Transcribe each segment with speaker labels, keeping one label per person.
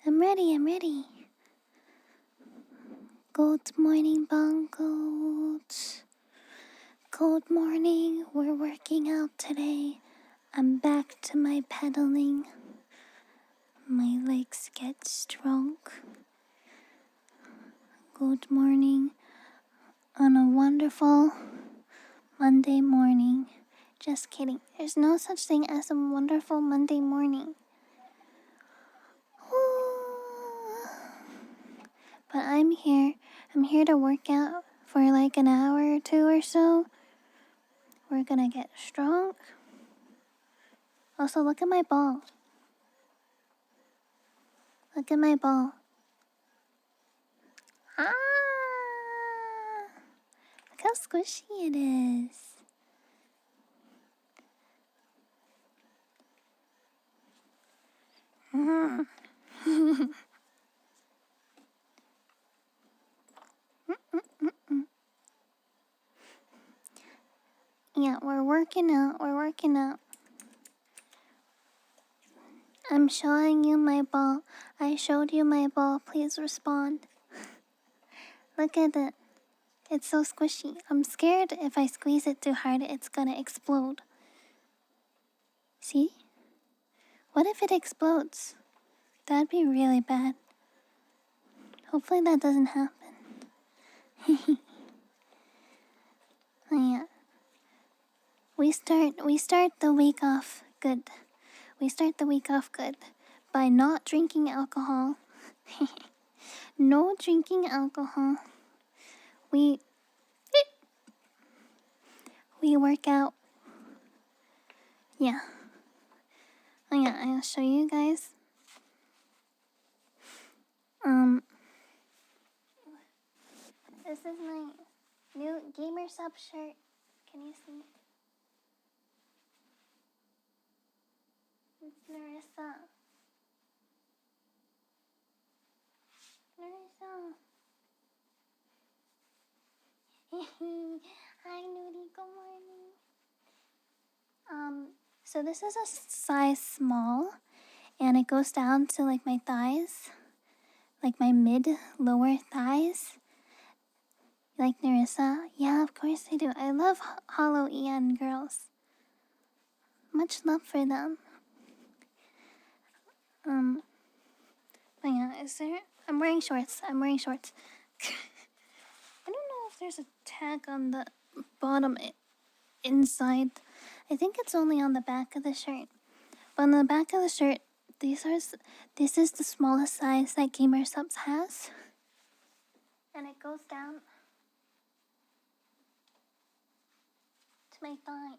Speaker 1: I'm ready, I'm ready. Good morning, Bongos. Good morning, we're working out today. I'm back to my pedaling. My legs get strong. Good morning on a wonderful Monday morning. Just kidding, there's no such thing as a wonderful Monday morning. But I'm here to work out for like an hour or two or so. We're gonna get strong. Also, look at my ball. Look at my ball. Ah! Look how squishy it is. Yeah, we're working out. I'm showing you my ball. I showed you my ball. Please respond. Look at it. It's so squishy. I'm scared if I squeeze it too hard, it's gonna explode. See? What if it explodes? That'd be really bad. Hopefully that doesn't happen. Oh, yeah. We start the week off good. We start the week off good by not drinking alcohol. No drinking alcohol. We work out. Yeah. Oh yeah, I'll show you guys. This is my new gamer sub shirt. Can you see? It's Narissa. Hi, Nudie. Good morning. So this is a size small, and it goes down to like my thighs, like my lower thighs. You like Narissa? Yeah, of course I do. I love Hollow Ian girls. Much love for them. But yeah, I'm wearing shorts. I don't know if there's a tag on the bottom inside. I think it's only on the back of the shirt. But on the back of the shirt, this is the smallest size that Gamer Subs has. And it goes down to my thigh.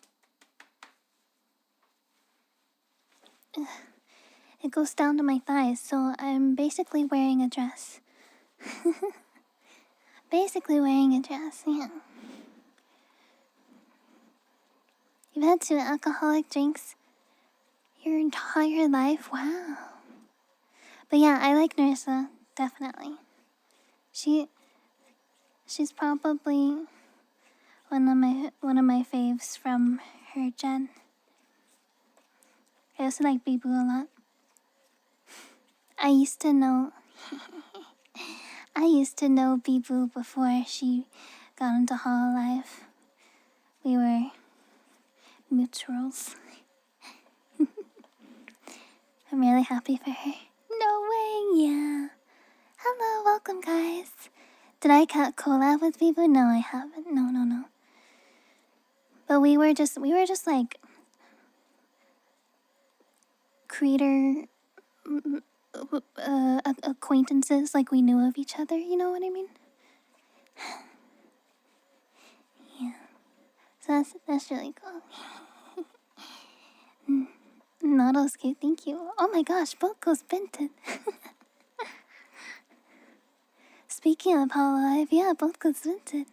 Speaker 1: It goes down to my thighs, so I'm basically wearing a dress. Yeah. You've had 2 alcoholic drinks your entire life? Wow. But yeah, I like Narissa, definitely. She's probably one of my faves from her gen. I also like Bibu a lot. I used to know Bibu before she got into Hololive. We were mutuals. I'm really happy for her. No way, yeah. Hello, welcome guys. Did I collab with Bibu? No, I haven't. No. But we were just like creator acquaintances, like we knew of each other, you know what I mean? Yeah. So that's really cool. Not all cute, thank you. Oh my gosh, both goes Benton. Speaking of Hololive, yeah, both goes Benton.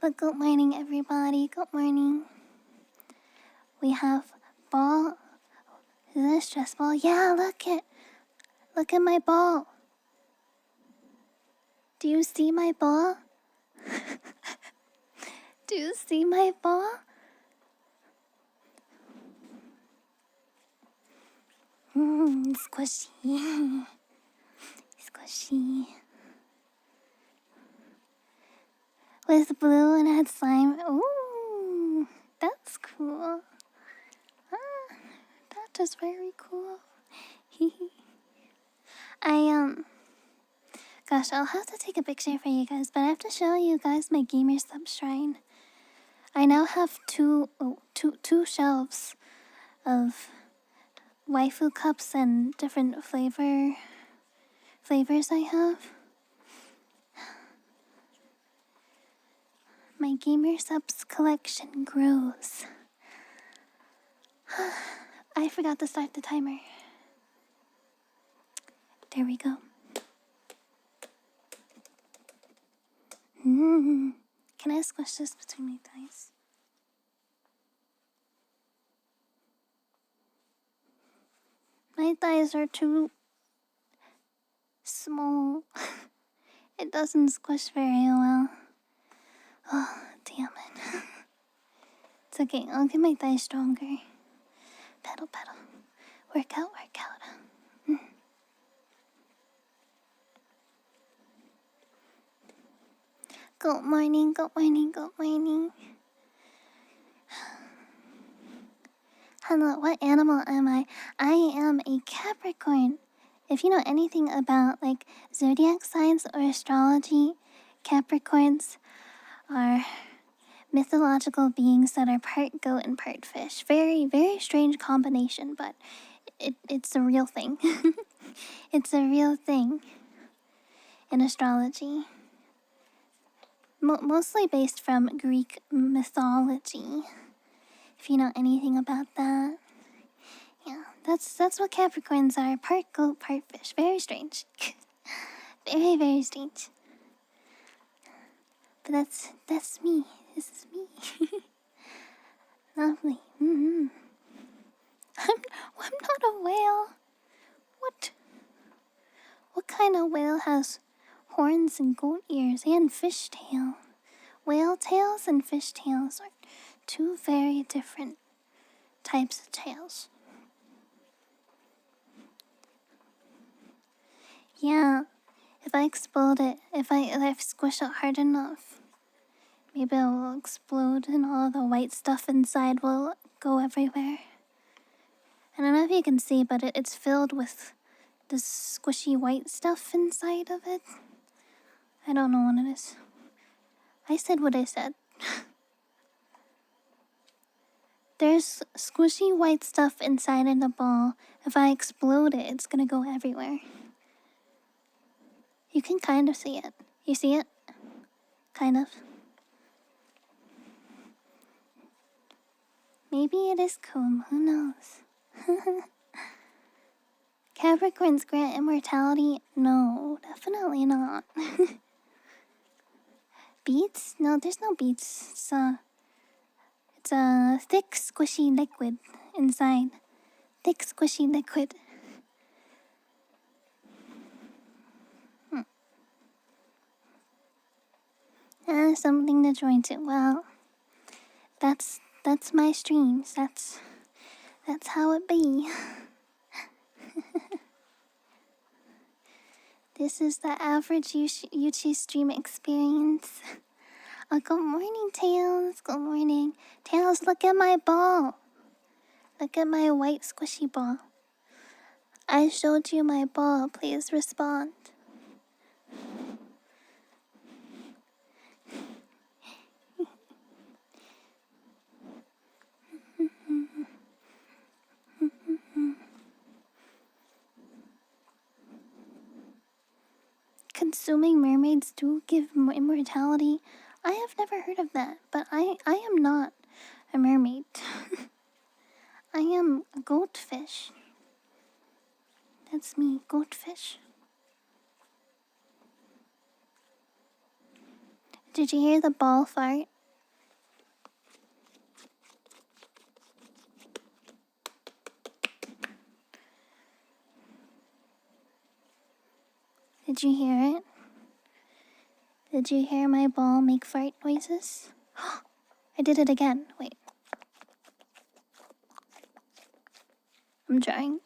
Speaker 1: But good morning, everybody. Good morning. We have ball. Is this stress ball? Yeah, look at my ball. Do you see my ball? Do you see my ball? Squishy. Squishy. With blue and had slime. Ooh, that's cool. Ah, that is very cool. Gosh, I'll have to take a picture for you guys, but I have to show you guys my gamer sub shrine. I now have two shelves of waifu cups and different flavors I have. My gamer subs collection grows. I forgot to start the timer. There we go. Can I squish this between my thighs? My thighs are too small. It doesn't squish very well. Oh, damn it. It's okay, I'll get my thighs stronger. Pedal, pedal. Work out, work out. Good morning, good morning, good morning. Hello, what animal am I? I am a Capricorn. If you know anything about like zodiac signs or astrology, Capricorns are mythological beings that are part goat and part fish. Very, very strange combination, but it's a real thing. It's a real thing in astrology. Mostly based from Greek mythology. If you know anything about that. Yeah, that's what Capricorns are. Part goat, part fish. Very strange. Very, very strange. But that's me. This is me. Lovely. I'm not a whale. What? What kind of whale has horns and goat ears and fish tail? Whale tails and fish tails are two very different types of tails. Yeah, if I explode it, if I squish it hard enough, maybe it will explode and all the white stuff inside will go everywhere. I don't know if you can see, but it's filled with this squishy white stuff inside of it. I don't know what it is. I said what I said. There's squishy white stuff inside of the ball. If I explode it, it's gonna go everywhere. You can kind of see it. You see it? Kind of. Maybe it is comb, who knows? Capricorns grant immortality? No, definitely not. Beats? No, there's no beats. It's a thick, squishy liquid inside. Thick, squishy liquid. Something to join to. Well, that's my streams. That's how it be. This is the average Yuchi stream experience. Oh, good morning, Tails. Good morning. Tails, look at my ball. Look at my white squishy ball. I showed you my ball. Please respond. Consuming mermaids do give immortality. I have never heard of that, but I am not a mermaid. I am a goldfish. That's me, goldfish. Did you hear the ball fart? Did you hear it? Did you hear my ball make fart noises? I did it again. Wait. I'm trying.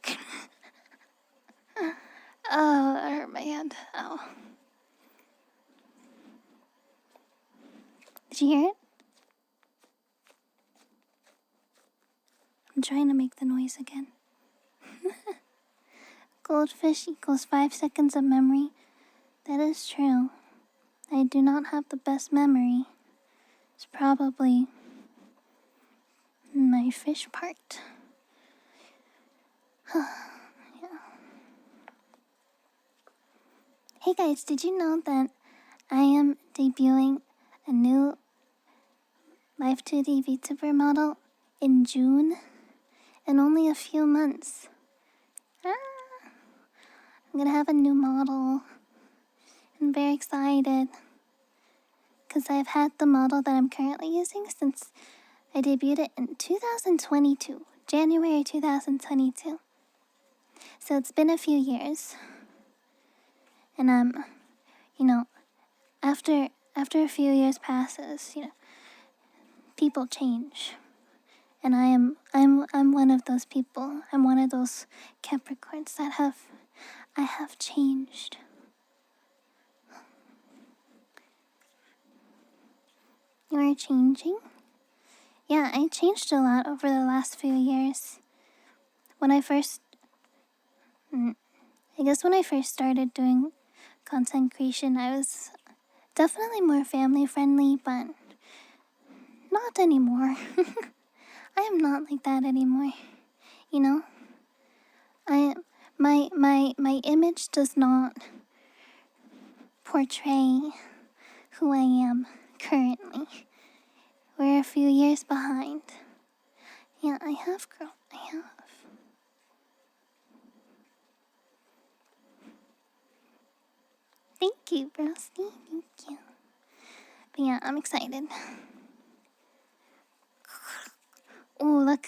Speaker 1: Oh, that hurt my hand. Ow. Did you hear it? I'm trying to make the noise again. Goldfish equals 5 seconds of memory. That is true. I do not have the best memory. It's probably my fish part. Yeah. Hey guys, did you know that I am debuting a new Live 2D VTuber model in June? In only a few months. I'm gonna have a new model. I'm very excited. Because I've had the model that I'm currently using since I debuted it in 2022. January 2022. So it's been a few years. And after a few years passes, people change. And I'm one of those people. I'm one of those Capricorns that I have changed. You are changing? Yeah, I changed a lot over the last few years. When I first started doing content creation, I was definitely more family friendly, but not anymore. I am not like that anymore. You know? My image does not portray who I am currently. We're a few years behind. Yeah, I have grown. I have. Thank you, Brosty. Thank you. But yeah, I'm excited. Oh, look.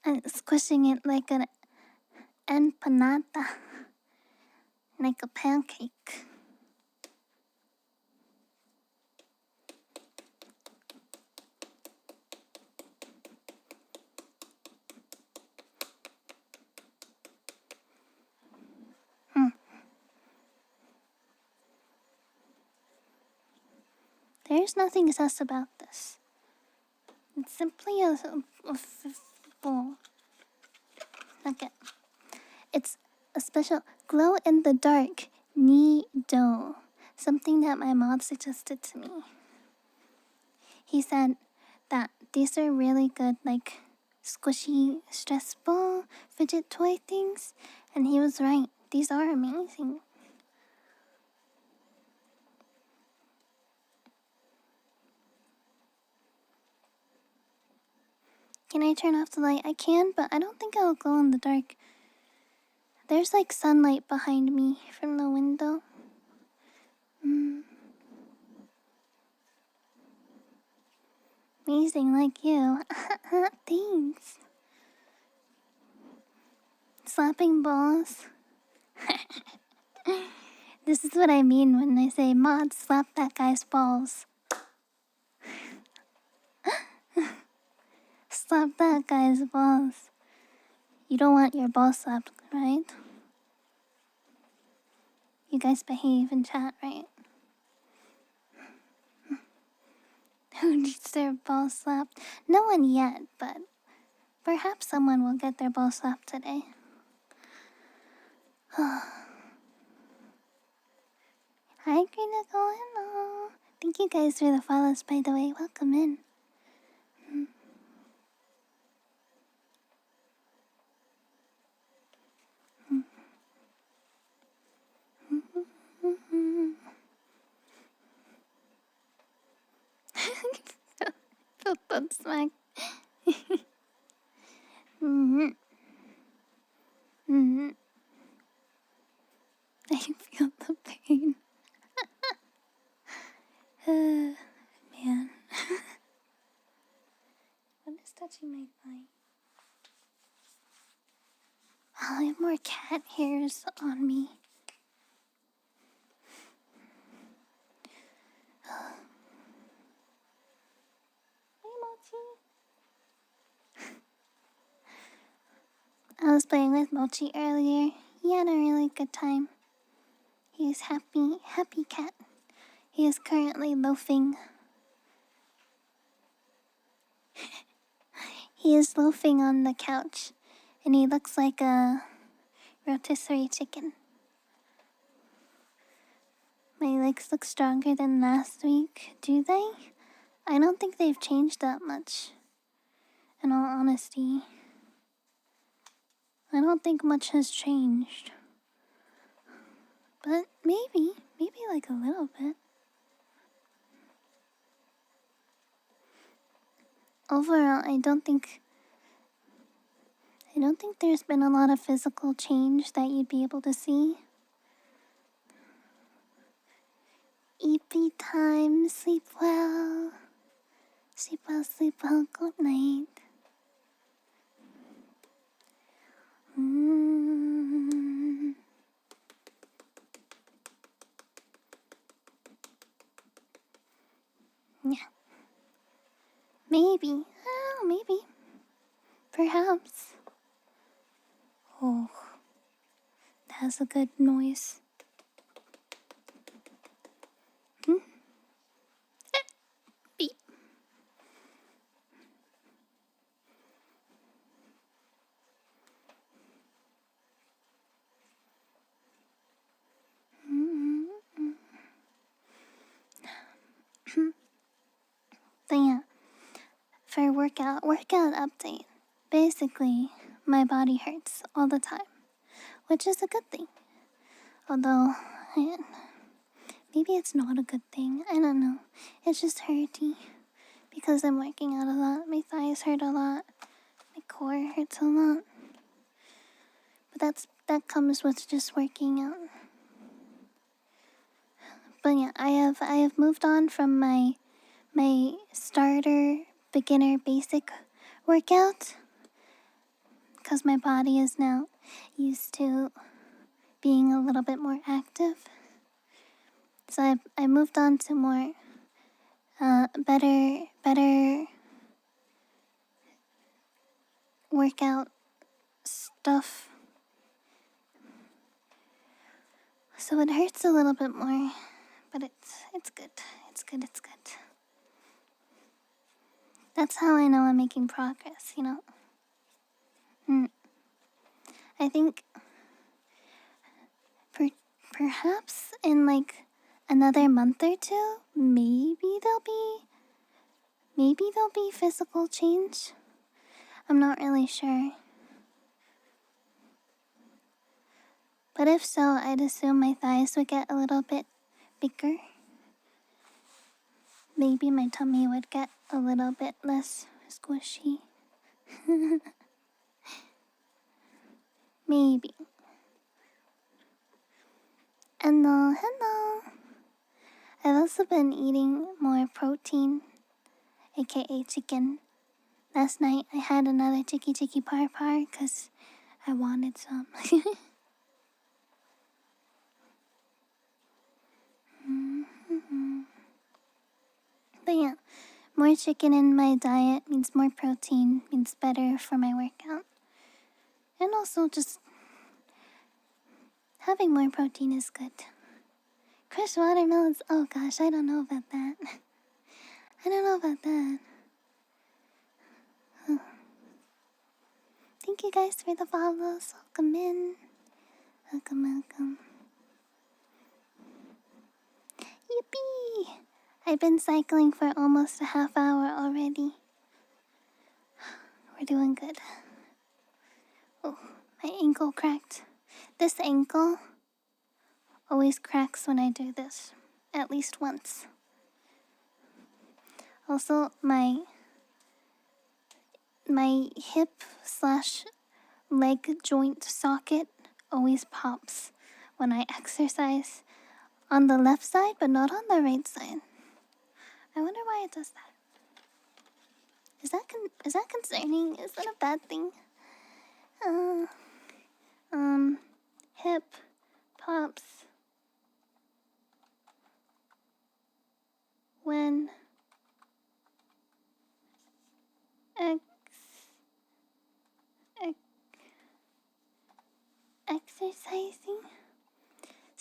Speaker 1: I'm squishing it like an empanada. Like a pancake. There's nothing sus about this. It's simply a bowl. Okay. It's a special glow in the dark Nido. Something that my mom suggested to me. He said that these are really good, like squishy stress ball fidget toy things. And he was right. These are amazing. Can I turn off the light? I can, but I don't think I'll glow in the dark. There's like sunlight behind me from the window. Amazing, like you. Thanks. Slapping balls. This is what I mean when I say, "Mod, slap that guy's balls." Slap that guy's balls. You don't want your balls slapped, right? You guys behave in chat, right? Who needs their balls slapped? No one yet, but perhaps someone will get their balls slapped today. Hi, Green Hello. Thank you guys for the follows, by the way. Welcome in. Felt that smack. I feel the pain. Man. What is touching my thigh? I have more cat hairs on me. Hey, Mochi. I was playing with Mochi earlier. He had a really good time. He is happy cat. He is currently loafing. He is loafing on the couch, and he looks like a rotisserie chicken. My legs look stronger than last week, do they? I don't think they've changed that much. In all honesty, I don't think much has changed. But maybe like a little bit. Overall, I don't think there's been a lot of physical change that you'd be able to see. Eepy time, sleep well. Sleep well, good night. Yeah. Maybe. I don't know, maybe. Perhaps. Oh, that's a good noise. Beep. So yeah, for workout update. Basically, my body hurts all the time, which is a good thing. Although, maybe it's not a good thing. I don't know. It's just hurty because I'm working out a lot. My thighs hurt a lot. My core hurts a lot. But that comes with just working out. But yeah, I have moved on from my starter beginner basic workout because my body is now used to being a little bit more active. So I moved on to more better workout stuff. So it hurts a little bit more, but it's good. It's good. That's how I know I'm making progress, you know? I think perhaps in like another month or two, maybe there'll be physical change. I'm not really sure. But if so, I'd assume my thighs would get a little bit bigger. Maybe my tummy would get a little bit less squishy. Maybe. And hello. I've also been eating more protein, aka chicken. Last night I had another chicky par because I wanted some. But yeah, more chicken in my diet means more protein, means better for my workout. And also just having more protein is good. Crushed watermelons, oh gosh, I don't know about that. Thank you guys for the follows. Welcome in. Welcome. Yippee! I've been cycling for almost a half hour already. We're doing good. Oh, my ankle cracked. This ankle always cracks when I do this. At least once. Also, my hip/leg joint socket always pops when I exercise on the left side, but not on the right side. I wonder why it does that. Is that concerning? Is that a bad thing? Hip pops when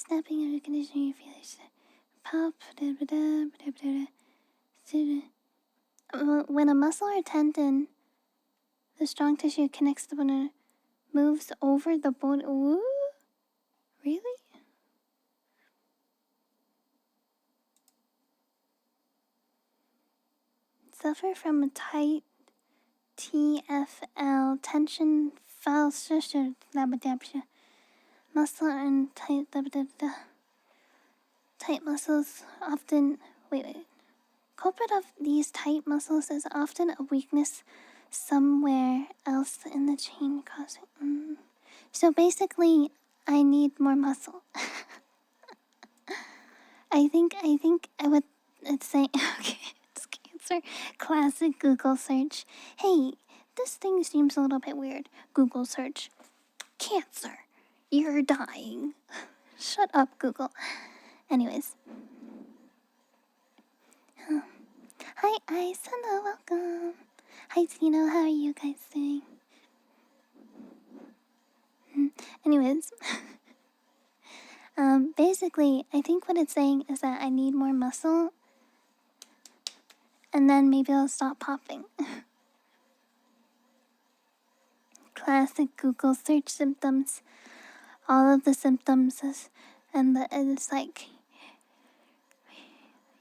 Speaker 1: Snapping and conditioning your feelings. Pop. When a muscle or tendon, the strong tissue connects the bone and moves over the bone. Ooh? Really? Suffer from a tight TFL, tension, foul, muscle and tight muscles often, wait. Culprit of these tight muscles is often a weakness somewhere else in the chain causing. So basically, I need more muscle. I think I would say okay, it's cancer. Classic Google search. Hey, this thing seems a little bit weird. Google search. Cancer. You're dying. Shut up, Google. Anyways. Hi, Ice. Hello, welcome. Hi, Tino. How are you guys doing? Anyways. Basically, I think what it's saying is that I need more muscle. And then maybe I'll stop popping. Classic Google search symptoms. All of the symptoms is, and it's like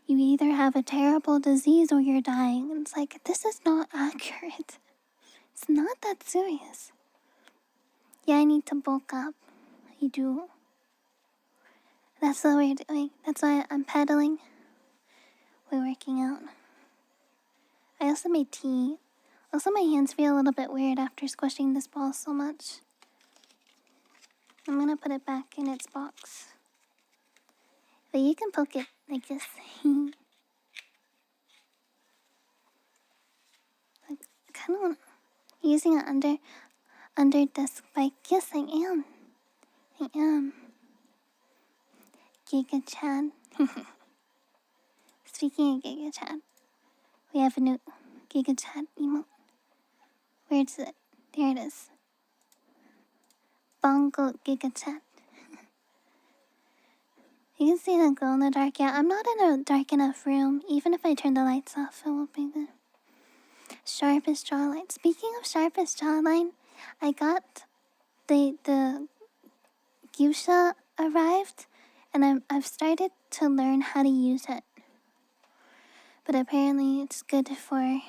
Speaker 1: you either have a terrible disease or you're dying. It's like, this is not accurate. It's not that serious. Yeah, I need to bulk up. I do. That's what we're doing. That's why I'm pedaling. We're working out. I also made tea. Also, my hands feel a little bit weird after squishing this ball so much. I'm gonna put it back in its box. But you can poke it like this. Like, I kind of want using it under desk bike. Yes, I am. I am. Giga Chad. Speaking of Giga Chad, we have a new Giga Chad emote. Where's it? There it is. Bongo Giga Chad. You can see the glow in the dark. Yeah, I'm not in a dark enough room. Even if I turn the lights off, it won't be good. Sharpest jawline. Speaking of sharpest jawline, I got the Gyusha arrived, and I've started to learn how to use it. But apparently it's good for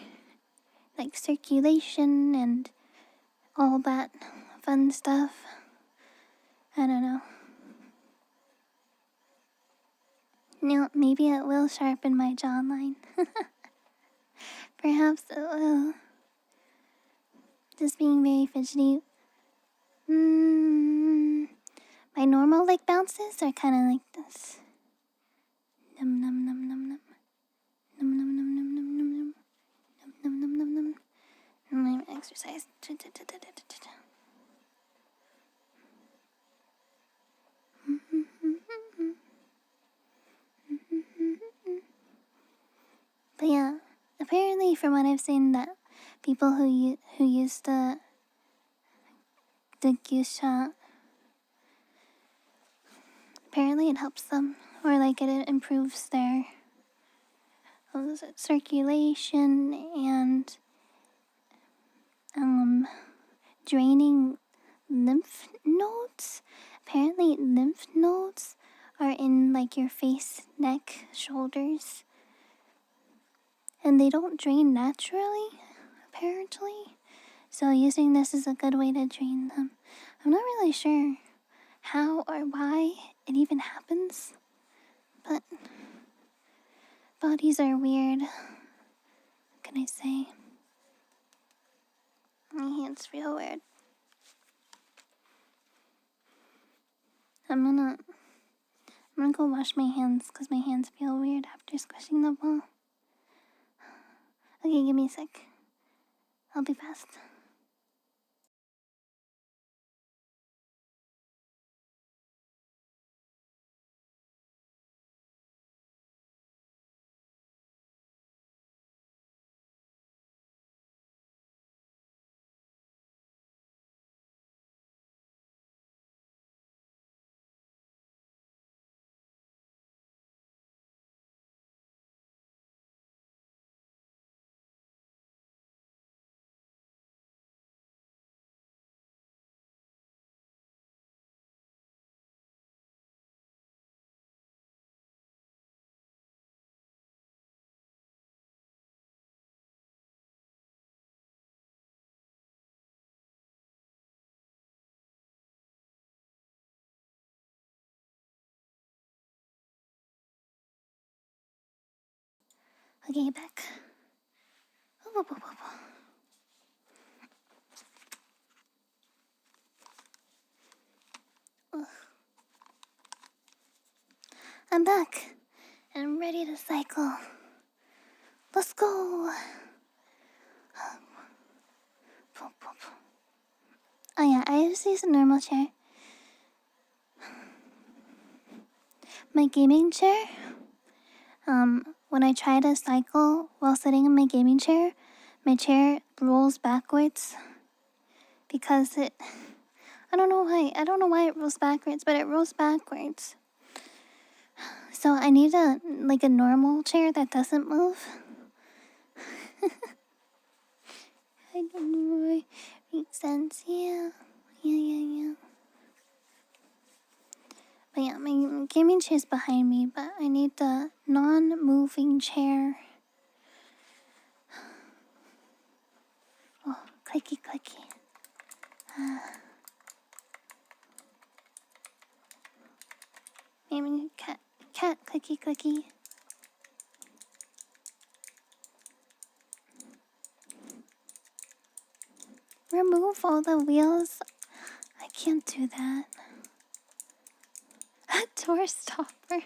Speaker 1: like circulation and all that fun stuff. I don't know. No, maybe it will sharpen my jawline. Perhaps it will. Just being very fidgety. My normal leg bounces are kind of like this. Num num num num num. Num num num num num num num. Num num num num num. And my exercise. But yeah, apparently from what I've seen, that people who use the Gyusha, apparently it helps them, or like it improves their circulation and draining lymph nodes. Apparently lymph nodes are in like your face, neck, shoulders, and they don't drain naturally, apparently. So using this is a good way to drain them. I'm not really sure how or why it even happens, but bodies are weird. What can I say? My hands feel weird. I'm gonna go wash my hands because my hands feel weird after squishing the ball. Okay, give me a sec. I'll be fast. Okay, back. I'm back. And I'm ready to cycle. Let's go. Oh yeah, I just use a normal chair. My gaming chair, when I try to cycle while sitting in my gaming chair, my chair rolls backwards because I don't know why it rolls backwards, but it rolls backwards. So I need a normal chair that doesn't move. I don't know why. Makes sense, yeah. But yeah, my gaming chair is behind me, but I need the non-moving chair. Oh, clicky. Maybe cat, clicky. Remove all the wheels. I can't do that. A door stopper. I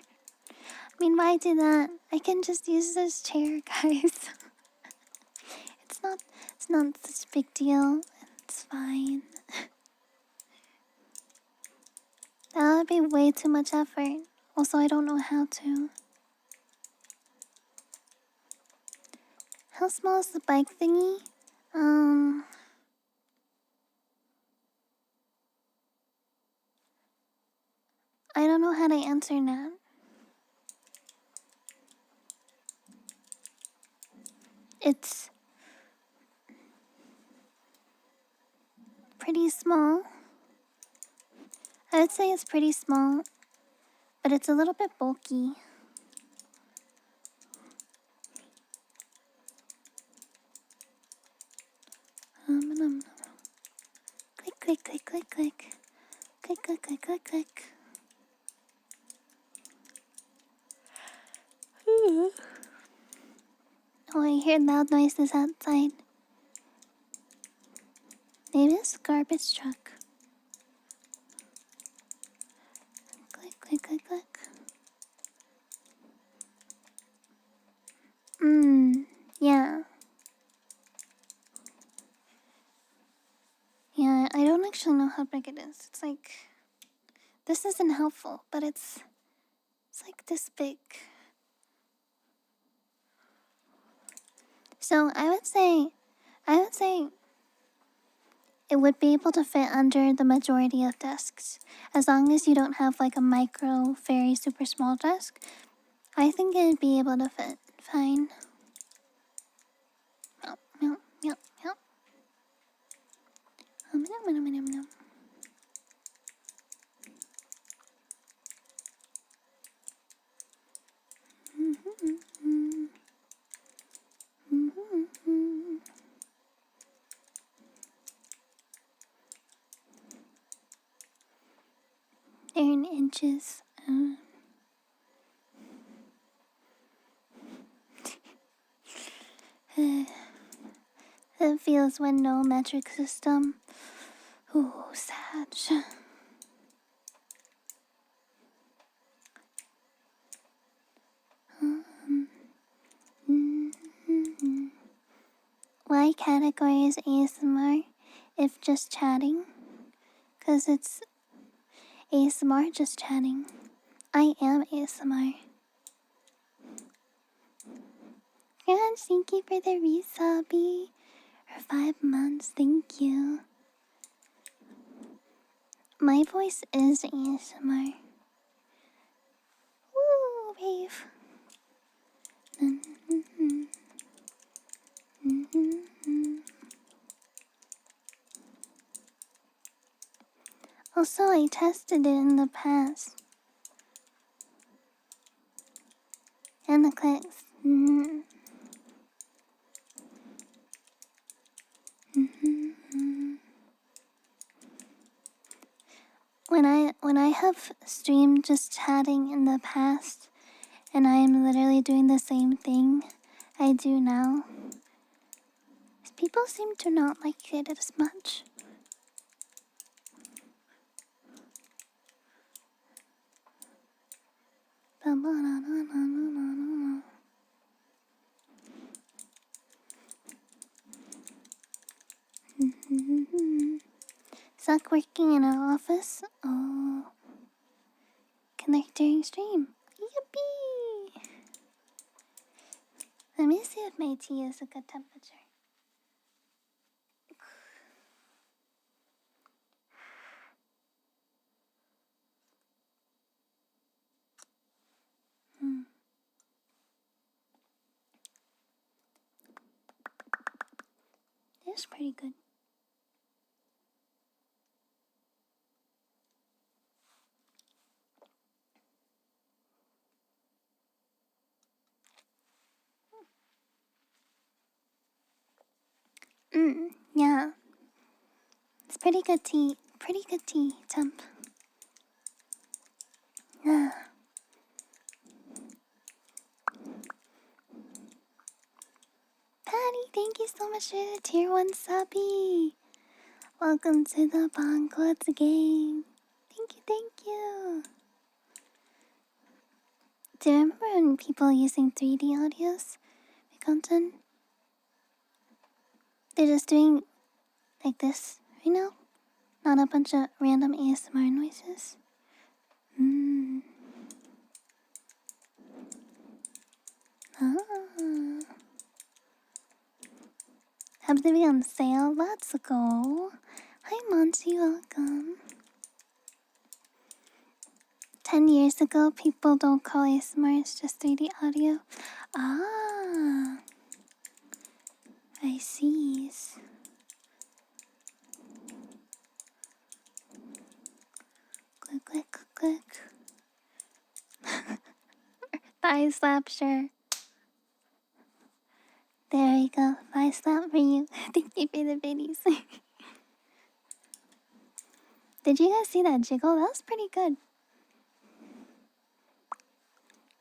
Speaker 1: mean, why do that? I can just use this chair, guys. It's not such a big deal. It's fine. That would be way too much effort. Also, I don't know how to. How small is the bike thingy? I don't know how to answer that. It's pretty small. I would say it's pretty small, but it's a little bit bulky. Click. Oh, I hear loud noises outside. Maybe it's a garbage truck. Click. Yeah. Yeah, I don't actually know how big it is. It's like... This isn't helpful, but it's like this big. So I would say it would be able to fit under the majority of desks. As long as you don't have like a micro, very super small desk, I think it'd be able to fit fine. Meow. They're in inches. It feels when no metric system. Ooh, sad. Why categorize ASMR if just chatting? Because it's ASMR just chatting. I am ASMR. And thank you for the resubby for 5 months. Thank you. My voice is ASMR. Woo, wave. Also, I tested it in the past. And the clicks. When I have streamed just chatting in the past, and I am literally doing the same thing, I do now. People seem to not like it as much. Suck working in our office. Oh. Connect during stream. Yippee! Let me see if my tea is a good temperature. It's pretty good. Yeah. It's pretty good tea. Pretty good tea temp. Yeah. Patty, thank you so much for the tier 1 subby. Welcome to the Bonquads game. Thank you, thank you. Do you remember when people using 3D audios for content? They're just doing like this right now. Not a bunch of random ASMR noises. Ah. Happen to be on sale? Let's go. Hi Monty, welcome. 10 years ago, people don't call ASMR, it's just 3D audio. Ah, I see. Click, click, click. Thigh slap, sure. There we go. Thigh slap for you. Thank you for the biddies. Did you guys see that jiggle? That was pretty good.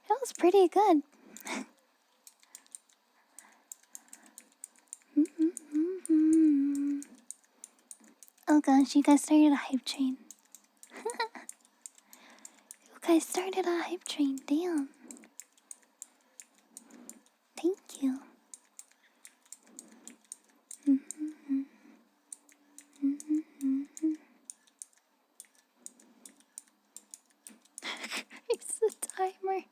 Speaker 1: That was pretty good. Oh gosh, you guys started a hype train. You guys started a hype train, damn. Thank you. It's the timer.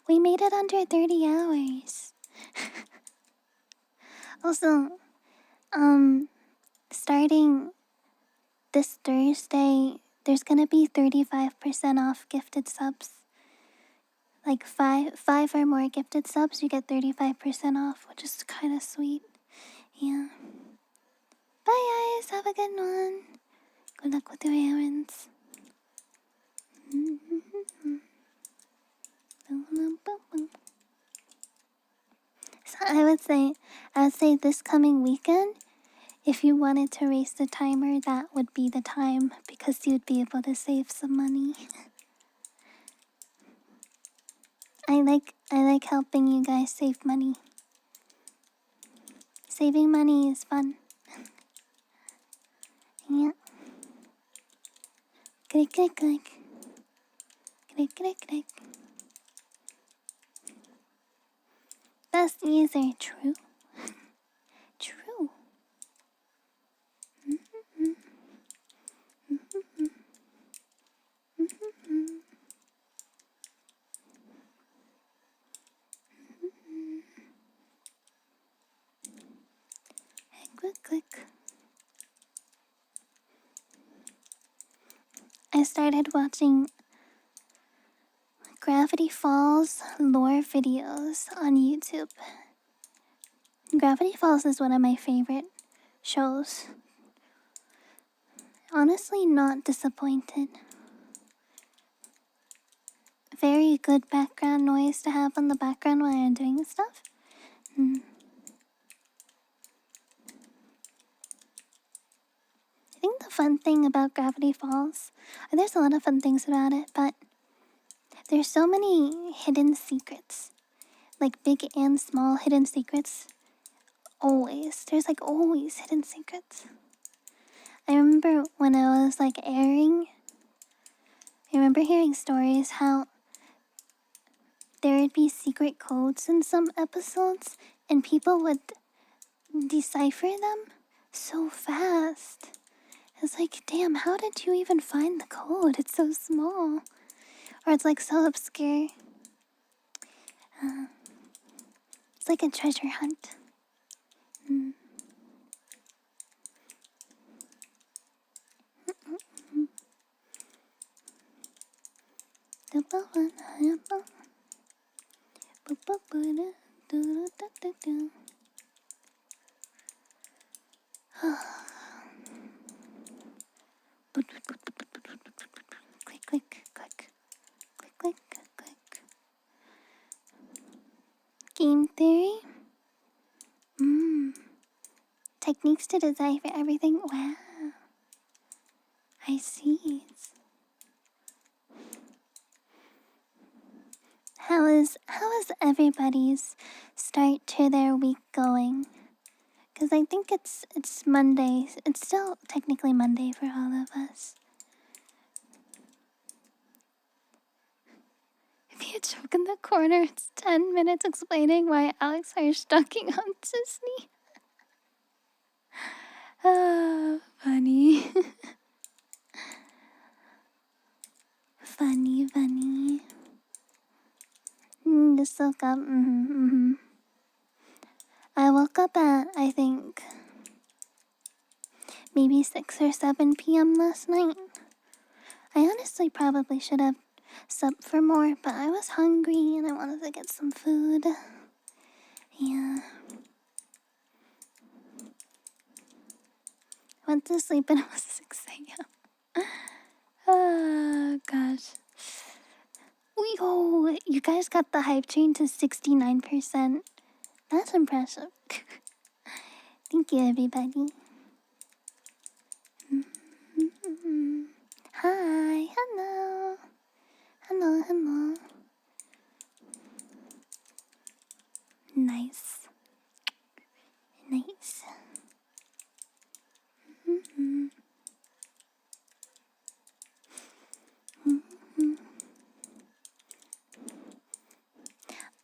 Speaker 1: We made it under 30 hours. Also, starting this Thursday, there's gonna be 35% off gifted subs. Like five or more gifted subs, you get 35% off, which is kind of sweet. Yeah. Bye guys, have a good one. Good luck with your errands. So I would say this coming weekend, if you wanted to raise the timer, that would be the time because you'd be able to save some money. I like helping you guys save money. Saving money is fun. Yeah. Click, click, click. Click, click, click. Best user, true. True. Click, click. I started watching Gravity Falls lore videos on YouTube. Gravity Falls is one of my favorite shows. Honestly, not disappointed. Very good background noise to have on the background while I'm doing stuff. I think the fun thing about Gravity Falls, there's a lot of fun things about it, but there's so many hidden secrets like big and small hidden secrets. Always. There's like always hidden secrets. I remember when I was like airing, I remember hearing stories how there would be secret codes in some episodes and people would decipher them so fast. It's like, damn, how did you even find the code? It's so small. Or it's like so obscure. It's like a treasure hunt. Click, click, click. Click, click, click. Game theory? Techniques to decipher everything. Wow. I see. How is everybody's start to their week going? Because I think it's Monday. It's still technically Monday for all of us. If you choke in the corner, it's 10 minutes explaining why Alex Hirsch ducking on Disney. Ah, funny. funny. Just woke up. I woke up at, I think, maybe 6 or 7 p.m. last night. I honestly probably should have slept for more, but I was hungry and I wanted to get some food. Yeah. I went to sleep and it was 6 a.m. Oh, gosh. Oh, you guys got the hype train to 69%. That's impressive. Thank you, everybody. Hi, hello. Hello. Nice.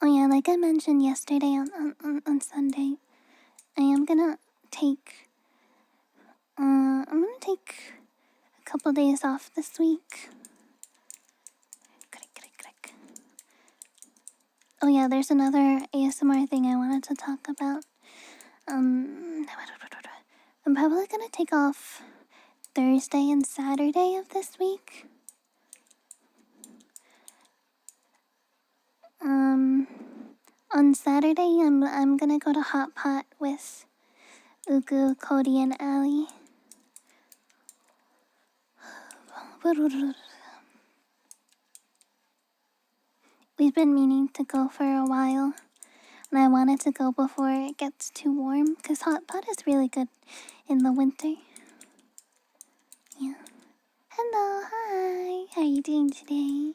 Speaker 1: Oh yeah, like I mentioned yesterday on Sunday, I am gonna take a couple days off this week. Oh yeah, there's another ASMR thing I wanted to talk about. I'm probably gonna take off Thursday and Saturday of this week. On Saturday, I'm gonna go to Hot Pot with Ugu, Cody, and Ali. We've been meaning to go for a while, and I wanted to go before it gets too warm, because Hot Pot is really good in the winter. Yeah. Hello, hi. How are you doing today?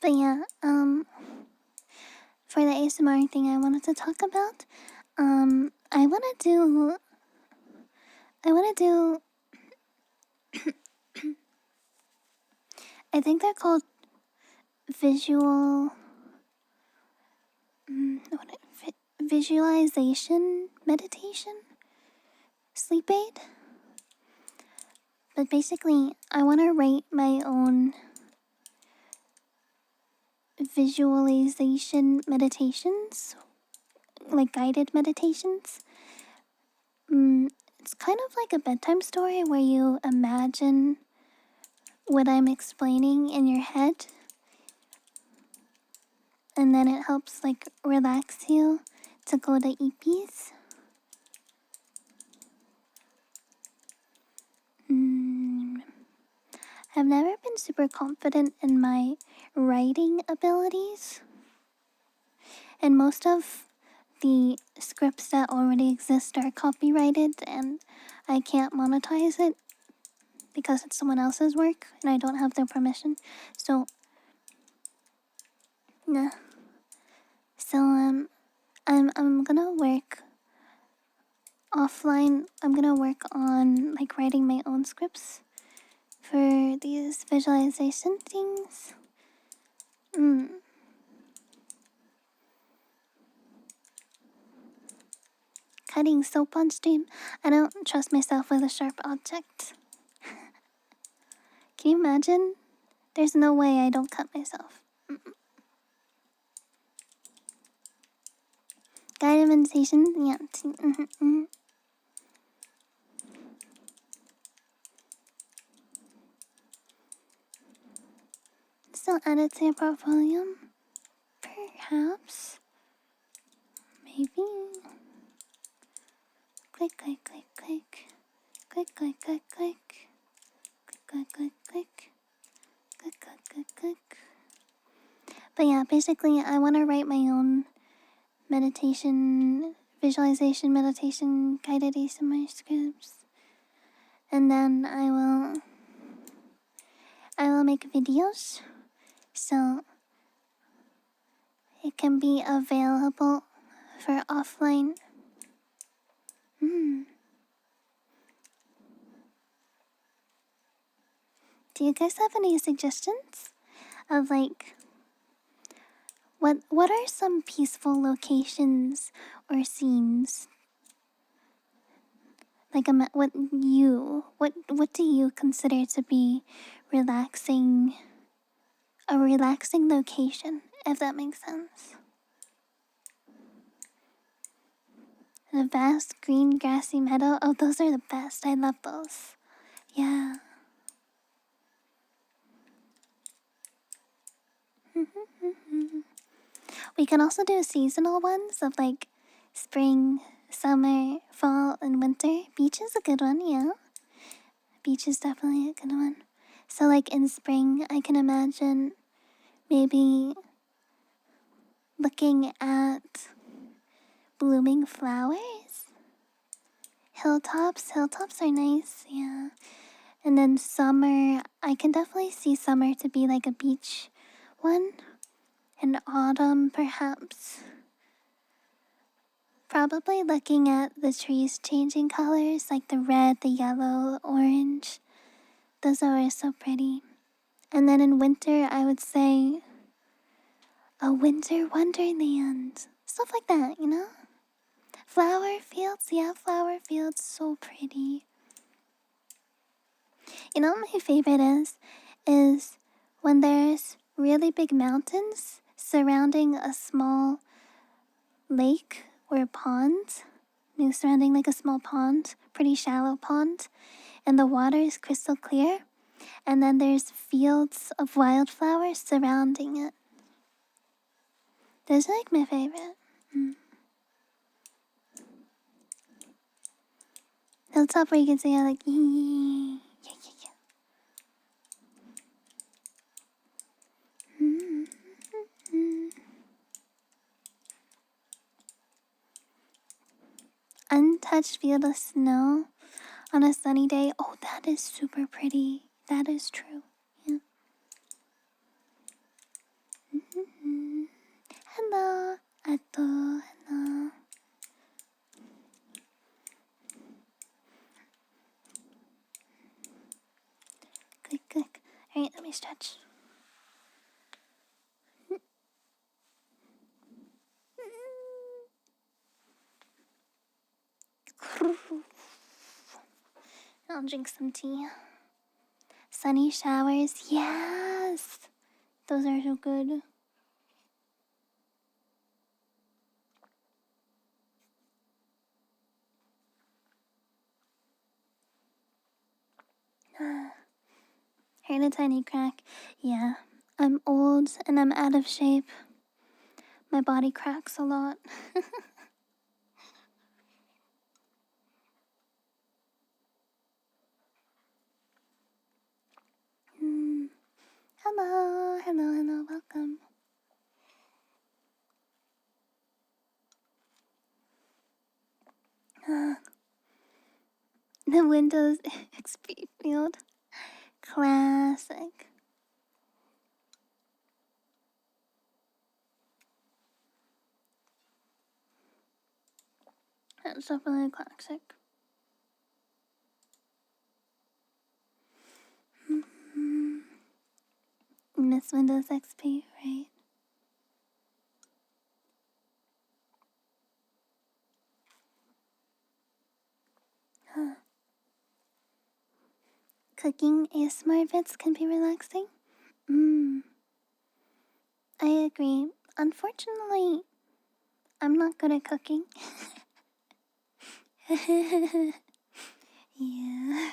Speaker 1: But yeah, for the ASMR thing I wanted to talk about, I wanna do I think they're called visualization meditation sleep aid. But basically, I want to write my own visualization meditations, like guided meditations. It's kind of like a bedtime story where you imagine what I'm explaining in your head, and then it helps like relax you to go to peace. I've never been super confident in my writing abilities, and most of the scripts that already exist are copyrighted and I can't monetize it. because it's someone else's work and I don't have their permission. So, nah. So, I'm gonna work offline. I'm gonna work on like writing my own scripts for these visualization things. Cutting soap on stream. I don't trust myself with a sharp object. Can you imagine? There's no way I don't cut myself. Guided meditation, yeah. Still add it to your portfolio? Perhaps. Maybe. Click, click, click, click. Click, click, click, click. Click, click, click, click. Click, click, click, click. But yeah, basically, I want to write my own meditation, visualization, meditation, guided ASMR scripts. And then I will make videos. So it can be available for offline. Do you guys have any suggestions of like what are some peaceful locations or scenes? Like what do you consider to be relaxing? A relaxing location, if that makes sense. A vast green grassy meadow. Oh, those are the best. I love those. Yeah. We can also do seasonal ones of like spring, summer, fall, and winter. Beach is a good one, yeah. Beach is definitely a good one. So like in spring, I can imagine maybe looking at blooming flowers. Hilltops are nice, yeah. And then summer, I can definitely see summer to be like a beach one. And autumn, perhaps. Probably looking at the trees changing colors, like the red, the yellow, orange. Those are so pretty. And then in winter, I would say a winter wonderland. Stuff like that, you know? Flower fields, yeah, flower fields, so pretty. You know what my favorite is when there's really big mountains surrounding a small lake or pond. Surrounding like a small pond, pretty shallow pond, and the water is crystal clear, and then there's fields of wildflowers surrounding it. Those are like my favorite. Hilltop where you can see how like yeah. Untouched field of snow on a sunny day. Oh, that is super pretty. That is true. Yeah. Hello, Ato. Hello. Click, click. Alright, let me stretch. I'll drink some tea. Sunny showers, yes! Those are so good. Heard a tiny crack. Yeah, I'm old and I'm out of shape. My body cracks a lot. Hello, hello, hello, welcome. The Windows XP field. Classic. That's definitely a classic. Miss Windows XP, right? Huh. Cooking ASMR vids can be relaxing? I agree. Unfortunately, I'm not good at cooking. Yeah.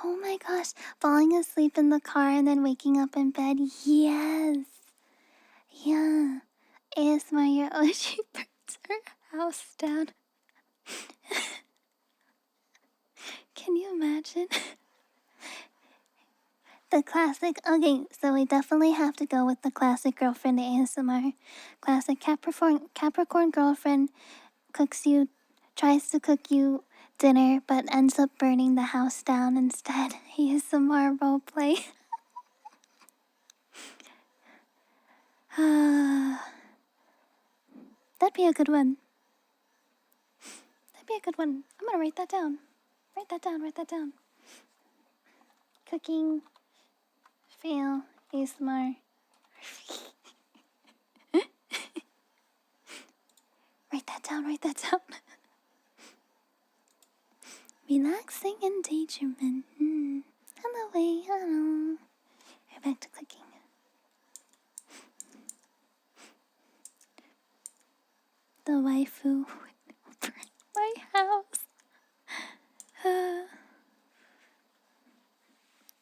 Speaker 1: Oh my gosh, falling asleep in the car and then waking up in bed. Yes. Yeah. ASMR, your OG burns her house down. Can you imagine? The classic. Okay, so we definitely have to go with the classic girlfriend ASMR. Classic Capricorn girlfriend tries to cook you dinner, but ends up burning the house down instead. ASMR roleplay. That'd be a good one. That'd be a good one. I'm gonna write that down. Write that down. Cooking, fail, ASMR. Write that down. Relaxing and daydreaming. Hello. We're back to cooking. The waifu would burn my house.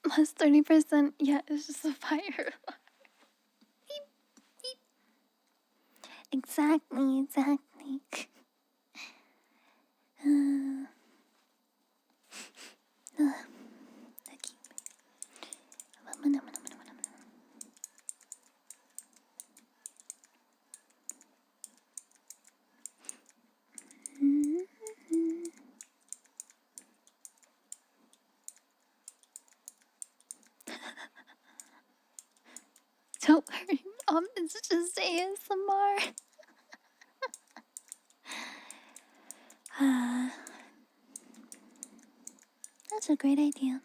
Speaker 1: Plus 30%. Yeah, it's just a fire. Exactly. Don't worry, Mom. It's just ASMR. That's a great idea.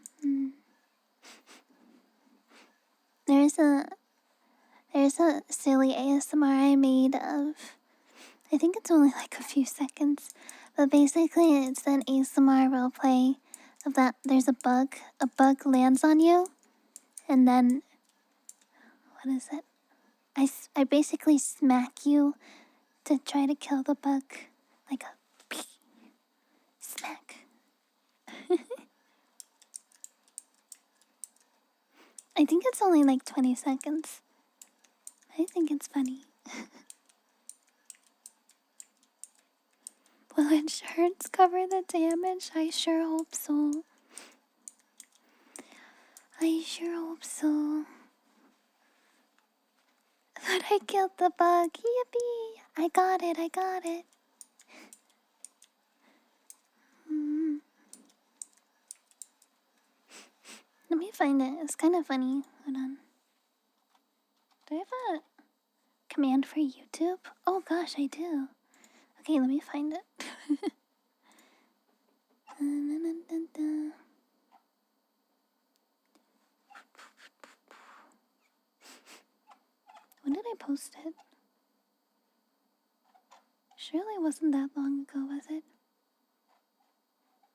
Speaker 1: There's a silly ASMR I made of, I think it's only like a few seconds, but basically it's an ASMR roleplay of that there's a bug lands on you, and then, what is it? I basically smack you to try to kill the bug, like a smack. I think it's only like 20 seconds. I think it's funny. Will insurance cover the damage? I sure hope so. But I killed the bug. Yippee! I got it. Let me find it. It's kind of funny. Hold on. Do I have a command for YouTube? Oh gosh, I do. Okay, let me find it. When did I post it? Surely it wasn't that long ago, was it?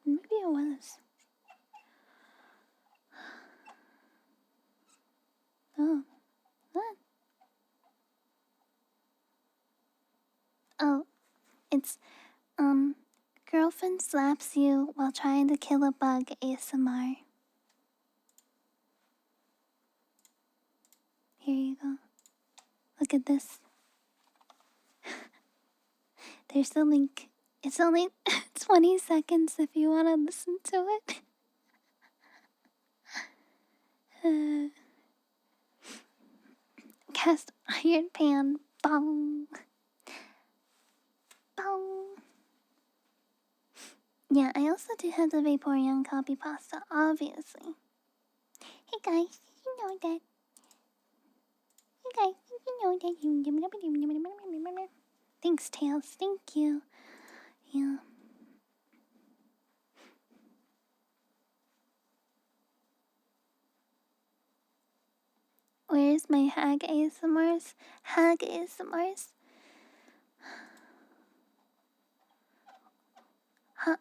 Speaker 1: Maybe it was. Oh, what? Oh, it's, girlfriend slaps you while trying to kill a bug ASMR. Here you go. Look at this. There's the link. It's only 20 seconds if you want to listen to it. Cast iron pan. Bong. Bow. Yeah, I also do have the Vaporeon copy pasta, obviously. Hey guys, you know that. You guys, you know that. Thanks, Tails. Thank you. Yeah. Where's my hag ASMRs? Hag ASMRs? Huh?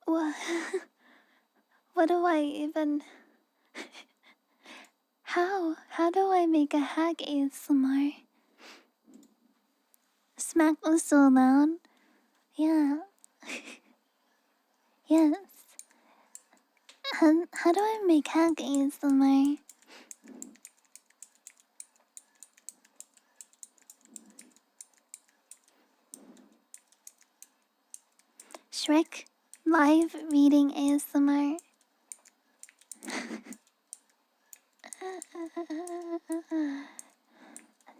Speaker 1: What? What do I even... How? How do I make a hag ASMR? Smack was so loud. Yeah. Yes. How do I make hag ASMR? Shrek live reading ASMR.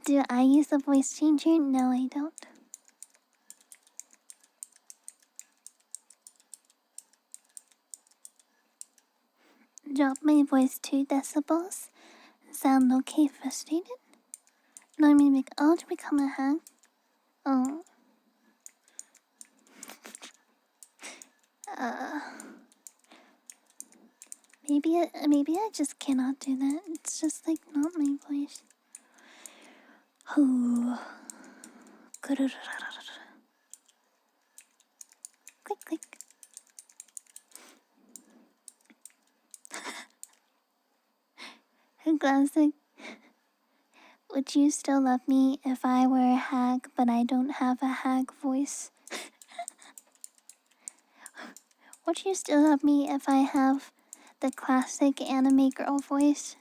Speaker 1: Do I use a voice changer? No, I don't. Drop my voice 2 decibels. Sound okay, frustrated? No, I mean, like, oh, to become a hag? Oh. Uh. Maybe I just cannot do that. It's just, like, not my voice. Ooh. Click, click. Classic. Would you still love me if I were a hag, but I don't have a hag voice? Would you still love me if I have the classic anime girl voice?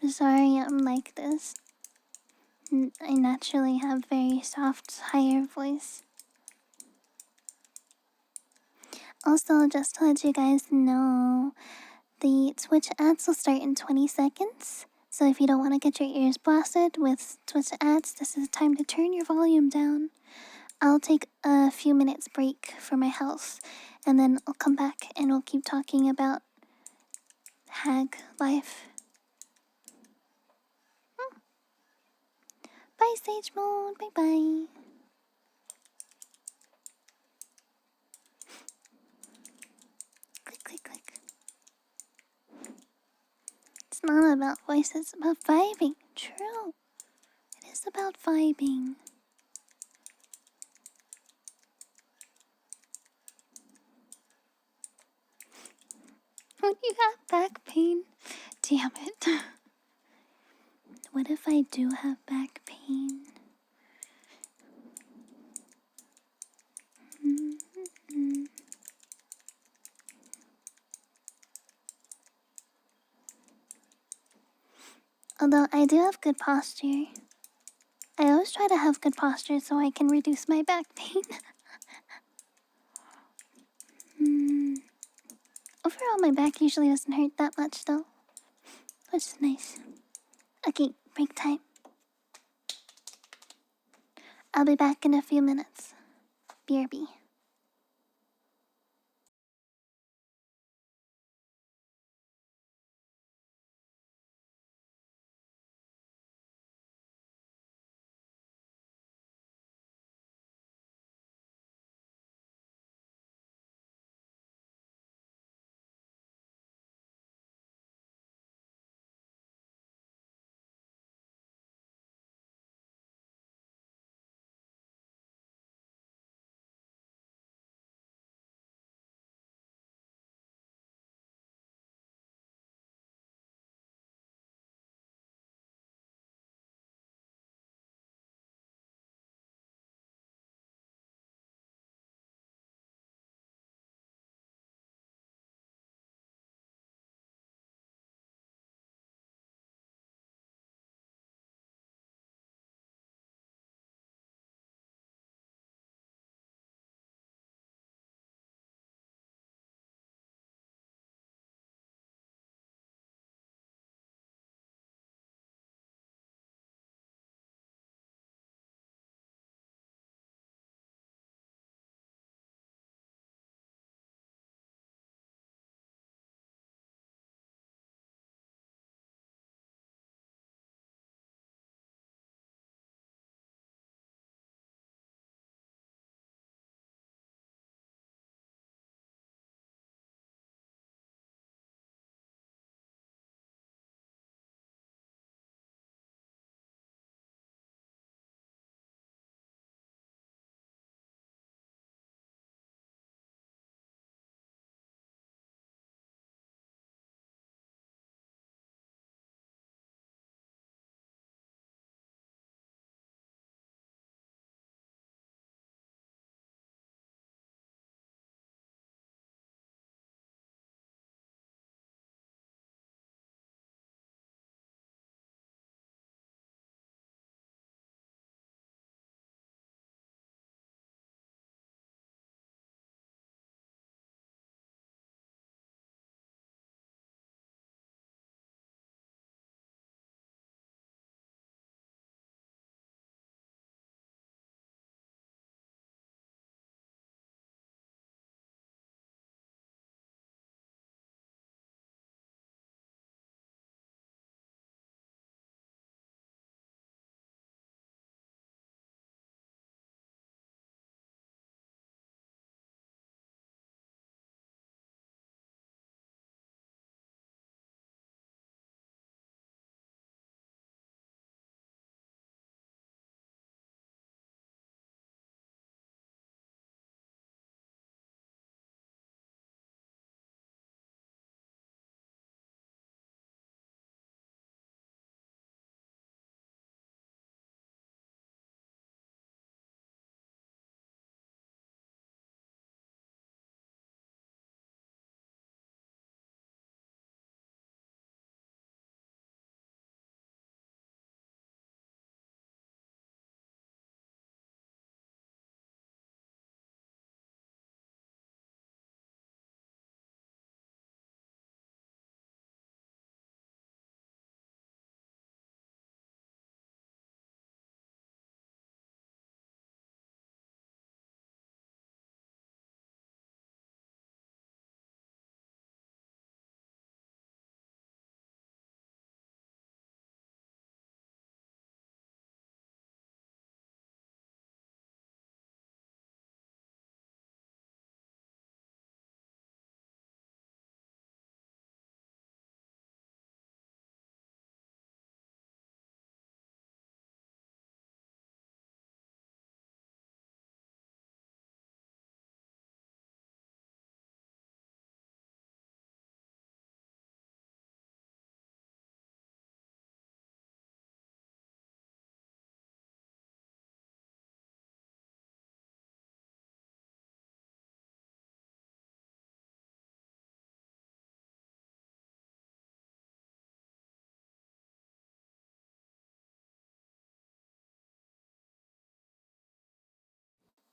Speaker 1: I'm sorry I'm like this. I naturally have very soft, higher voice. Also, just to let you guys know, the Twitch ads will start in 20 seconds. So if you don't want to get your ears blasted with Twitch ads, this is the time to turn your volume down. I'll take a few minutes break for my health, and then I'll come back and we'll keep talking about hag life. Bye, Sage Mode. Bye bye. Click, click, click. It's not about voice, it's about vibing. True. It is about vibing. When you have back pain? Damn it. What if I do have back pain? Mm-hmm. Although I do have good posture. I always try to have good posture so I can reduce my back pain. Overall, my back usually doesn't hurt that much though, which is nice. Okay, break time. I'll be back in a few minutes. BRB.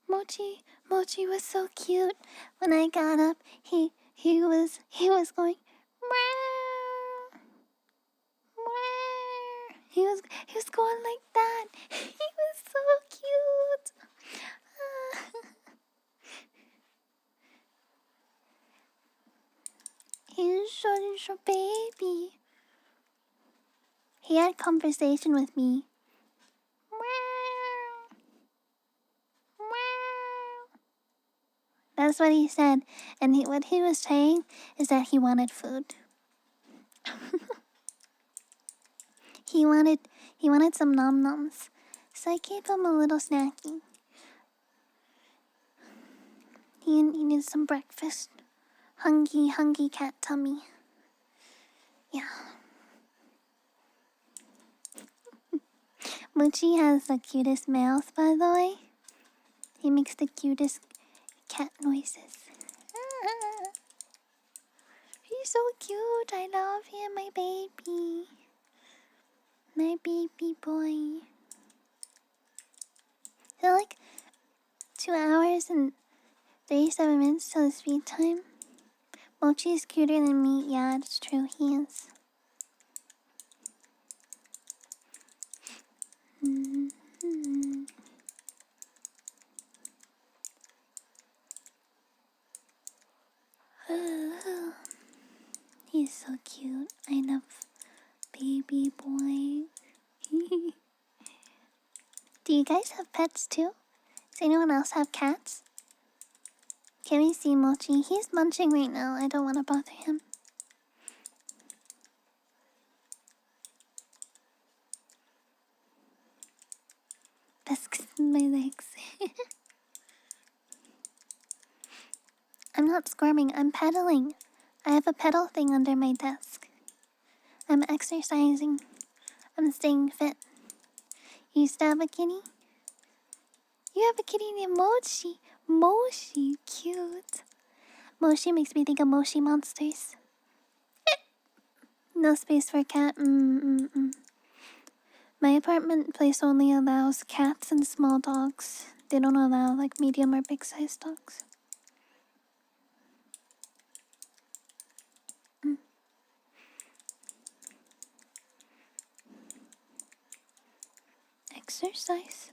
Speaker 1: Mochi was so cute. When I got up, he was going meow, meow. He was going like that. He was so cute. He's such a baby. He had conversation with me. Meow, meow. That's what he said, and what he was saying is that he wanted food. he wanted some nom noms, so I gave him a little snacky. He needed some breakfast. Hungry cat tummy. Yeah. Mochi has the cutest mouth, by the way. He makes the cutest cat noises. He's so cute. I love him, my baby. My baby boy. So like 2 hours and 37 minutes till his feed time. Mochi is cuter than me. Yeah, it's true. He is. He's so cute. I love baby boy. Do you guys have pets too? Does anyone else have cats? Can we see Mochi? He's munching right now. I don't want to bother him. That's my legs. I'm not squirming. I'm pedaling. I have a pedal thing under my desk. I'm exercising. I'm staying fit. You used to have a kitty? You have a kitty named Mochi. Mochi, cute. Mochi makes me think of Mochi monsters. No space for a cat. My apartment place only allows cats and small dogs. They don't allow like medium or big sized dogs. Exercise.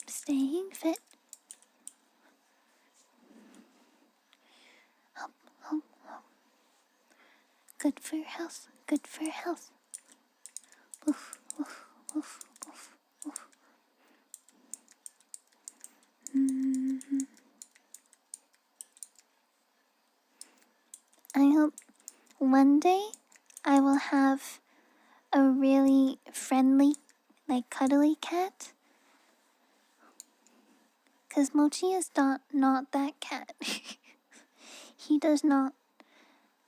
Speaker 1: Staying fit. Help. Good for health. Woof. I hope one day I will have a really friendly, like cuddly cat. 'Cause Mochi is not that cat. He does not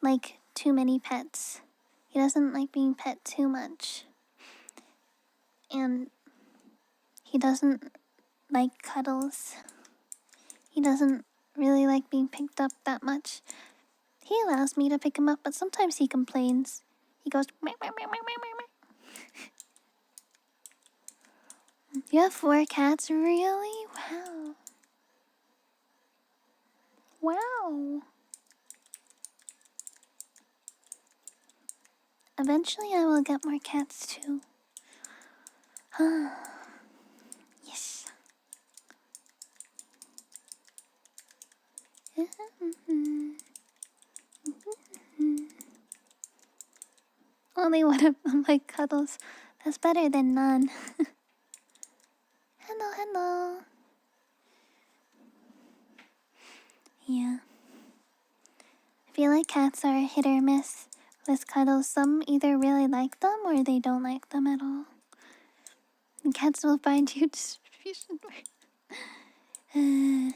Speaker 1: like too many pets. He doesn't like being pet too much. And he doesn't like cuddles. He doesn't really like being picked up that much. He allows me to pick him up, but sometimes he complains. He goes, meow, meow, meow, meow, meow, meow. You have 4 cats? Really? Wow. Eventually I will get more cats too. Yes. Only one of my cuddles. That's better than none. Hello. Yeah. I feel like cats are hit or miss with cuddles. Some either really like them or they don't like them at all. And cats will find you distribution. I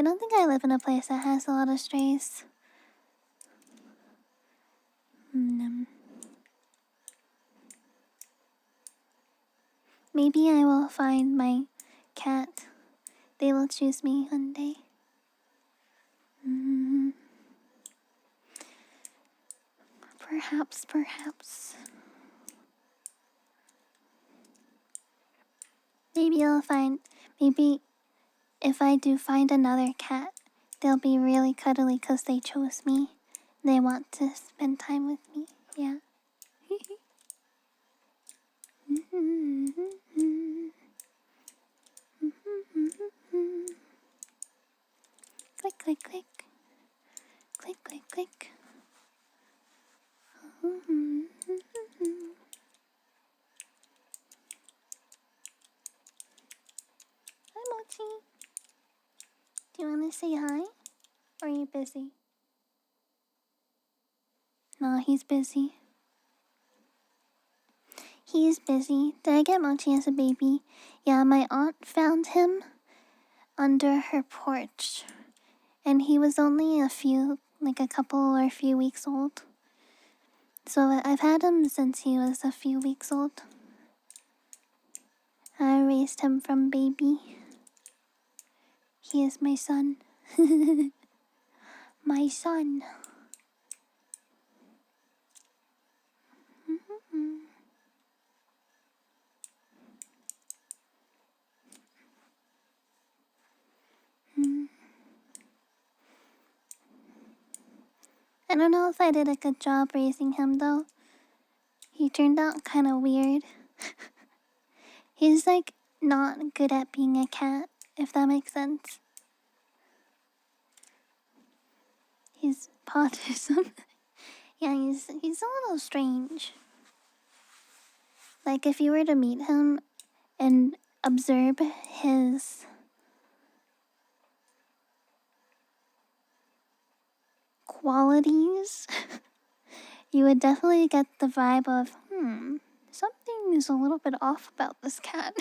Speaker 1: don't think I live in a place that has a lot of strays. Maybe I will find my cat. They will choose me one day. Perhaps. Maybe you'll find, maybe if I do find another cat, they'll be really cuddly because they chose me. They want to spend time with me. Yeah. Click, click, click. Click, click, click. Hi, Mochi. Do you want to say hi? Or are you busy? No, he's busy. He's busy. Did I get Mochi as a baby? Yeah, my aunt found him under her porch. And he was only a couple or a few weeks old. So I've had him since he was a few weeks old. I raised him from baby. He is my son. My son. I don't know if I did a good job raising him though. He turned out kind of weird. He's like not good at being a cat, if that makes sense. He's autism. Yeah, he's a little strange. Like if you were to meet him and observe his qualities, you would definitely get the vibe of, something is a little bit off about this cat.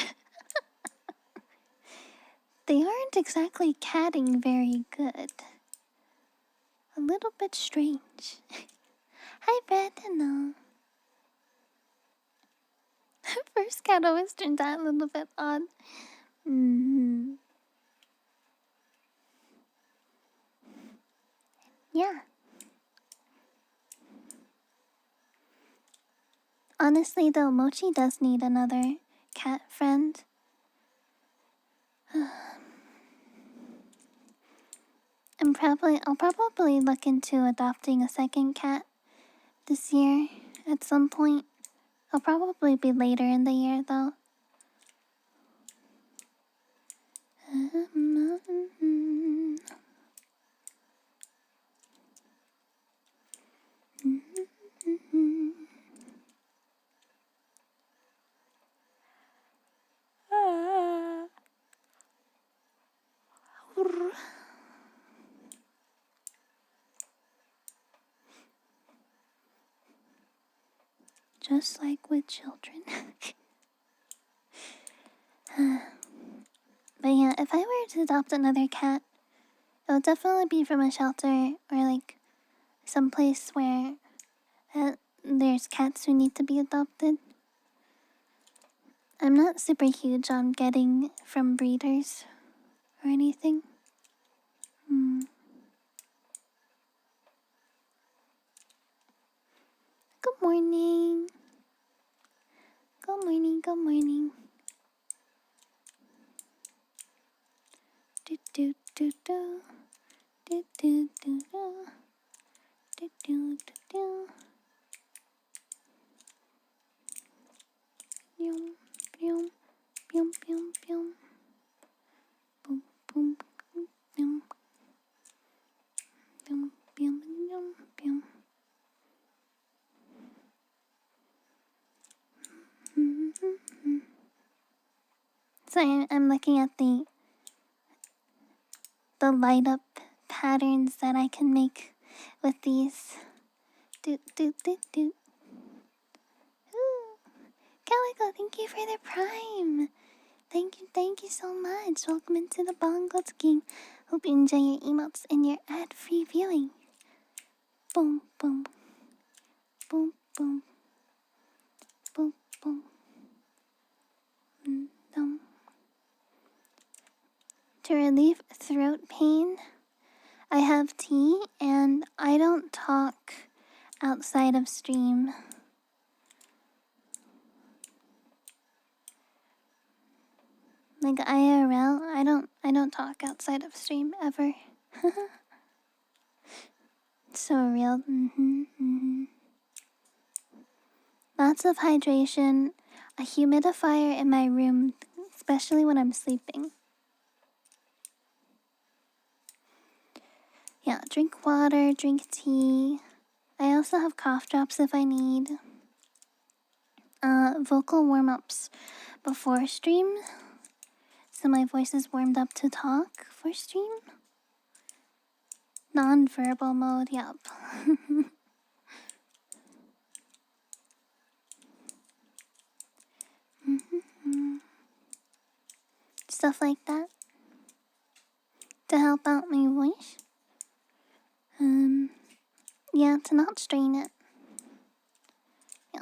Speaker 1: They aren't exactly catting very good. A little bit strange. Hi, Brandon. First cat always turns out a little bit odd. Yeah. Honestly though, Mochi does need another cat friend. I'll probably look into adopting a second cat this year at some point. I'll probably be later in the year though. Just like with children. But yeah, if I were to adopt another cat, it'll definitely be from a shelter or like someplace where there's cats who need to be adopted. I'm not super huge on getting from breeders or anything. Good morning. Good morning, good morning. Do do do do. Do do do do. Do do do do. Yum yum yum yum yum. Boom boom yum. Yum yum yum yum. So I'm looking at the light up patterns that I can make with these. Do do do do. Ooh. Calico, thank you for the prime. Thank you so much. Welcome into the Bongos King. Hope you enjoy your emotes and your ad-free viewing. Boom, boom. Boom, boom. Boom, boom. To relieve throat pain, I have tea and I don't talk outside of stream. Like IRL, I don't talk outside of stream ever. So real. Lots of hydration, a humidifier in my room, especially when I'm sleeping. Yeah, drink water, drink tea. I also have cough drops if I need. Vocal warm-ups before stream, so my voice is warmed up to talk for stream. Non-verbal mode, yep. Stuff like that to help out my voice. Yeah, to not strain it. Yeah.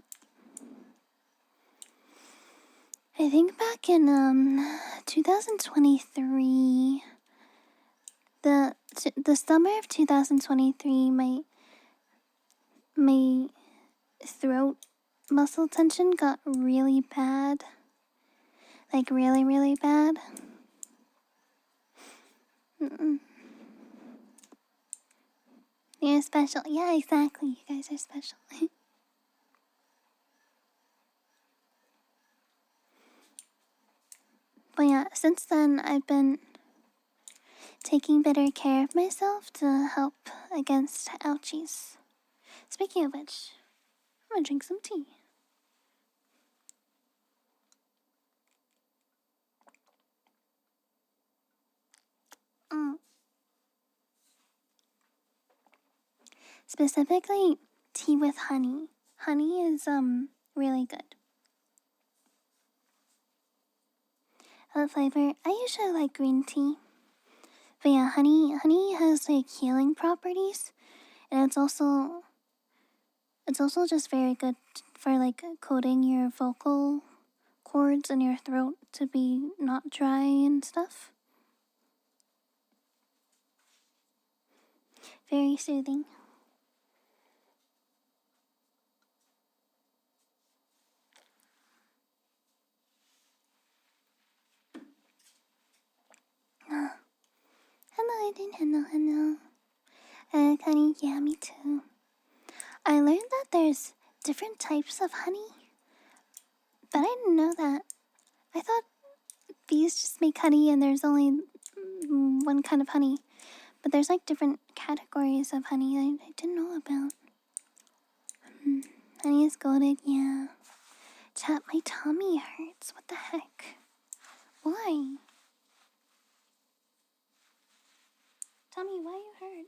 Speaker 1: I think back in 2023, the summer of 2023, my throat muscle tension got really bad. Like really, really bad. You're special. Yeah, exactly. You guys are special. But yeah, since then I've been taking better care of myself to help against ouchies. Speaking of which, I'm gonna drink some tea. Specifically, tea with honey. Honey is really good. The flavor, I usually like green tea. But yeah, honey has like healing properties, and it's also just very good for like coating your vocal cords in your throat to be not dry and stuff. Very soothing. Hello, Aiden. Hello. Honey, yeah, me too. I learned that there's different types of honey, but I didn't know that. I thought bees just make honey and there's only one kind of honey. But there's like different categories of honey I didn't know about. Honey is golden, yeah. Chat, my tummy hurts. What the heck? Why? Tummy, why you hurt?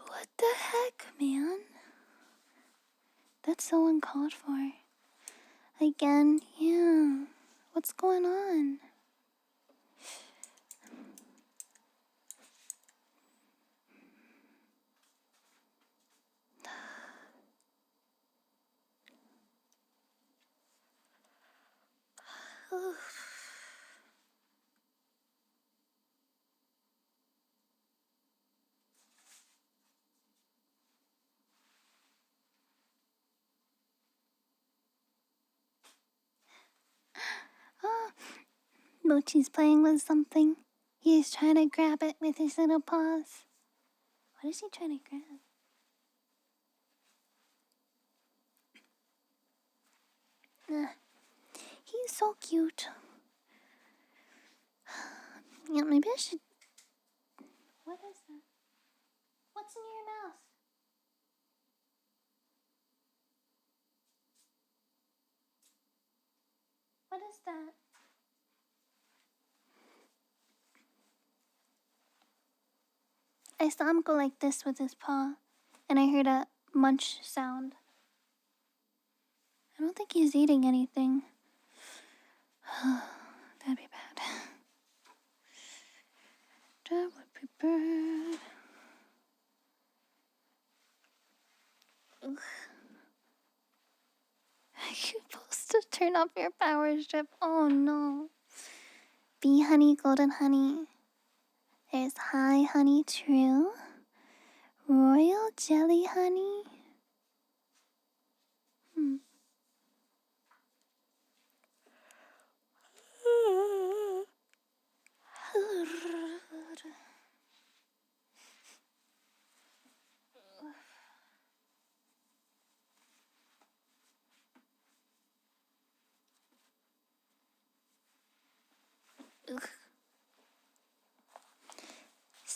Speaker 1: What the heck, man? That's so uncalled for. Again, yeah. What's going on? Oh, Mochi's playing with something. He's trying to grab it with his little paws. What is he trying to grab? He's so cute. Yeah, maybe I should... What is that? What's in your mouth? What is that? I saw him go like this with his paw, and I heard a munch sound. I don't think he's eating anything. That'd be bad. That would be bad. Ugh. You're supposed to turn off your power strip. Oh no. Bee honey, golden honey. There's high honey, true. Royal jelly honey.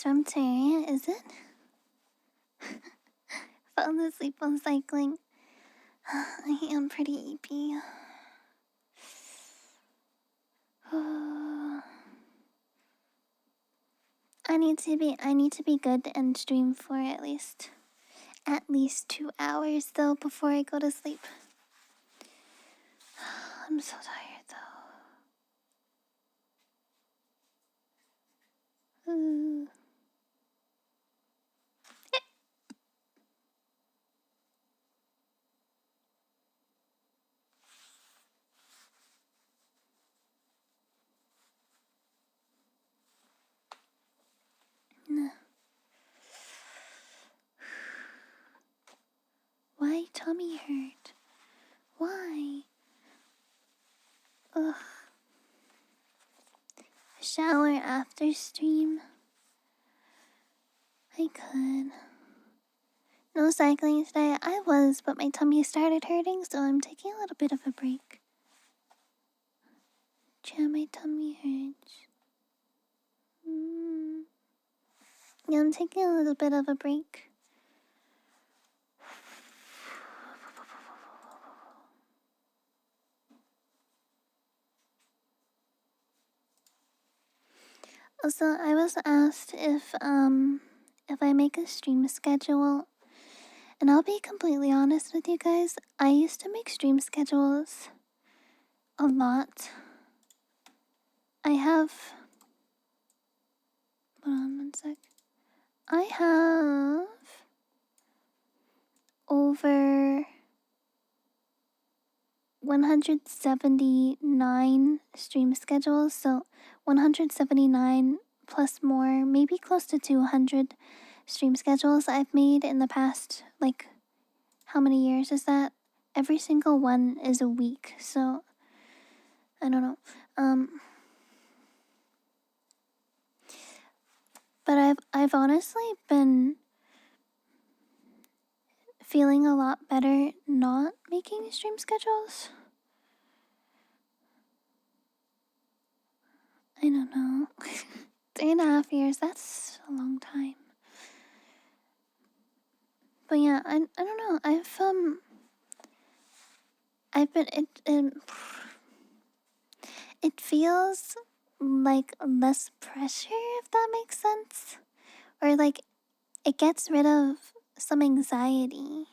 Speaker 1: from Terraria, is it? Fell asleep while cycling. I am pretty EP. I need to be good and stream for at least 2 hours though before I go to sleep. I'm so tired though. Why tummy hurt? Why? Ugh. Shower after stream. I could. No cycling today. I was, but my tummy started hurting, so I'm taking a little bit of a break. Yeah, my tummy hurts. Yeah, I'm taking a little bit of a break. Also, I was asked if I make a stream schedule, and I'll be completely honest with you guys, I used to make stream schedules a lot. I have, hold on one sec. I have over 179 stream schedules, so 179 plus more, maybe close to 200 stream schedules I've made in the past, like, how many years is that? Every single one is a week, so I don't know. But I've honestly been feeling a lot better not making stream schedules. I don't know. 3.5 years, that's a long time. But yeah, I don't know. I've been it feels like less pressure, if that makes sense. Or like it gets rid of some anxiety,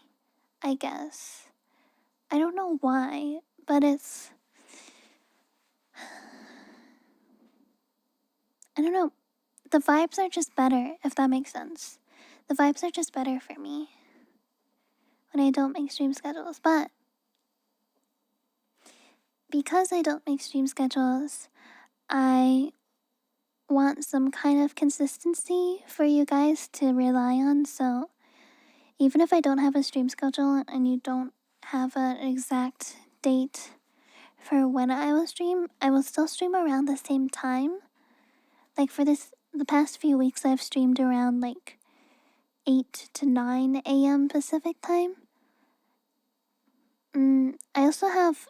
Speaker 1: I guess. I don't know why, but it's, I don't know. The vibes are just better, if that makes sense. The vibes are just better for me when I don't make stream schedules. But because I don't make stream schedules, I want some kind of consistency for you guys to rely on. So even if I don't have a stream schedule and you don't have an exact date for when I will stream, I will still stream around the same time. Like for the past few weeks, I've streamed around like 8 to 9 a.m. Pacific time. I also have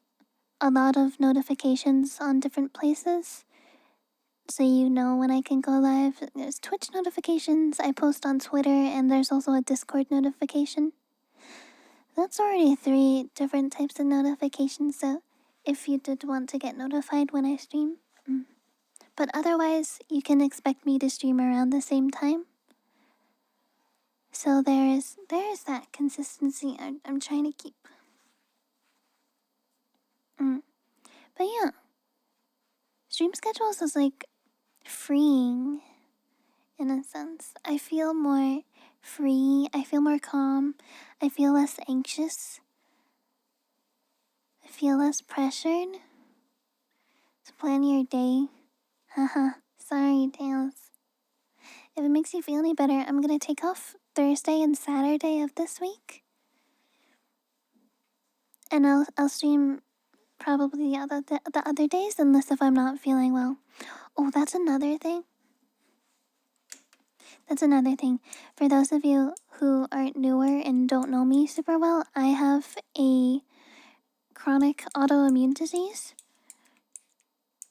Speaker 1: a lot of notifications on different places, so you know when I can go live. There's Twitch notifications, I post on Twitter, and there's also a Discord notification. That's already 3 different types of notifications, so if you did want to get notified when I stream. But otherwise, you can expect me to stream around the same time. So there's that consistency I'm trying to keep. But yeah, stream schedules is like freeing in a sense. I feel more free, I feel more calm, I feel less anxious, I feel less pressured to plan your day. Haha, sorry, Tails. If it makes you feel any better, I'm gonna take off Thursday and Saturday of this week. And I'll stream probably the other days, unless if I'm not feeling well. Oh, that's another thing. For those of you who are newer and don't know me super well, I have a chronic autoimmune disease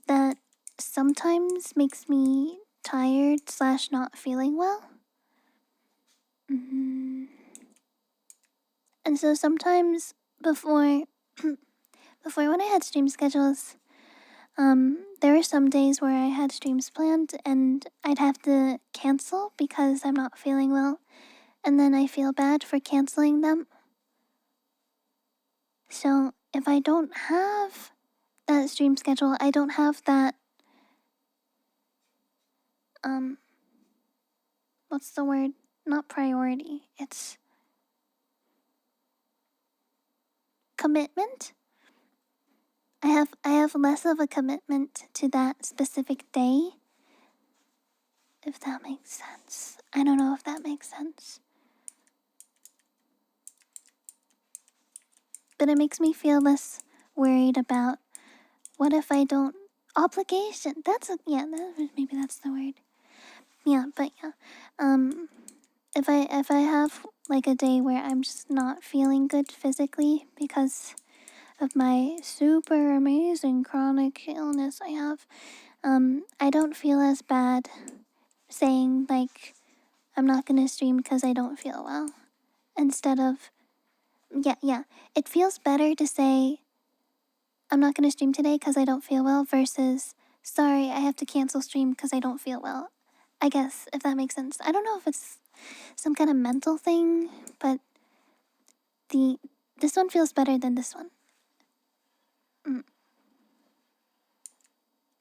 Speaker 1: that sometimes makes me tired slash not feeling well. And so sometimes before before when I had stream schedules, there were some days where I had streams planned and I'd have to cancel because I'm not feeling well, and then I feel bad for canceling them. So if I don't have that stream schedule, I don't have that, what's the word? Not priority, it's commitment. I have less of a commitment to that specific day, if that makes sense. I don't know if that makes sense. But it makes me feel less worried about what if I don't obligation. Maybe that's the word. Yeah, but yeah. If I have like a day where I'm just not feeling good physically because of my super amazing chronic illness I have, I don't feel as bad saying like I'm not gonna stream because I don't feel well. Instead of it feels better to say I'm not gonna stream today because I don't feel well versus sorry I have to cancel stream because I don't feel well. I guess if that makes sense. I don't know if it's some kind of mental thing, but this one feels better than this one.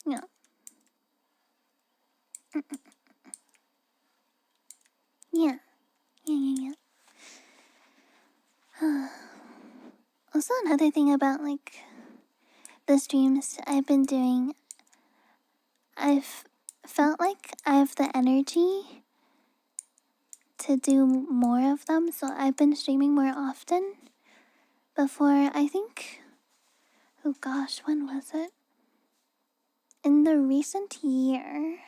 Speaker 1: Yeah. Yeah. Yeah. Also, another thing about like the streams I've been doing, I've felt like I have the energy to do more of them, so I've been streaming more often. Before, I think, oh gosh, when was it? In the recent year.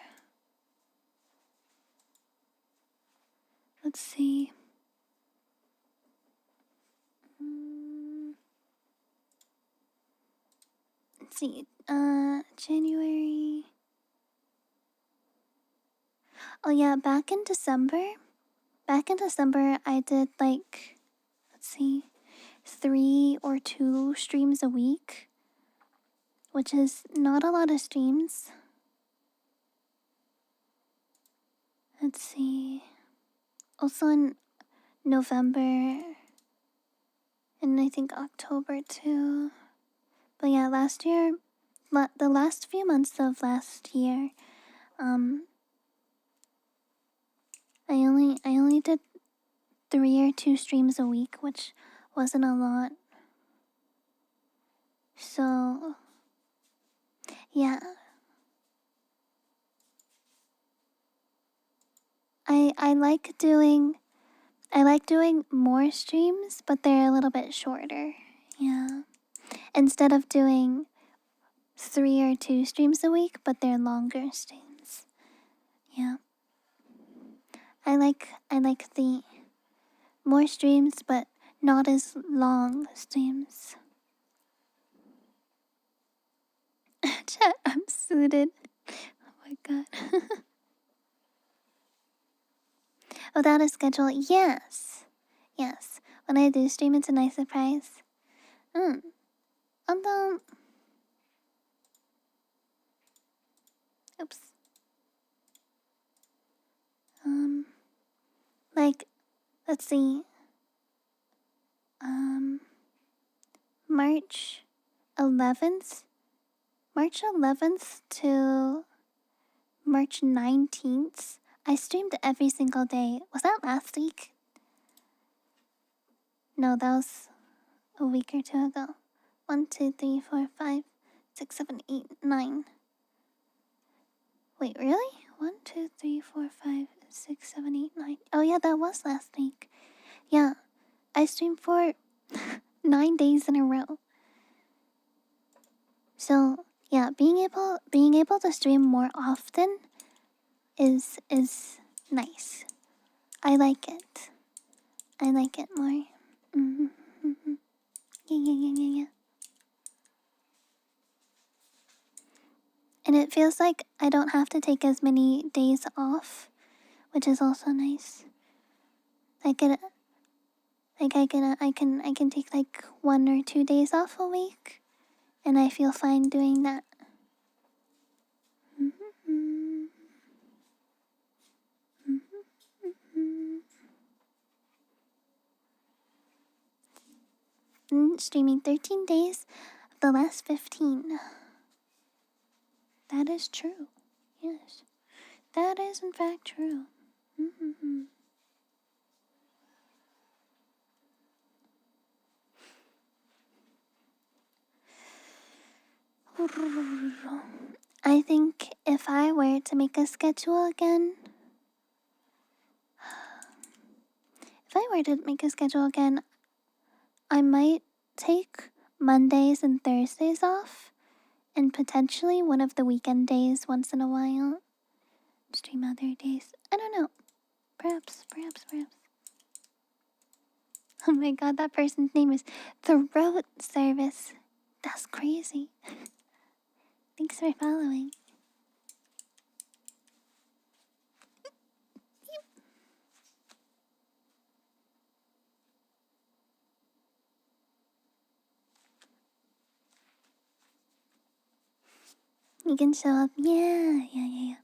Speaker 1: Let's see. Let's see. January. Oh yeah, back in December. I did like, let's see, 3 or 2 streams a week, which is not a lot of streams. Let's see. Also in November and I think October too. But yeah, last year, the last few months of last year, I only did 3 or 2 streams a week, which wasn't a lot. So yeah, I like doing more streams, but they're a little bit shorter. Yeah, instead of doing 3 or 2 streams a week, but they're longer streams. Yeah, I like the more streams, but not as long streams. Chat, I'm suited. Oh my god. Without a schedule, yes. Yes. When I do stream, it's a nice surprise. Although, oops. Like, let's see. March 11th. March 11th to March 19th. I streamed every single day. Was that last week? No, that was a week or 2 ago. 1, 2, 3, 4, 5, 6, 7, 8, 9. Wait, really? 1, 2, 3, 4, 5, 6, 7, 8, 9. Oh yeah, that was last week. Yeah, I streamed for 9 days in a row. So yeah, being able to stream more often is nice. I like it. I like it more. Yeah. And it feels like I don't have to take as many days off, which is also nice. I can take like 1 or 2 days off a week, and I feel fine doing that. Streaming 13 days of the last 15. That is true. Yes. That is in fact true. I think if I were to make a schedule again, I might take Mondays and Thursdays off, and potentially one of the weekend days once in a while. Stream other days. I don't know. Perhaps. Oh my god, that person's name is Throat Service. That's crazy. Thanks for following. You can show up. Yeah.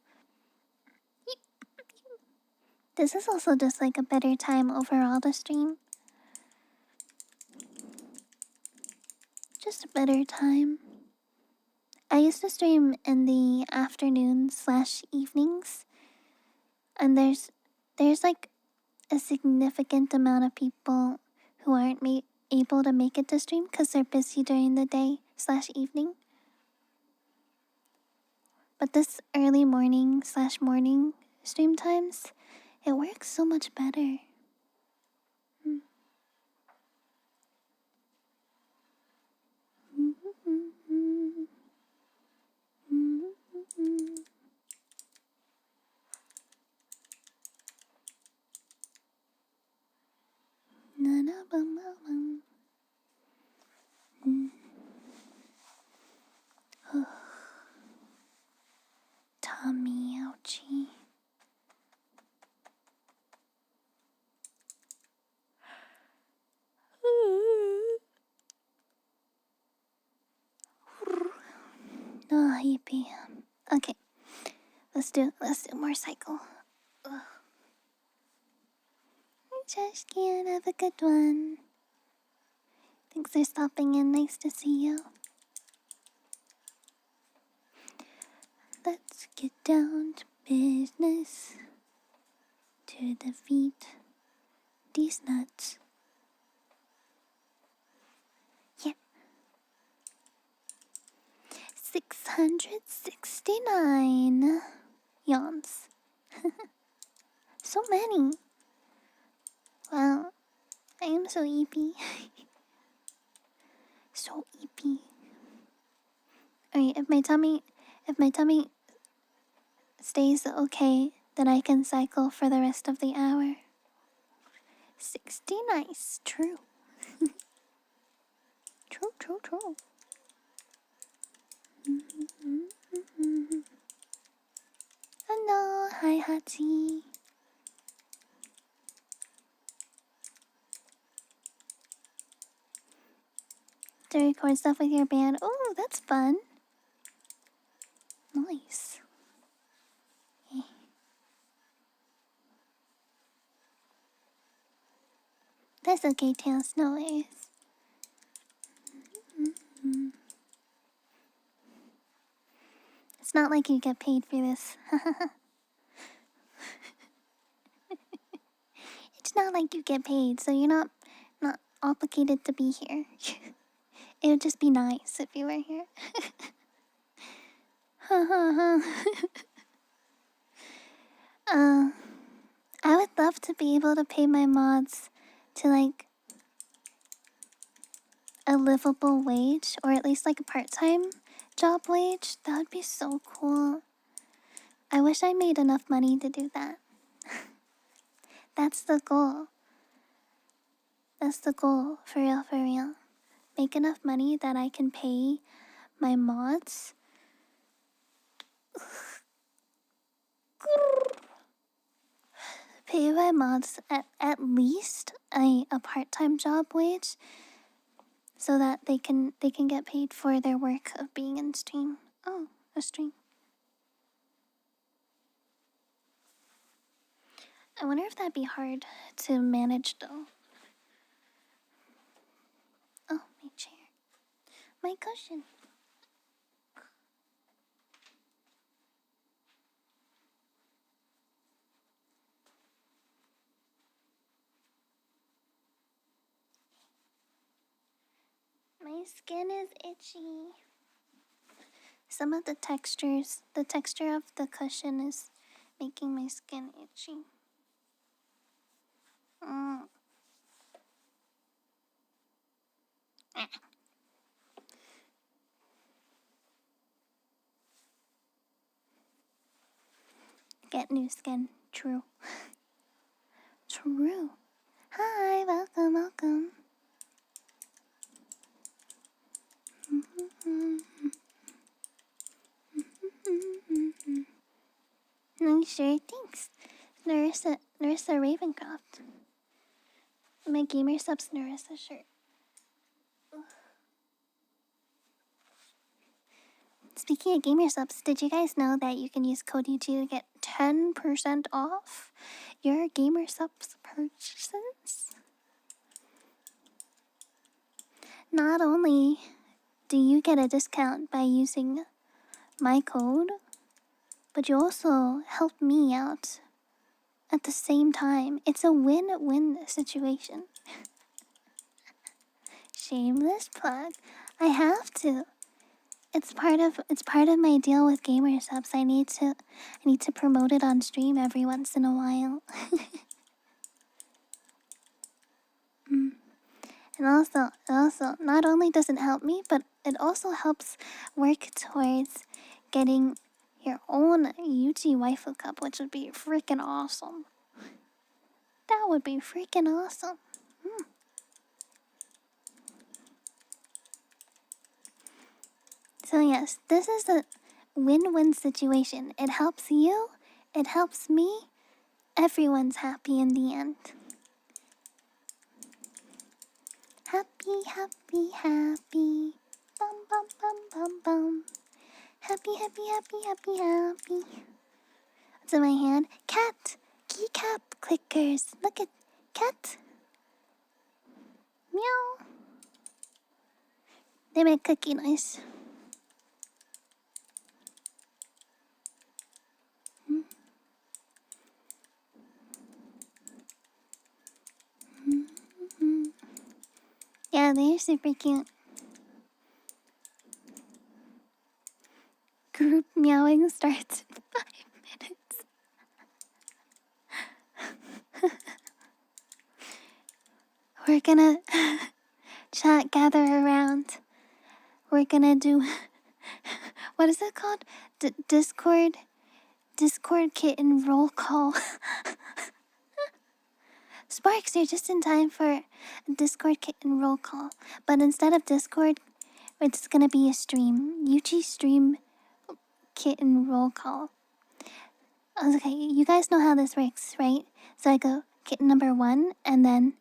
Speaker 1: This is also just like a better time overall to stream. Just a better time. I used to stream in the afternoons/evenings, and there's like a significant amount of people who aren't able to make it to stream because they're busy during the day/evening. But this early morning/morning stream times, it works so much better. Tommy, ouchie. Oh, yippee. Okay, let's do more cycle. Ugh. Just can't have a good one. Thanks for stopping in. Nice to see you. Let's get down to business. To defeat these nuts. Yeah. 669 yawns. So many. Wow. I am so eepy. So eepy. Alright, if my tummy stays okay, then I can cycle for the rest of the hour. 60 nice. True. True. Hello, hi Hachi. To record stuff with your band. Oh, that's fun. Nice. That's okay, Tails. No worries. It's not like you get paid for this. It's not like you get paid, so you're not obligated to be here. It would just be nice if you were here. I would love to be able to pay my mods to like a livable wage, or at least like a part-time job wage. That would be so cool. I wish I made enough money to do that. That's the goal. That's the goal, for real. Make enough money that I can pay my mods Pay my mods at least a part-time job wage, so that they can get paid for their work of being in stream. Oh, a stream. I wonder if that'd be hard to manage though. Oh, my chair. My cushion. My skin is itchy. Some of the texture of the cushion is making my skin itchy. Mm. Ah. Get new skin. True. True. Hi, welcome. No, sure, thanks. Narissa Ravencroft. My gamer subs Narissa shirt. Speaking of gamer subs, did you guys know that you can use code Yuchi to get 10% off your gamer subs purchases? Not only do you get a discount by using my code, but you also help me out at the same time. It's a win-win situation. Shameless plug. I have to. It's part of my deal with gamer subs. I need to promote it on stream every once in a while. And also, not only does it help me, but it also helps work towards getting your own Yuchi Waifu Cup, which would be freaking awesome. That would be freaking awesome. So yes, this is a win-win situation. It helps you, it helps me, everyone's happy in the end. Happy, happy, happy. Bum, bum, bum, bum, bum. Happy, happy, happy, happy, happy. What's in my hand? Cat! Keycap clickers. Look at cat. Meow. They make cookie noise. Yeah, they're super cute. Group meowing starts in 5 minutes. We're gonna chat, gather around. We're gonna do what is it called? Discord kitten roll call. Sparks, you're just in time for Discord kitten roll call. But instead of Discord, it's gonna be a stream. Yuchi stream kitten roll call. Okay, you guys know how this works, right? So I go kitten number 1, and then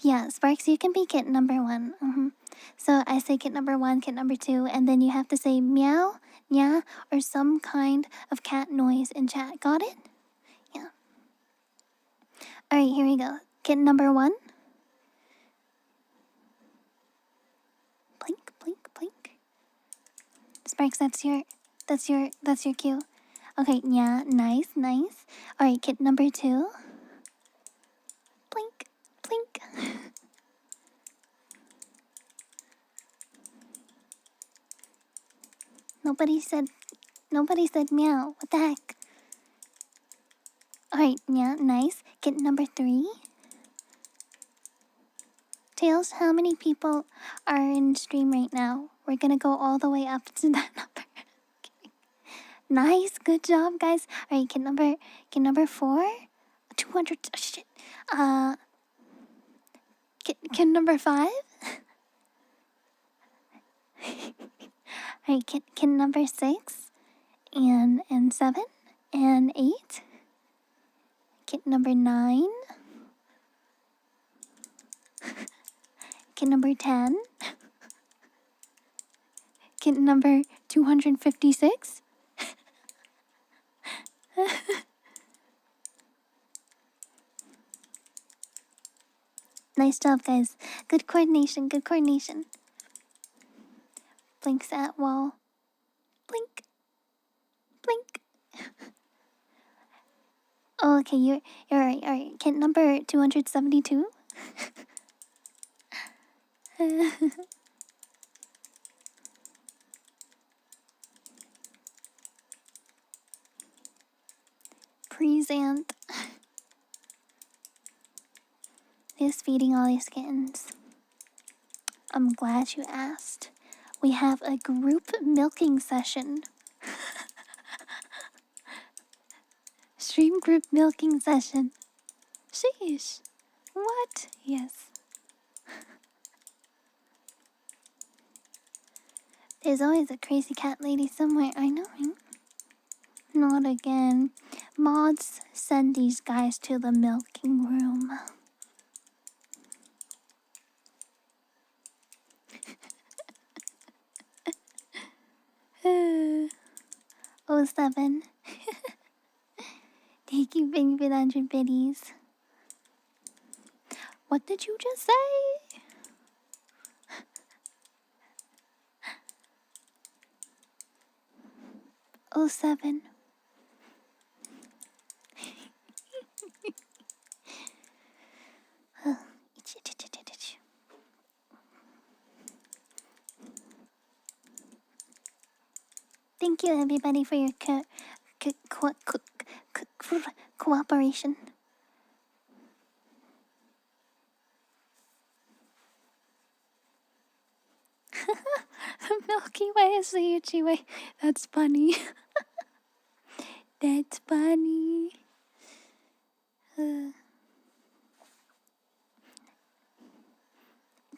Speaker 1: yeah, Sparks, you can be kitten number 1. So I say kitten number 1, kitten number 2, and then you have to say meow, nya, or some kind of cat noise in chat. Got it? Yeah. Alright, here we go. Kitten number 1. Blink, blink, blink. Sparks, that's your cue. Okay, yeah, nice. Alright, kitten number 2. Blink, blink. Nobody said meow. What the heck? Alright, yeah, nice. Kitten number 3. Tails, how many people are in stream right now? We're gonna go all the way up to that number. Okay. Nice, good job, guys. Alright, kid number 4. 200. Oh, shit. Kid number 5. Alright, kid number 6. and 7 and 8. Kitten number 9. Kitten number 10. Kitten number 256. Nice job, guys. Good coordination, good coordination. Blinks at wall. Blink. Blink. Oh, okay, you're right, alright. Kitten number 272. Present. Who's feeding all these kittens? I'm glad you asked. We have a group milking session. Stream group milking session. Sheesh. What? Yes. There's always a crazy cat lady somewhere, I know, right? Not again. Mods, send these guys to the milking room. Oh, 7. Thank you, big 100 biddies. What did you just say? Oh, 7. Thank you, everybody, for your cooperation. The Milky Way is the Yuchi Way. That's funny. That's funny.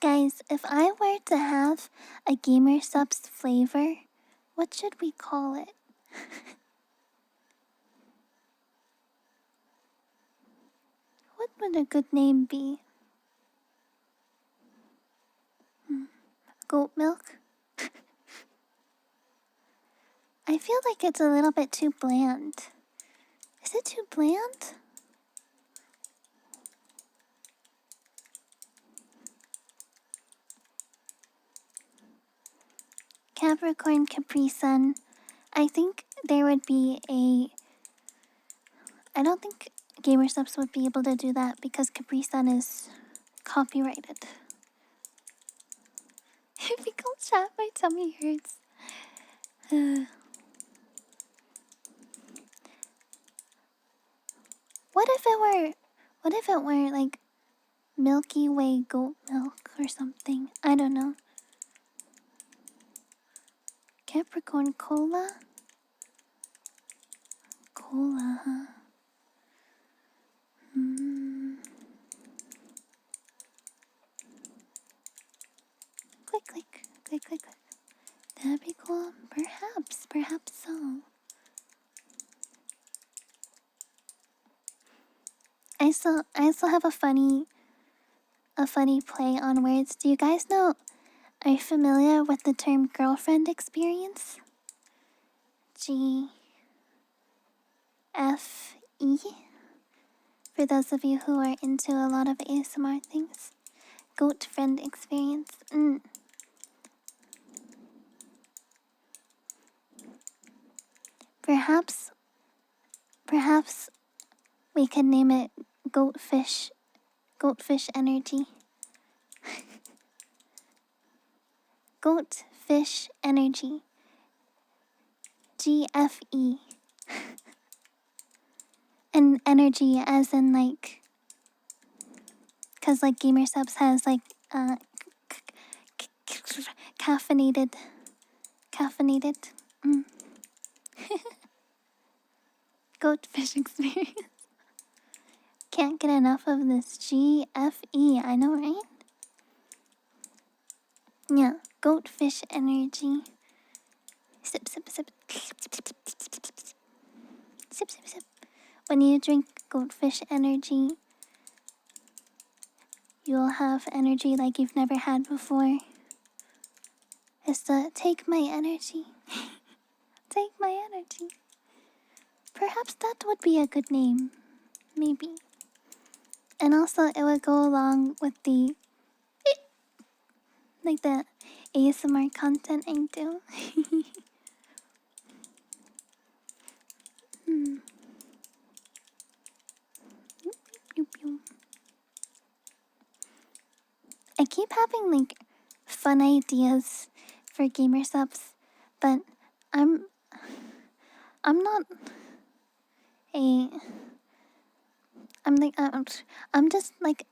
Speaker 1: Guys, if I were to have a Gamer Subs flavor, what should we call it? What would a good name be? Goat milk? I feel like it's a little bit too bland. Is it too bland? Capricorn Capri Sun. I think there would be a... I don't think Gamer Subs would be able to do that because Capri Sun is copyrighted. If you go chat, my tummy hurts. What if it were like Milky Way goat milk or something? I don't know. Capricorn Cola? Cola, huh? Click, click, click, click, click. That'd be cool. Perhaps so. I still have a funny play on words. Do you guys know? Are you familiar with the term girlfriend experience? GFE. For those of you who are into a lot of ASMR things, goat friend experience. Perhaps we could name it goatfish energy. Goatfish energy. GFE. And energy as in like, cause like Gamer Subs has like caffeinated. Goatfish experience. Can't get enough of this GFE, I know, right? Yeah, goatfish energy. Sip, sip, sip. Sip, sip, sip. When you drink goldfish energy, you'll have energy like you've never had before. It's the take my energy. Take my energy. Perhaps that would be a good name. Maybe. And also, it would go along with the like the ASMR content I do. I keep having like fun ideas for gamer subs, but I'm not a I'm just like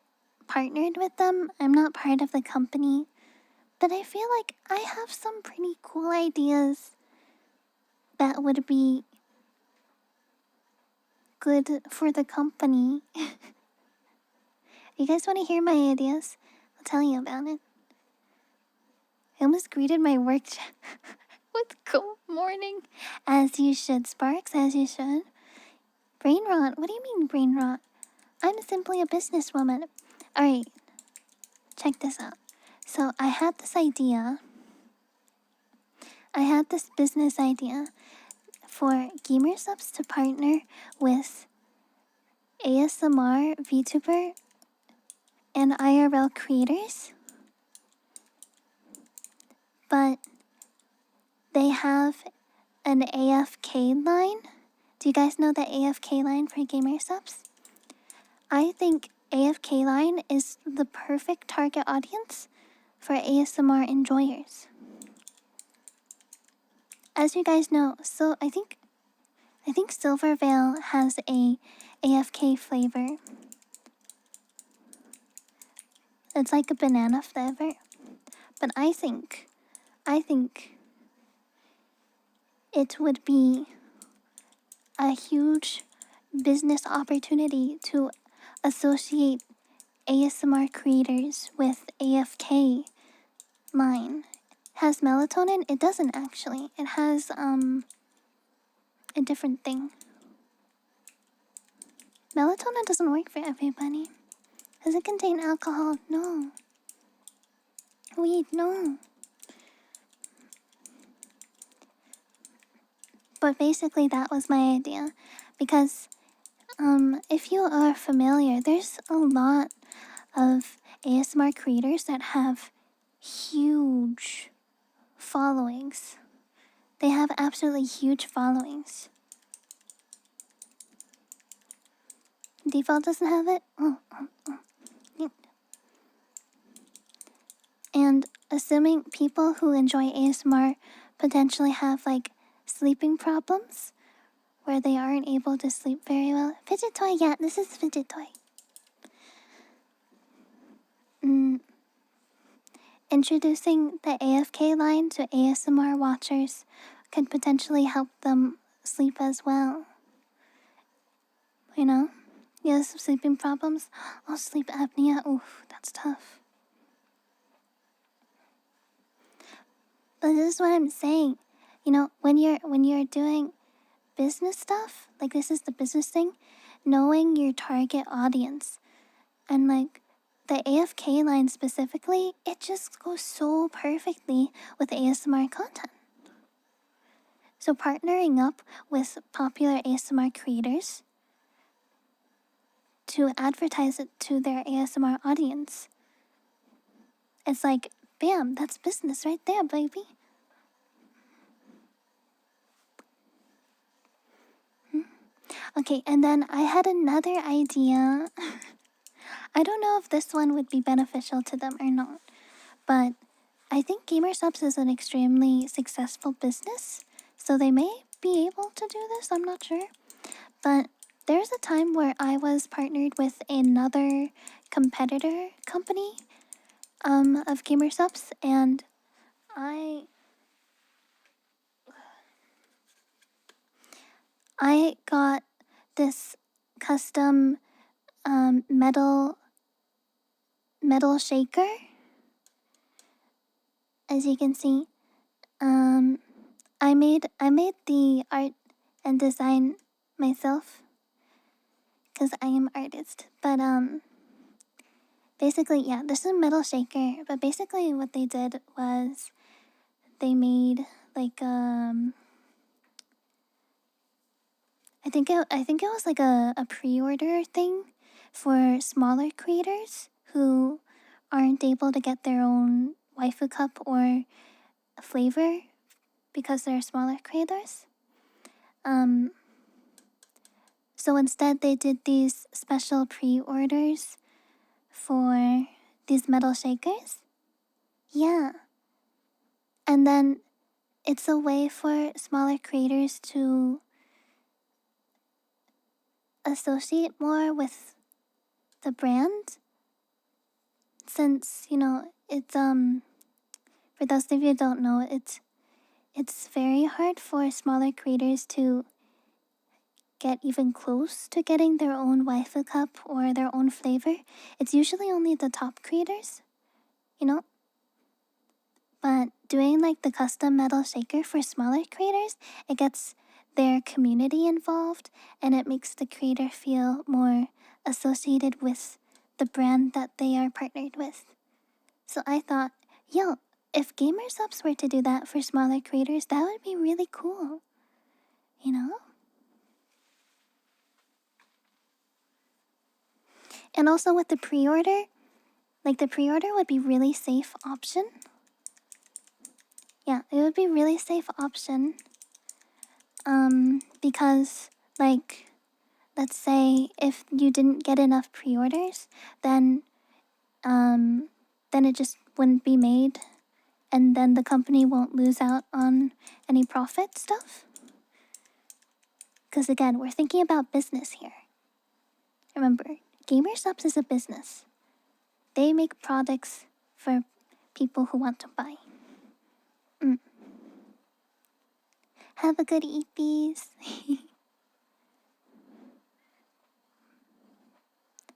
Speaker 1: partnered with them. I'm not part of the company, but I feel like I have some pretty cool ideas that would be good for the company. You guys want to hear my ideas? I'll tell you about it. I almost greeted my work with good morning. As you should, Sparks, as you should. Brain rot? What do you mean brain rot? I'm simply a businesswoman. Alright, check this out. So I had this idea. I had this business idea for gamer subs to partner with ASMR, VTuber, and IRL creators. But they have an AFK line. Do you guys know the AFK line for gamer subs? I think AFK line is the perfect target audience for ASMR enjoyers. As you guys know, so I think Silver Veil has a AFK flavor. It's like a banana flavor. But I think it would be a huge business opportunity to associate ASMR creators with AFK line. Has melatonin? It doesn't actually. It has a different thing. Melatonin doesn't work for everybody. Does it contain alcohol? No. Weed? No. But basically that was my idea. Because if you are familiar, there's a lot of ASMR creators that have huge followings. They have absolutely huge followings. Default doesn't have it? And assuming people who enjoy ASMR potentially have like sleeping problems where they aren't able to sleep very well. Fidget toy, yeah, this is fidget toy. Introducing the AFK line to ASMR watchers could potentially help them sleep as well. You know? Yes, sleeping problems. Oh, sleep apnea. Oof, that's tough. But this is what I'm saying. You know, when you're doing business stuff, like this is the business thing, knowing your target audience and like the AFK line specifically, it just goes so perfectly with ASMR content. So partnering up with popular ASMR creators to advertise it to their ASMR audience. It's like, bam, that's business right there, baby. Okay, and then I had another idea. I don't know if this one would be beneficial to them or not, but I think Gamer Subs is an extremely successful business, so they may be able to do this, I'm not sure. But there's a time where I was partnered with another competitor company of Gamer Subs, and I got this custom metal shaker, as you can see. I made the art and design myself because I am artist. But basically, yeah, this is a metal shaker. But basically, what they did was they made like I think it was like a pre-order thing for smaller creators who aren't able to get their own waifu cup or flavor because they're smaller creators. Um, so instead they did these special pre-orders for these metal shakers. Yeah. And then it's a way for smaller creators to associate more with the brand since, you know, it's for those of you who don't know, it's very hard for smaller creators to get even close to getting their own waifu cup or their own flavor. It's usually only the top creators, you know? But doing like the custom metal shaker for smaller creators, it gets their community involved and it makes the creator feel more associated with the brand that they are partnered with. So I thought, yo, if gamer subs were to do that for smaller creators, that would be really cool. You know? And also with the pre-order, like the pre-order would be really safe option. Yeah, it would be really safe option. Because like let's say if you didn't get enough pre-orders, then it just wouldn't be made and then the company won't lose out on any profit stuff. Because again, we're thinking about business here. Remember, Gamer Subs is a business. They make products for people who want to buy. Have a good EPs.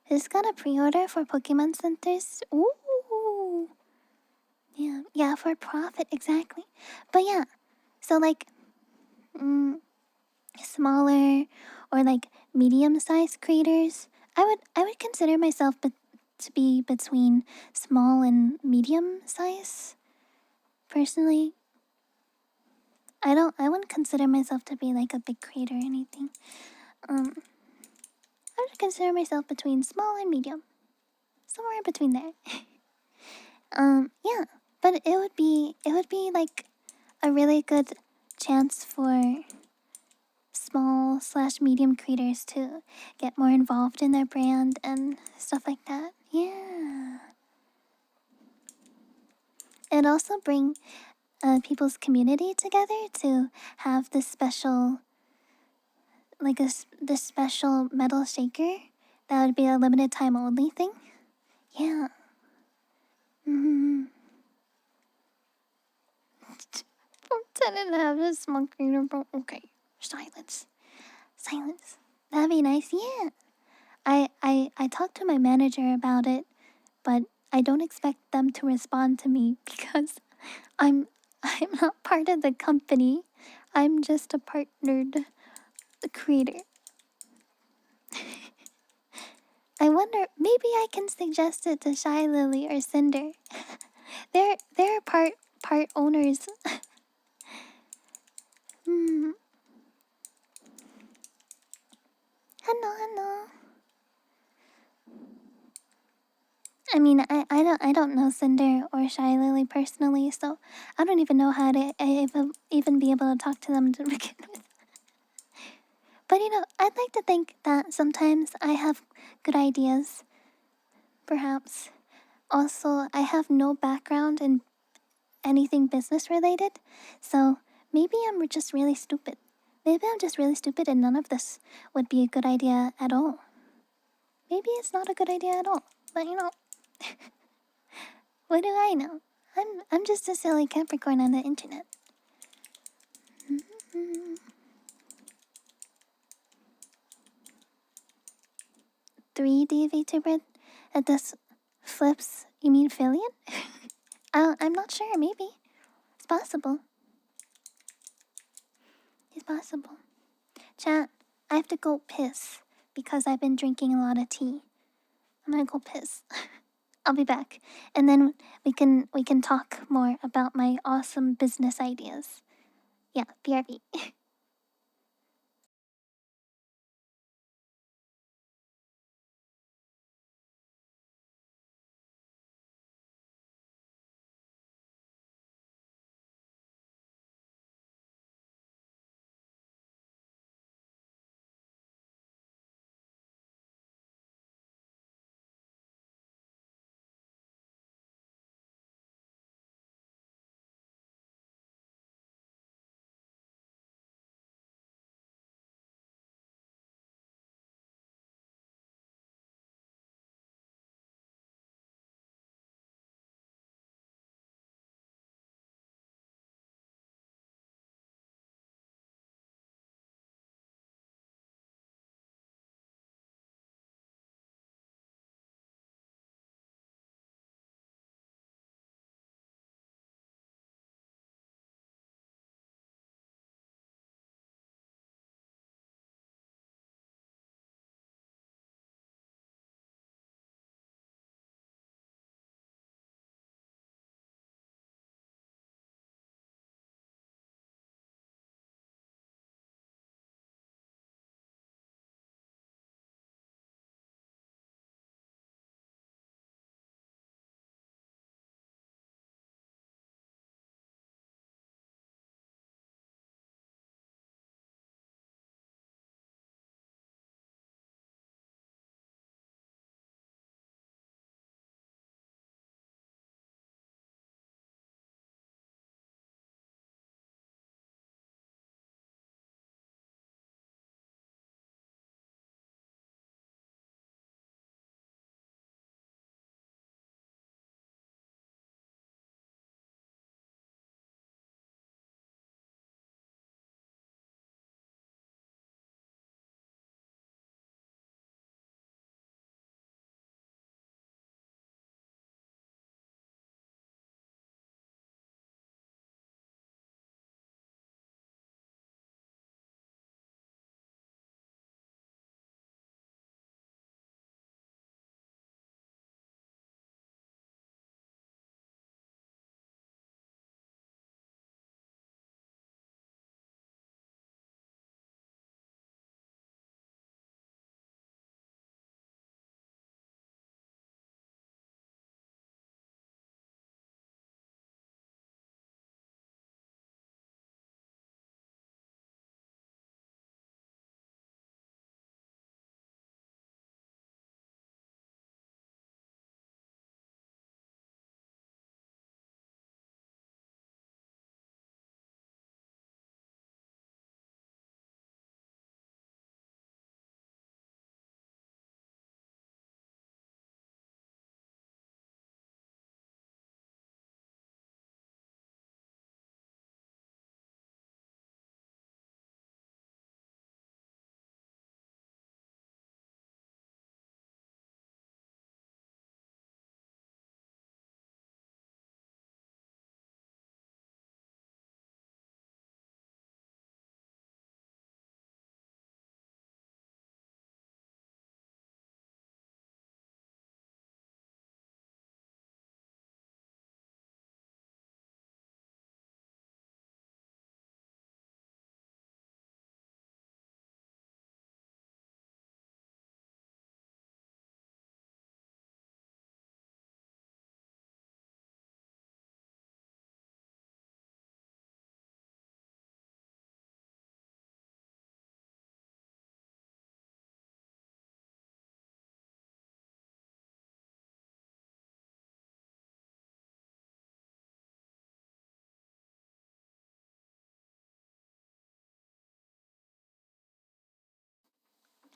Speaker 1: Who's got a pre-order for Pokemon Centers? Ooh. Yeah, for profit, exactly. But yeah, so like, smaller or like medium-sized creators, I would consider myself to be between small and medium size. Personally, I wouldn't consider myself to be like a big creator or anything. I would consider myself between small and medium, somewhere in between there. Yeah, but it would be like a really good chance for small slash medium creators to get more involved in their brand and stuff like that. Yeah. It'd also bring people's community together to have this special, like this special metal shaker that would be a limited time only thing. Yeah. Mm-hmm. 10.5 is small creator, bro. Okay. Silence. Silence. That'd be nice. Yeah. I talked to my manager about it, but I don't expect them to respond to me because I'm I'm not part of the company. I'm just a partnered creator. I wonder, maybe I can suggest it to Shy Lily or Cinder. They're part owners. Hmm. Hello. I mean, I don't know Cinder or Shy Lily personally, so I don't even know how to even be able to talk to them to begin with. But you know, I'd like to think that sometimes I have good ideas. Perhaps. Also, I have no background in anything business related, so maybe I'm just really stupid. Maybe I'm just really stupid and none of this would be a good idea at all. Maybe it's not a good idea at all, but you know, what do I know? I'm just a silly Capricorn on the internet. 3D VTuber that does flips. You mean Fillion? I'm not sure. Maybe it's possible. It's possible. Chat, I have to go piss because I've been drinking a lot of tea. I'm gonna go piss. I'll be back, and then we can talk more about my awesome business ideas. Yeah, BRB.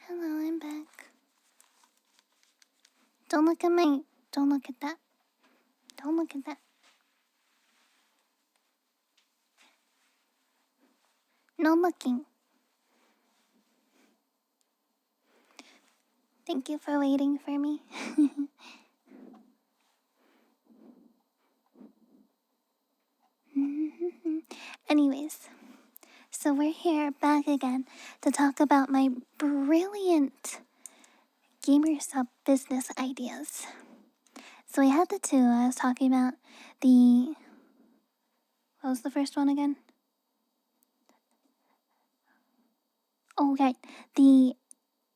Speaker 1: Hello, I'm back. Don't look at my. Don't look at that. Don't look at that. No looking. Thank you for waiting for me. Anyways, so we're here back again to talk about my brilliant gamer sub business ideas. So we had the two. I was talking about the... What was the first one again? Oh, right. The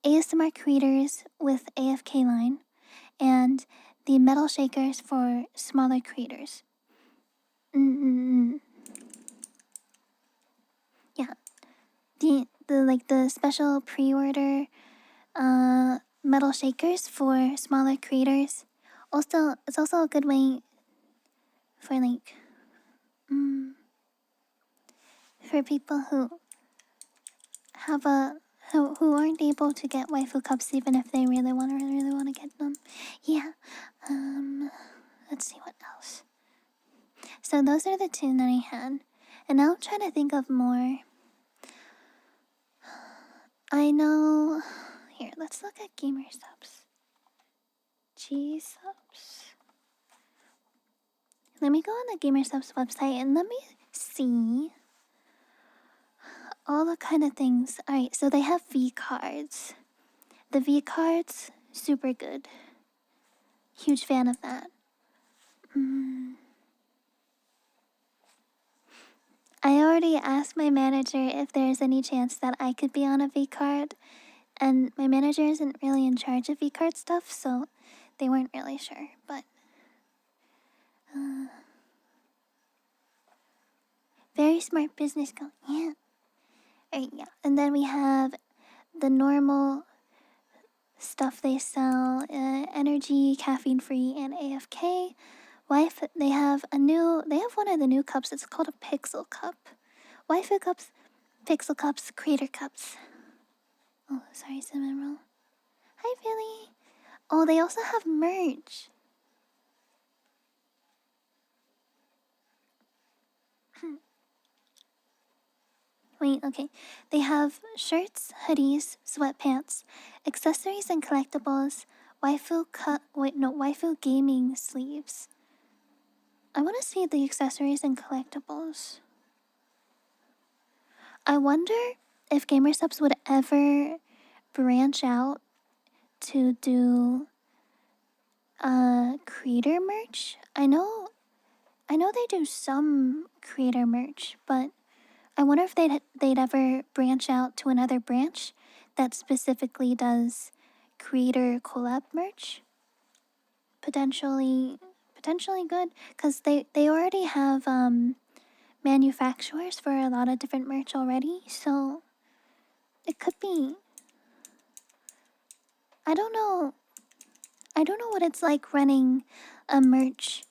Speaker 1: ASMR creators with AFK line and the metal shakers for smaller creators. Yeah. The special pre-order metal shakers for smaller creators. Also, it's also a good way for for people who have who aren't able to get waifu cups even if they really want to get them. Yeah. Let's see what else. So those are the two that I had, and now I'm trying to think of more. I know. Here, let's look at gamer subs. G subs. Let me go on the gamer subs website and let me see all the kind of things. Alright, so they have V cards. The V cards, super good. Huge fan of that. I already asked my manager if there's any chance that I could be on a V card, and my manager isn't really in charge of V card stuff, so they weren't really sure, but very smart business go. Yeah. Alright, yeah. And then we have the normal stuff they sell, energy, caffeine free, and AFK. They have one of the new cups. It's called a pixel cup. Waifu cups, pixel cups, creator cups. Oh, sorry, cinnamon roll. Hi, Philly. Oh, they also have merch. Wait, okay. They have shirts, hoodies, sweatpants, accessories and collectibles, waifu gaming sleeves. I want to see the accessories and collectibles. I wonder if GamerSubs would ever branch out to do creator merch. I know they do some creator merch, but I wonder if they'd ever branch out to another branch that specifically does creator collab merch. Potentially good, because they already have manufacturers for a lot of different merch already, so it could be. I don't know what it's like running a merch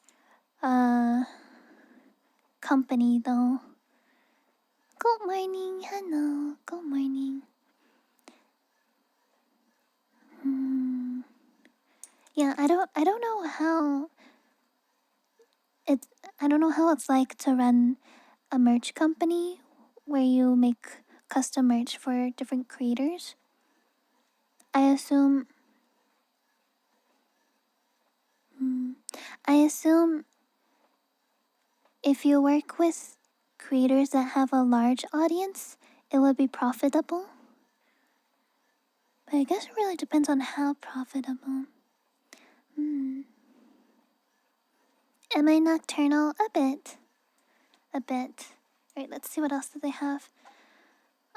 Speaker 1: company though. Good morning, hello, good morning. Yeah, I don't know how it's like to run a merch company where you make custom merch for different creators. I assume if you work with creators that have a large audience, it would be profitable. But I guess it really depends on how profitable. Am I nocturnal? A bit. Alright, let's see what else do they have.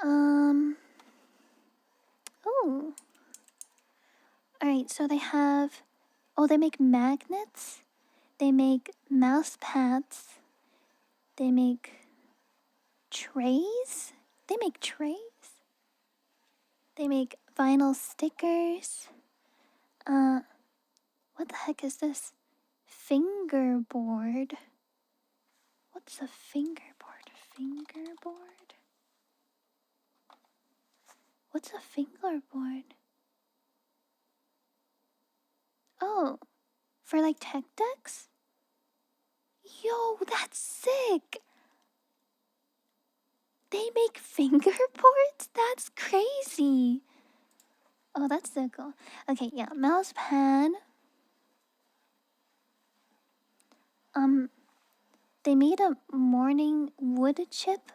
Speaker 1: Oh. Alright, so they have... Oh, they make magnets. They make mouse pads. They make trays. They make vinyl stickers. What the heck is this? Fingerboard. What's a fingerboard? What's a fingerboard? Oh, for like tech decks? Yo, that's sick! They make fingerboards? That's crazy! Oh, that's so cool. Okay, yeah, mouse pad. They made a morning wood chip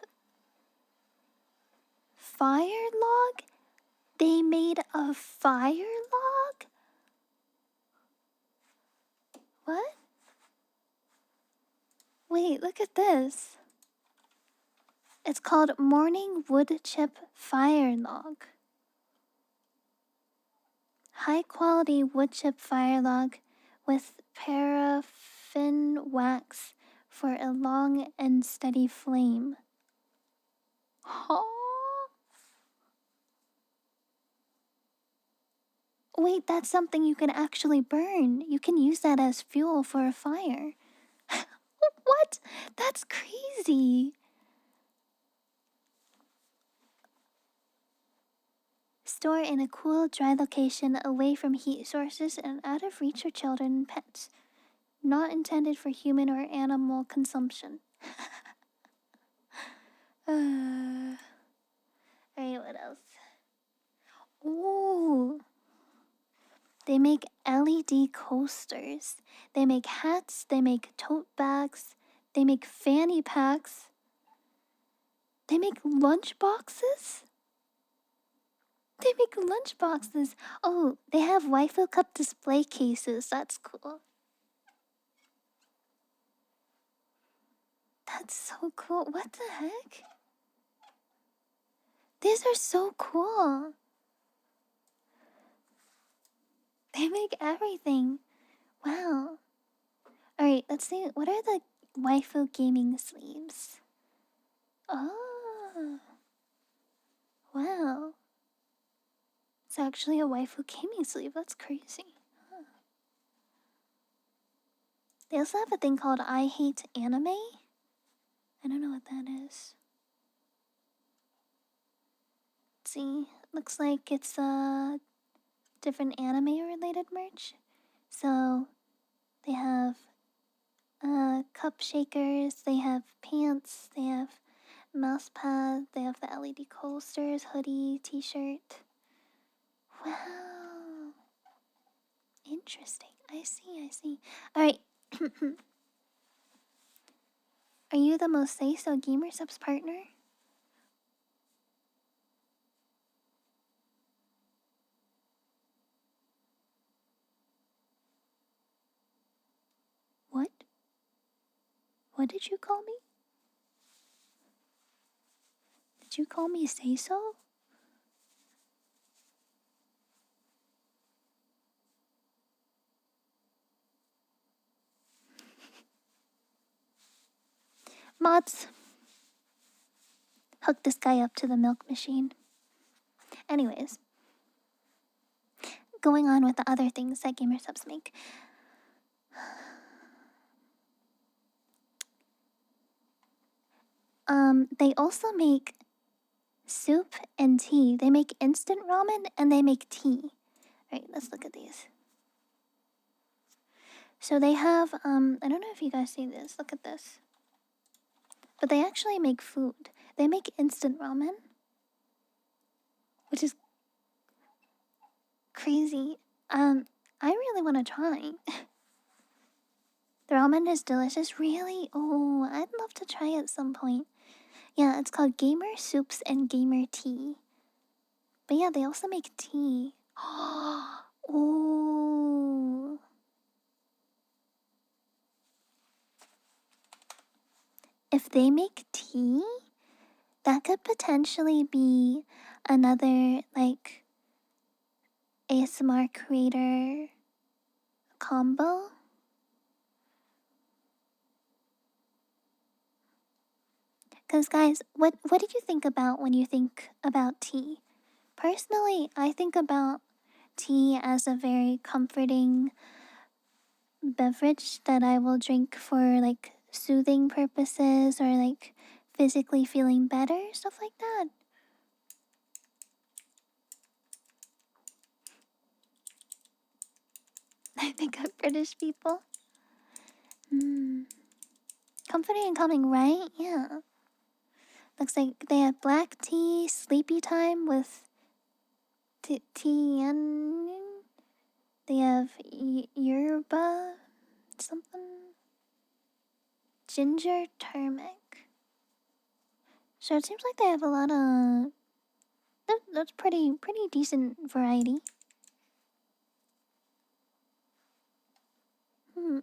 Speaker 1: fire log? They made a fire log? What? Wait, look at this. It's called Morning Wood Chip Fire Log. High quality wood chip fire log with paraffin wax for a long and steady flame. Huh? Wait, that's something you can actually burn. You can use that as fuel for a fire. What? That's crazy. Store in a cool, dry location away from heat sources and out of reach for children and pets. Not intended for human or animal consumption. Alright, what else? Ooh. They make LED coasters. They make hats. They make tote bags. They make fanny packs. They make lunch boxes. They make lunch boxes. Oh, they have waifu cup display cases. That's cool. That's so cool. What the heck? These are so cool. They make everything. Wow. Alright, let's see. What are the waifu gaming sleeves? Oh. Wow. It's actually a waifu gaming sleeve. That's crazy. Huh. They also have a thing called I Hate Anime. I don't know what that is. Let's see. Looks like it's different anime related merch. So they have cup shakers, they have pants, they have mouse pads, they have the LED coasters, hoodie, t-shirt. Wow. Interesting. I see. Alright. Are you the most say-so gamer subs partner? What? What did you call me? Did you call me say-so? Mods, hook this guy up to the milk machine. Anyways, going on with the other things that gamer subs make. They also make soup and tea. They make instant ramen and they make tea. Alright, let's look at these. So they have, I don't know if you guys see this. Look at this. But they actually make food. They make instant ramen, which is crazy. I really want to try. The ramen is delicious. Really? Oh, I'd love to try it at some point. Yeah, it's called Gamer Soups and Gamer Tea. But yeah, they also make tea. Oh. If they make tea, that could potentially be another, like, ASMR creator combo. Because, guys, what did you think about when you think about tea? Personally, I think about tea as a very comforting beverage that I will drink for, like, soothing purposes or, like, physically feeling better, stuff like that. I think of British people. Comforting and calming, right? Yeah. Looks like they have black tea, sleepy time with tea, and they have yerba something, ginger turmeric. So it seems like they have a lot of That's pretty decent variety. Hmm.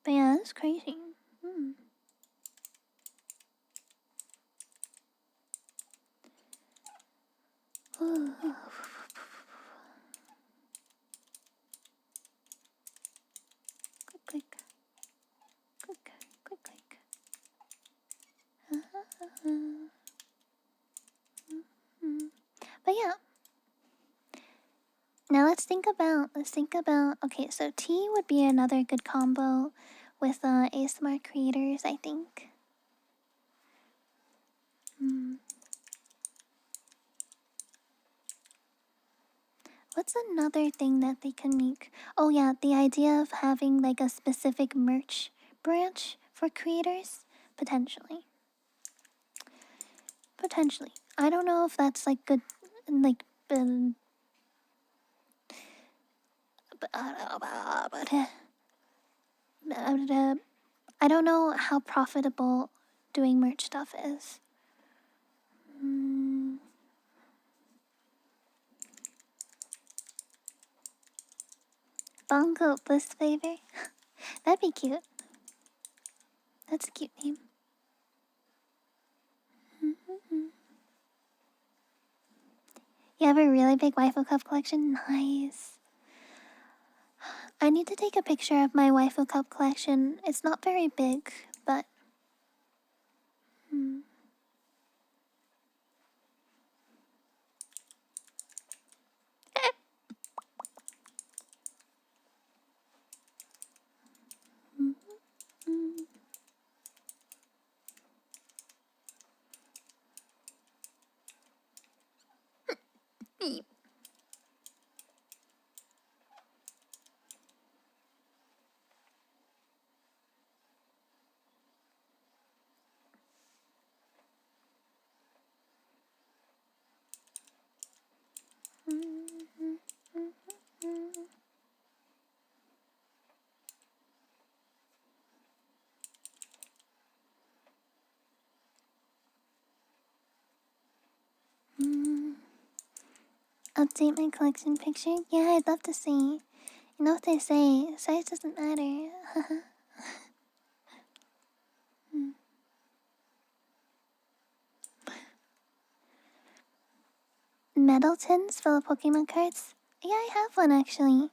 Speaker 1: But yeah, that's crazy. Hmm. Click, click, click, click, click. But yeah, now let's think about. Okay, so tea would be another good combo with ASMR creators, I think. Hmm. What's another thing that they can make? Oh yeah, the idea of having like a specific merch branch for creators, potentially. Potentially. I don't know if that's like good, like, I don't know how profitable doing merch stuff is. Mm, Bongo Bliss flavor? That'd be cute. That's a cute name. You have a really big waifu cup collection? Nice. I need to take a picture of my waifu cup collection. It's not very big, but... Hmm. Beep. Update my collection picture? Yeah, I'd love to see. You know what they say, size doesn't matter. Metal tins full of Pokemon cards? Yeah, I have one actually.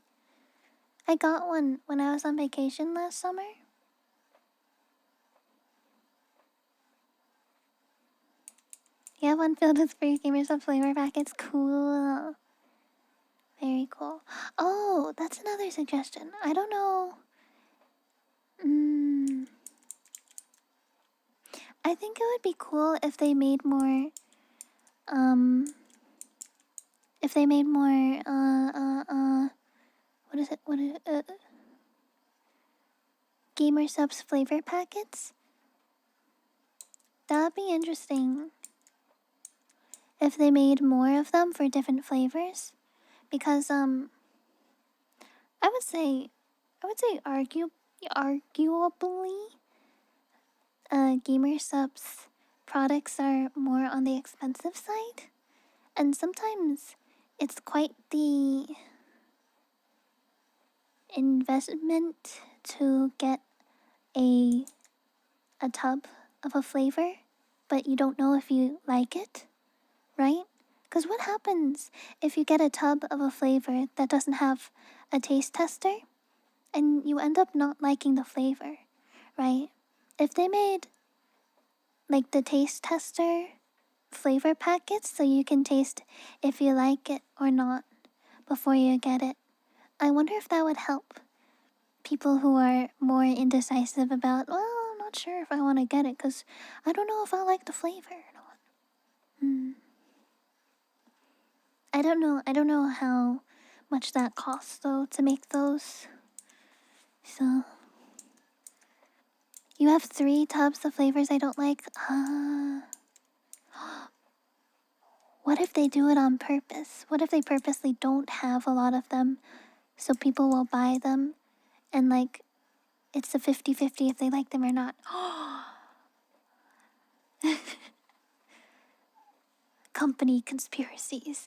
Speaker 1: I got one when I was on vacation last summer. You have one filled with free gamers of flavor packets? Cool. Very cool. Oh, that's another suggestion. I don't know. I think it would be cool if they made more, um, if they made more, what is it? Gamer subs flavor packets? That would be interesting if they made more of them for different flavors. Because, I would say, arguably, gamer subs products are more on the expensive side. And sometimes it's quite the investment to get a tub of a flavor, but you don't know if you like it, right? Because what happens if you get a tub of a flavor that doesn't have a taste tester and you end up not liking the flavor, right? If they made like the taste tester flavor packets so you can taste if you like it or not before you get it, I wonder if that would help people who are more indecisive about, well, I'm not sure if I want to get it because I don't know if I like the flavor or not. I don't know how much that costs though to make those. So you have 3 tubs of flavors I don't like. What if they do it on purpose? What if they purposely don't have a lot of them so people will buy them and like it's a 50-50 if they like them or not. company conspiracies.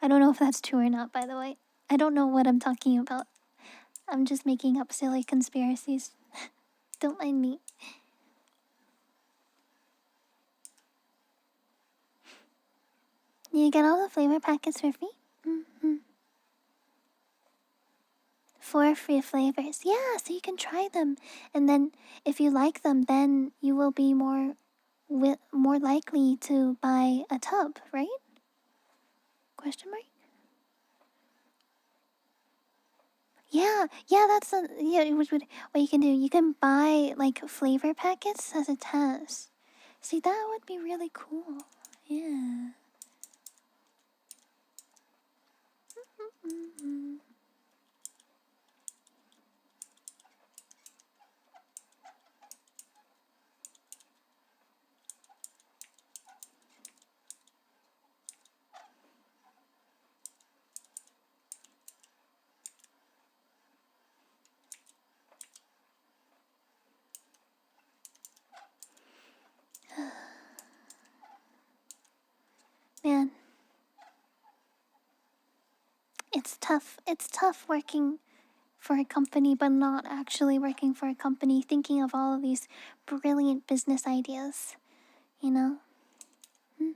Speaker 1: I don't know if that's true or not, by the way. I don't know what I'm talking about. I'm just making up silly conspiracies. Don't mind me. You get all the flavor packets for free? Mm-hmm. 4 free flavors. Yeah, so you can try them. And then if you like them, then you will be more likely to buy a tub, right? Question mark? Yeah, that's what you can do. You can buy like flavor packets as a test. See, that would be really cool. Yeah. Mm-hmm. Man, it's tough. It's tough working for a company but not actually working for a company, thinking of all of these brilliant business ideas, you know? Hmm.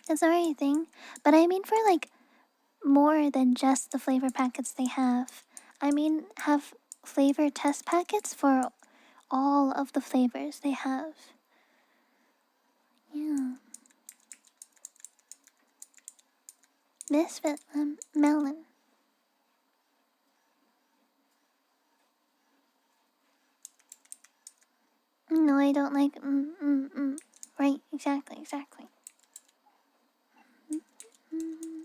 Speaker 1: That's already a thing. But I mean for like more than just the flavor packets they have. I mean have flavor test packets for all of the flavors they have. Yeah. Misfit melon. No, I don't like Right, exactly. Mm.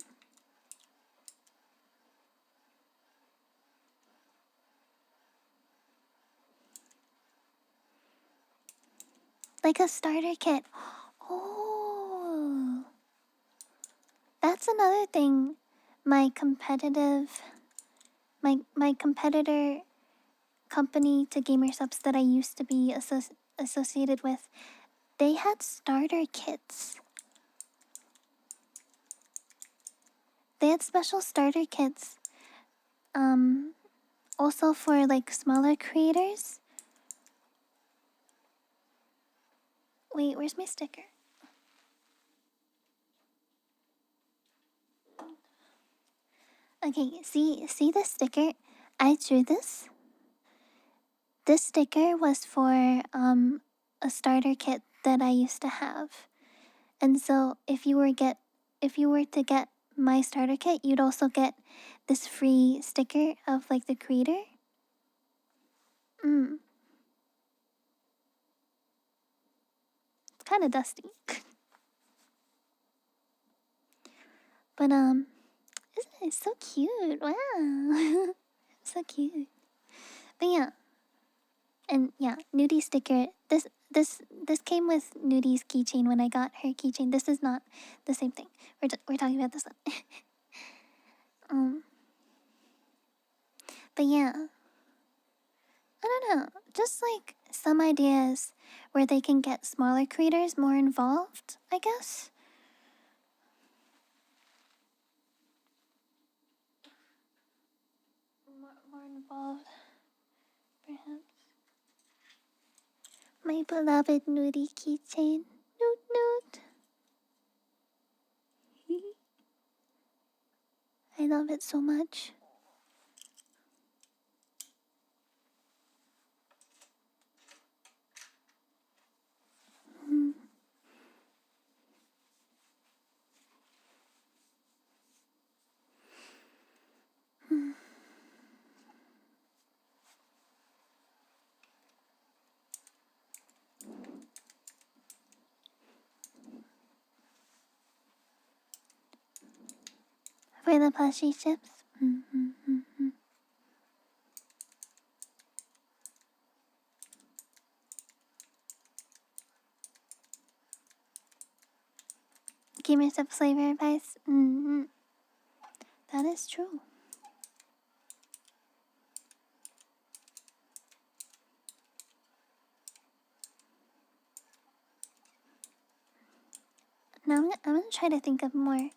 Speaker 1: Like a starter kit. Oh, that's another thing. My competitive, my competitor company to gamer subs that I used to be associated with, they had starter kits. They had special starter kits. Um, Also for like smaller creators. Wait, where's my sticker? Okay, see this sticker? I drew this. This sticker was for a starter kit that I used to have. And so if you were to get my starter kit, you'd also get this free sticker of like the creator. It's kind of dusty. But isn't it so cute? Wow. So cute. But yeah. And yeah, Nudie sticker. This came with Nudie's keychain when I got her keychain. This is not the same thing. We're talking about this one. um but yeah, I don't know. Just like some ideas where they can get smaller creators more involved, I guess. More involved, perhaps. My beloved Nudie keychain. Noot. I love it so much. Mm. Mm. For the plushie chips. Give yourself flavor advice. That is true. Now I'm gonna try to think of more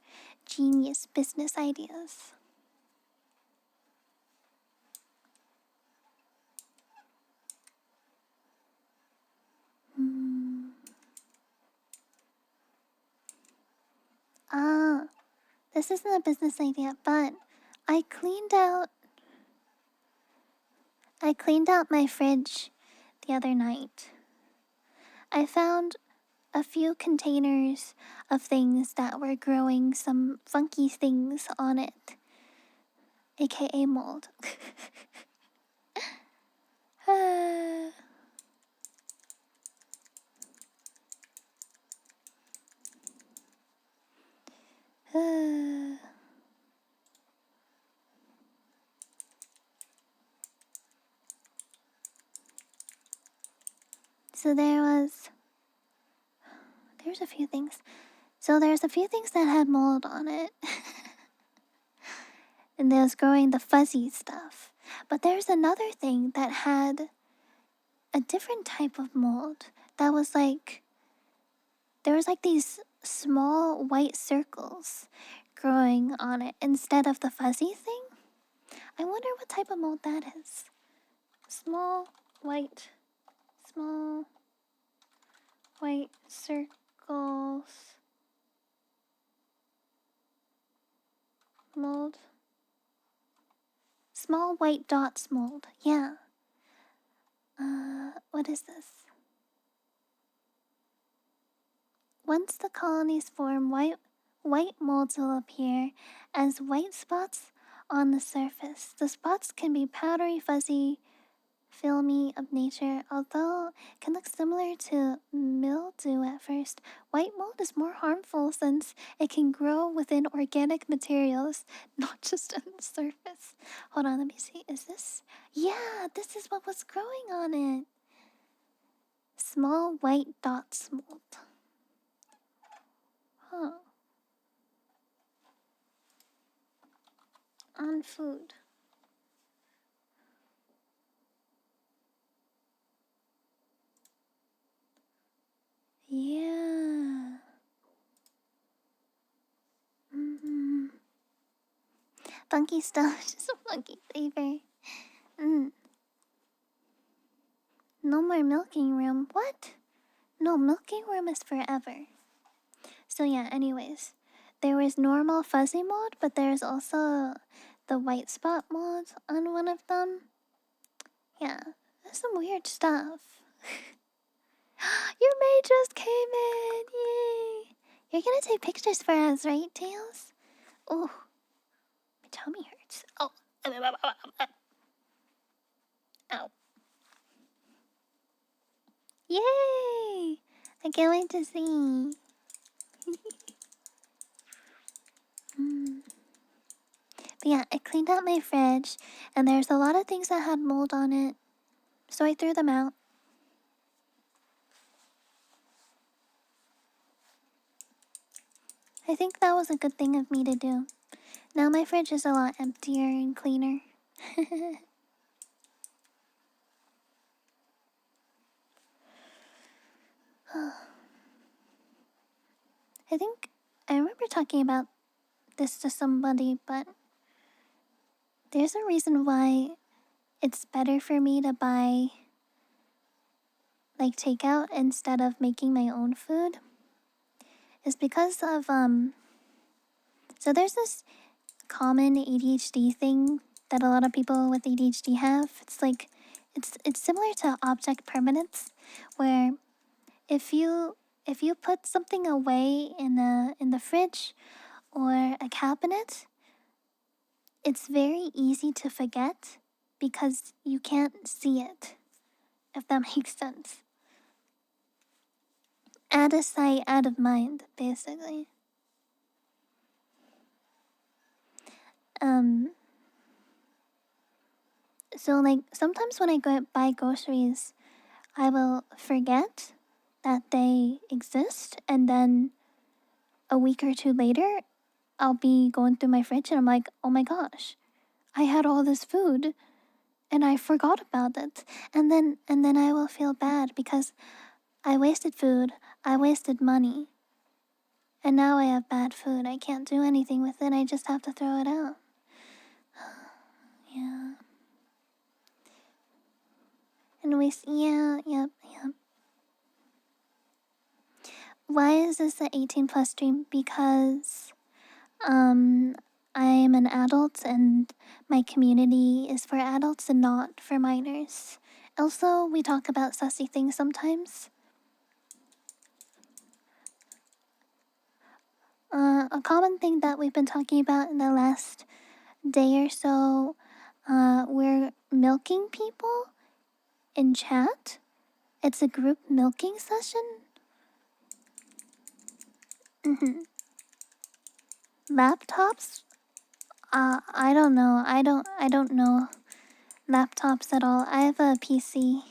Speaker 1: genius business ideas. Ah, this isn't a business idea, but I cleaned out my fridge the other night. I found a few containers of things that were growing some funky things on it, aka mold. So there's a few things. So there's a few things that had mold on it. And it was growing the fuzzy stuff. But there's another thing that had a different type of mold that was like, there was like these small white circles growing on it instead of the fuzzy thing. I wonder what type of mold that is. Small white circles. Mold. Small white dots mold. Yeah. What is this? Once the colonies form, white molds will appear as white spots on the surface. The spots can be powdery, fuzzy, filmy of nature, although it can look similar to mildew at first. White mold is more harmful since it can grow within organic materials, not just on the surface. Hold on, let me see. Is this? Yeah, this is what was growing on it. Small white dots mold. Huh. On food. Yeah. Funky stuff, just a funky flavor. No more milking room. What? No, milking room is forever. So yeah, anyways. There was normal fuzzy mold, but there's also the white spot mold on one of them. Yeah, that's some weird stuff. Your maid just came in! Yay! You're gonna take pictures for us, right, Tails? Oh, my tummy hurts. Oh. Ow. Yay! I can't wait to see. But yeah, I cleaned out my fridge, and there's a lot of things that had mold on it, so I threw them out. I think that was a good thing of me to do. Now my fridge is a lot emptier and cleaner. I think I remember talking about this to somebody, but there's a reason why it's better for me to buy like takeout instead of making my own food. Is because of so there's this common ADHD thing that a lot of people with ADHD have. It's like it's similar to object permanence, where if you put something away in the fridge or a cabinet, it's very easy to forget because you can't see it, if that makes sense. Out of sight, out of mind, basically. So like sometimes when I go buy groceries, I will forget that they exist, and then a week or two later, I'll be going through my fridge and I'm like, oh my gosh, I had all this food and I forgot about it. And then I will feel bad because I wasted food, I wasted money, And now I have bad food. I can't do anything with it. I just have to throw it out. Yeah. And yeah, yep. Why is this an 18 plus stream? Because I am an adult and my community is for adults and not for minors. Also, we talk about sussy things sometimes. A common thing that we've been talking about in the last day or so, we're milking people in chat. It's a group milking session. Laptops? I don't know. I don't know laptops at all. I have a PC.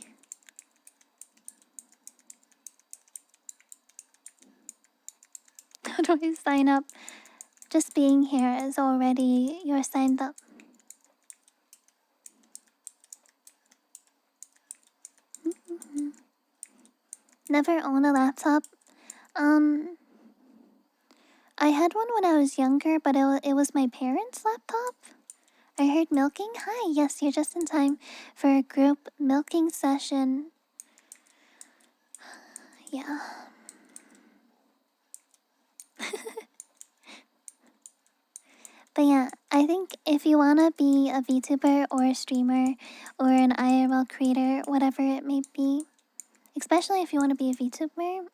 Speaker 1: How do I sign up? Just being here is already you're signed up. Never own a laptop. I had one when I was younger, but it was my parents' laptop. I heard milking. Hi, yes, you're just in time for a group milking session. Yeah. But yeah, I think if you wanna be a VTuber or a streamer or an IRL creator, whatever it may be, especially if you wanna be a VTuber,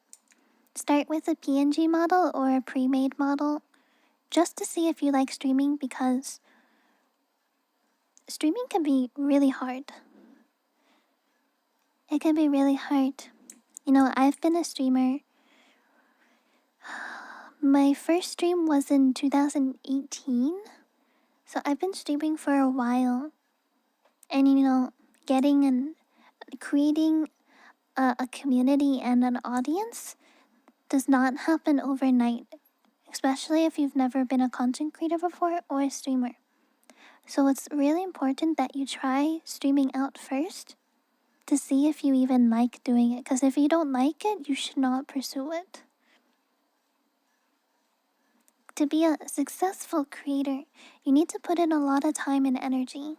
Speaker 1: start with a PNG model or a pre-made model just to see if you like streaming, because streaming can be really hard. It can be really hard. You know, I've been a streamer. My first stream was in 2018. So I've been streaming for a while. And you know, getting and creating a community and an audience does not happen overnight. Especially if you've never been a content creator before or a streamer. So it's really important that you try streaming out first to see if you even like doing it. Because if you don't like it, you should not pursue it. To be a successful creator, you need to put in a lot of time and energy.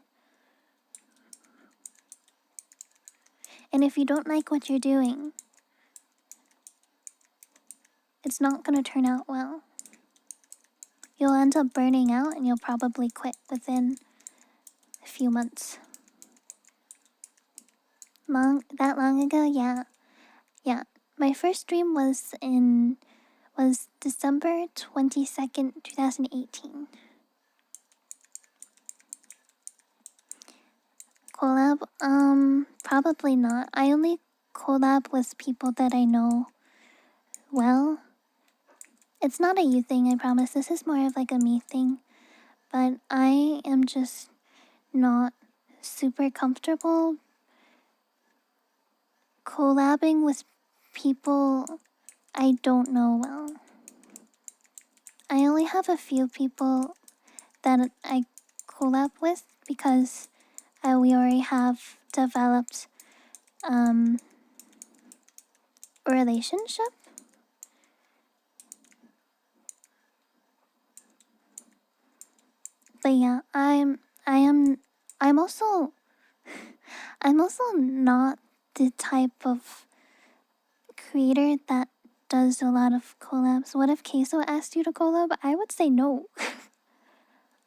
Speaker 1: And if you don't like what you're doing, it's not going to turn out well. You'll end up burning out and you'll probably quit within a few months. That long ago? Yeah. Yeah. My first stream was December 22nd, 2018. Collab? Probably not. I only collab with people that I know well. It's not a you thing, I promise. This is more of like a me thing. But I am just not super comfortable collabing with people I don't know well. I only have a few people that I collab with because we already have developed a relationship. But yeah, I'm also not the type of creator that does a lot of collabs. What if Queso asked you to collab? I would say no.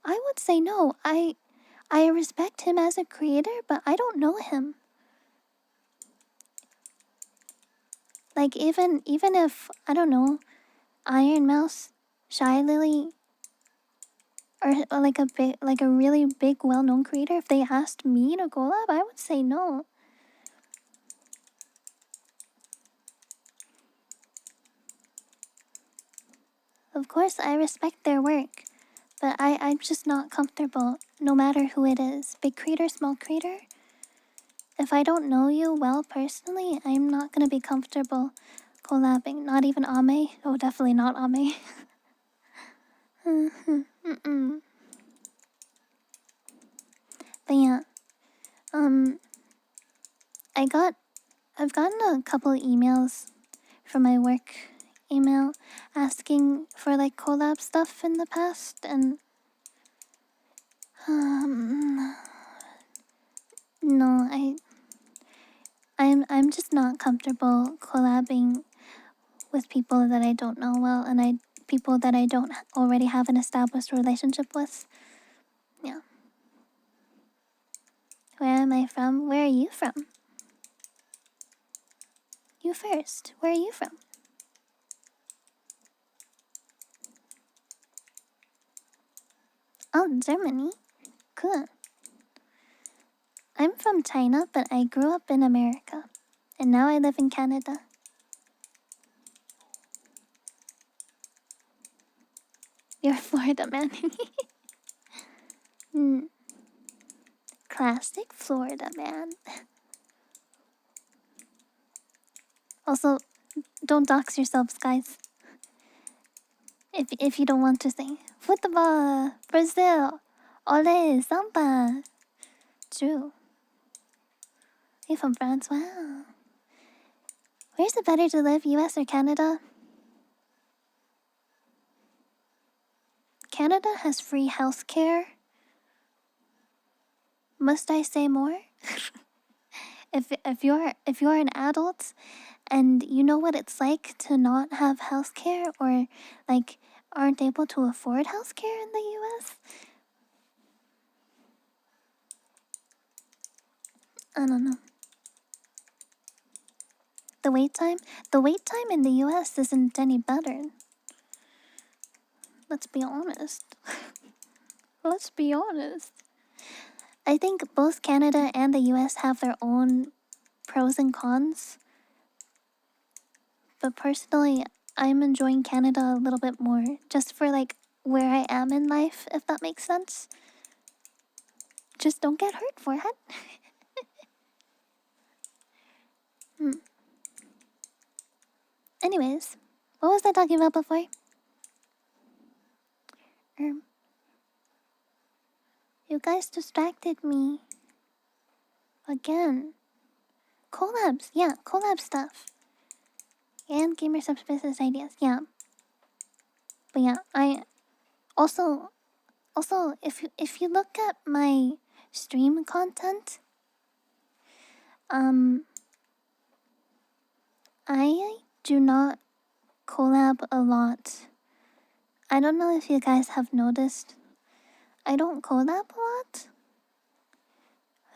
Speaker 1: I would say no. I respect him as a creator, but I don't know him. Like even if I don't know, Iron Mouse, Shy Lily, or like a really big well-known creator, if they asked me to collab, I would say no. Of course, I respect their work, but I'm just not comfortable, no matter who it is. Big creator, small creator. If I don't know you well personally, I'm not gonna be comfortable collabing. Not even Ame. Oh, definitely not Ame. But yeah, I've gotten a couple of emails from my work, email asking for like collab stuff in the past, and um, no, I'm just not comfortable collabing with people that I don't know well, and people that I don't already have an established relationship with. Yeah. Where am I from? Where are you from? You first. Where are you from? Oh, Germany. Cool. I'm from China, but I grew up in America. And now I live in Canada. You're Florida man. mm, classic Florida man. Also, don't dox yourselves, guys. If you don't want to say football, Brazil, ole, samba. True. You're from France, wow. Where's it better to live, US or Canada? Canada has free healthcare. Must I say more? if you're an adult and you know what it's like to not have healthcare, or like aren't able to afford healthcare in the US, I don't know. The wait time in the US isn't any better. Let's be honest. Let's be honest. I think both Canada and the US have their own pros and cons. But personally, I'm enjoying Canada a little bit more, just for like where I am in life, if that makes sense. Just don't get hurt, forehead. Anyways, what was I talking about before? You guys distracted me. Again. Collabs, yeah, collab stuff. And gamer subsistence ideas, yeah. But yeah, I also if you look at my stream content, I do not collab a lot. I don't know if you guys have noticed. I don't collab a lot.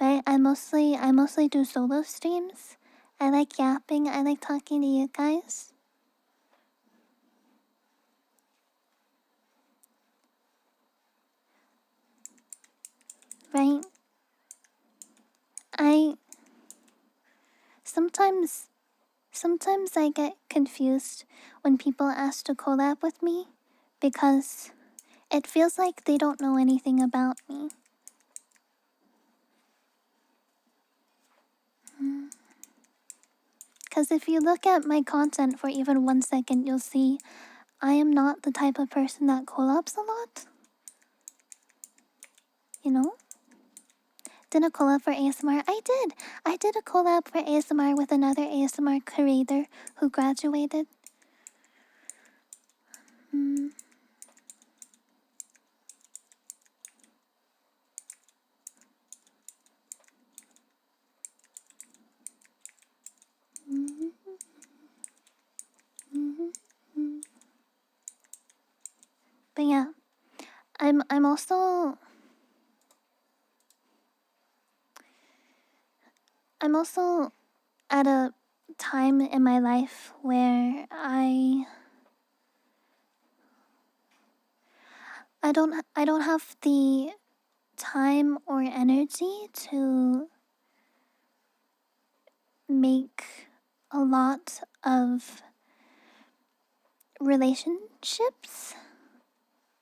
Speaker 1: Right? I mostly do solo streams. I like yapping, I like talking to you guys. Right? I sometimes I get confused when people ask to collab with me, because it feels like they don't know anything about me. Because if you look at my content for even 1 second, you'll see I am not the type of person that collabs a lot. You know? Did a collab for ASMR? I did! I did a collab for ASMR with another ASMR creator who graduated. But yeah, I'm also at a time in my life where I don't have the time or energy to make a lot of relationships,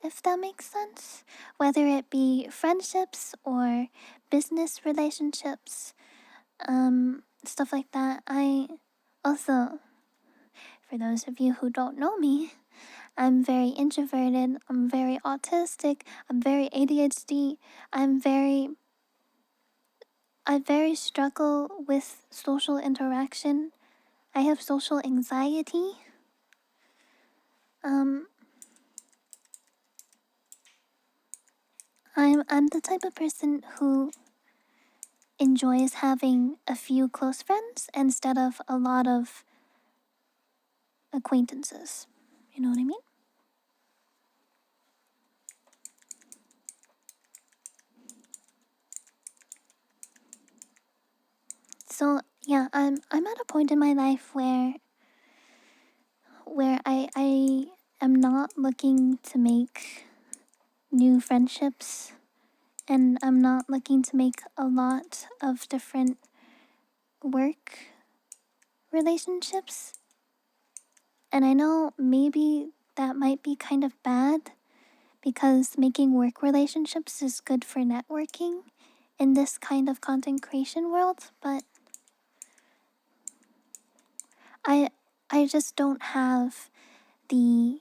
Speaker 1: if that makes sense. Whether it be friendships or business relationships, stuff like that. I also, for those of you who don't know me, I'm very introverted, I'm very autistic, I'm very ADHD, I very struggle with social interaction. I have social anxiety. Um, I'm the type of person who enjoys having a few close friends instead of a lot of acquaintances. You know what I mean? So yeah, I'm at a point in my life where I am not looking to make new friendships, and I'm not looking to make a lot of different work relationships. And I know maybe that might be kind of bad because making work relationships is good for networking in this kind of content creation world, but I I just don't have the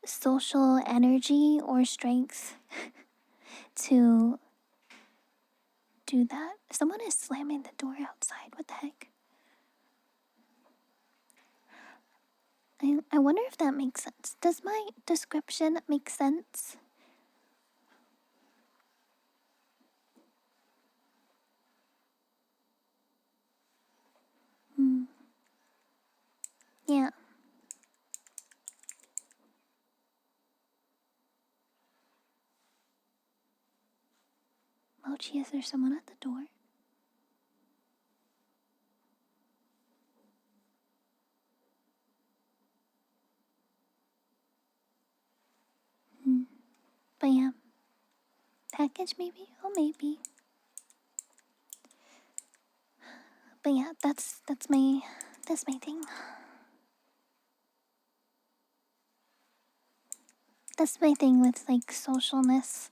Speaker 1: social energy or strength to do that. Someone is slamming the door outside. What the heck? I wonder if that makes sense. Does my description make sense? Hmm. Yeah. Mochi, is there someone at the door? Hmm. But yeah. Package maybe? Oh, maybe. But yeah, that's my thing. That's my thing with like socialness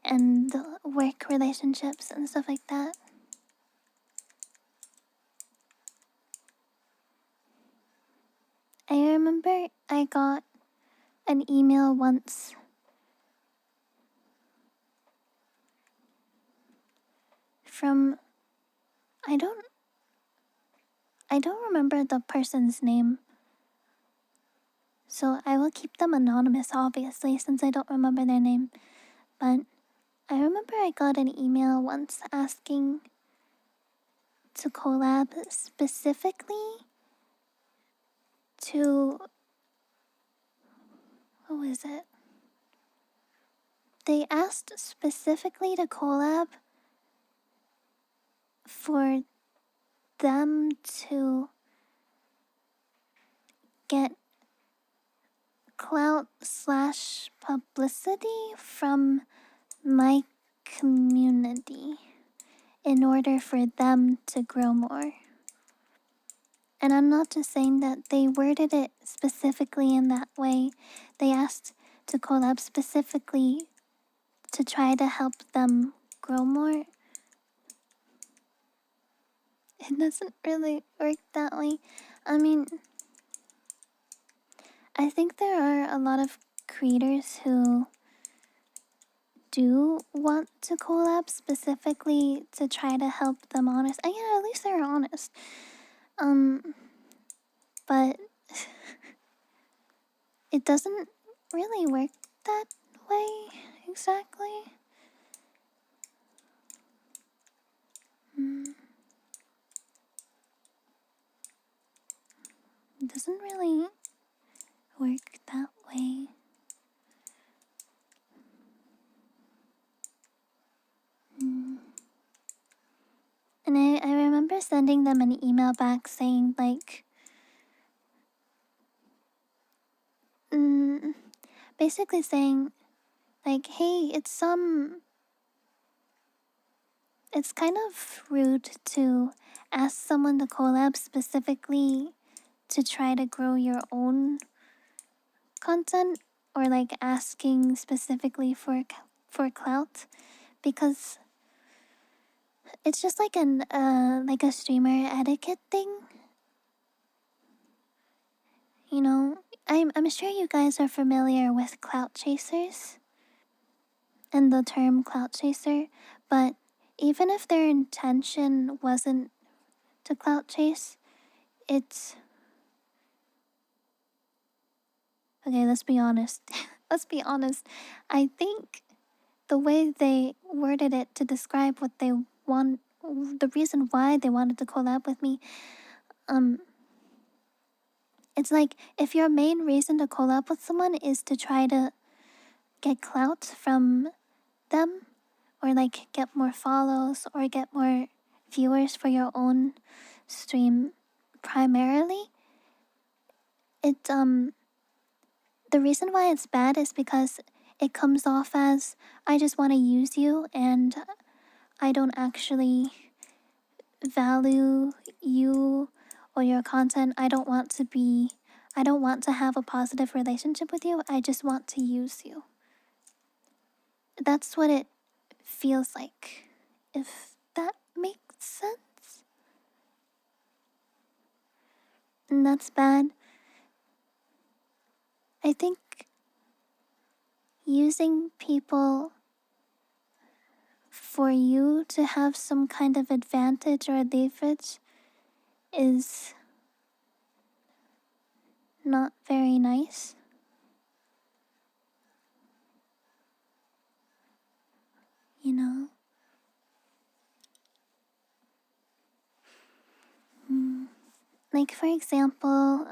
Speaker 1: and work relationships and stuff like that. I remember I got an email once from I don't I don't remember the person's name. So I will keep them anonymous obviously since I don't remember their name. But I remember I got an email once asking to collab specifically to what was it? They asked specifically to collab for them to get clout slash publicity from my community in order for them to grow more. And I'm not just saying that they worded it specifically in that way. They asked to collab specifically to try to help them grow more. It doesn't really work that way. I mean, I think there are a lot of creators who do want to collab specifically to try to help them honest. And yeah, at least they're honest. But it doesn't really work that way exactly. Mm, it doesn't really work that way. Mm. And I remember sending them an email back saying like, mm, basically saying like, hey, it's kind of rude to ask someone to collab specifically to try to grow your own content, or like asking specifically for clout, because it's just like like a streamer etiquette thing. You know, I'm sure you guys are familiar with clout chasers and the term clout chaser, but even if their intention wasn't to clout chase, it's Okay, let's be honest. Let's be honest. I think the way they worded it to describe what they want, the reason why they wanted to collab with me, um, it's like if your main reason to collab with someone is to try to get clout from them, or like get more follows or get more viewers for your own stream primarily, it the reason why it's bad is because it comes off as I just want to use you and I don't actually value you or your content. I don't want to have a positive relationship with you. I just want to use you. That's what it feels like. If that makes sense. And that's bad. I think using people for you to have some kind of advantage or advantage is not very nice. You know? Like, for example,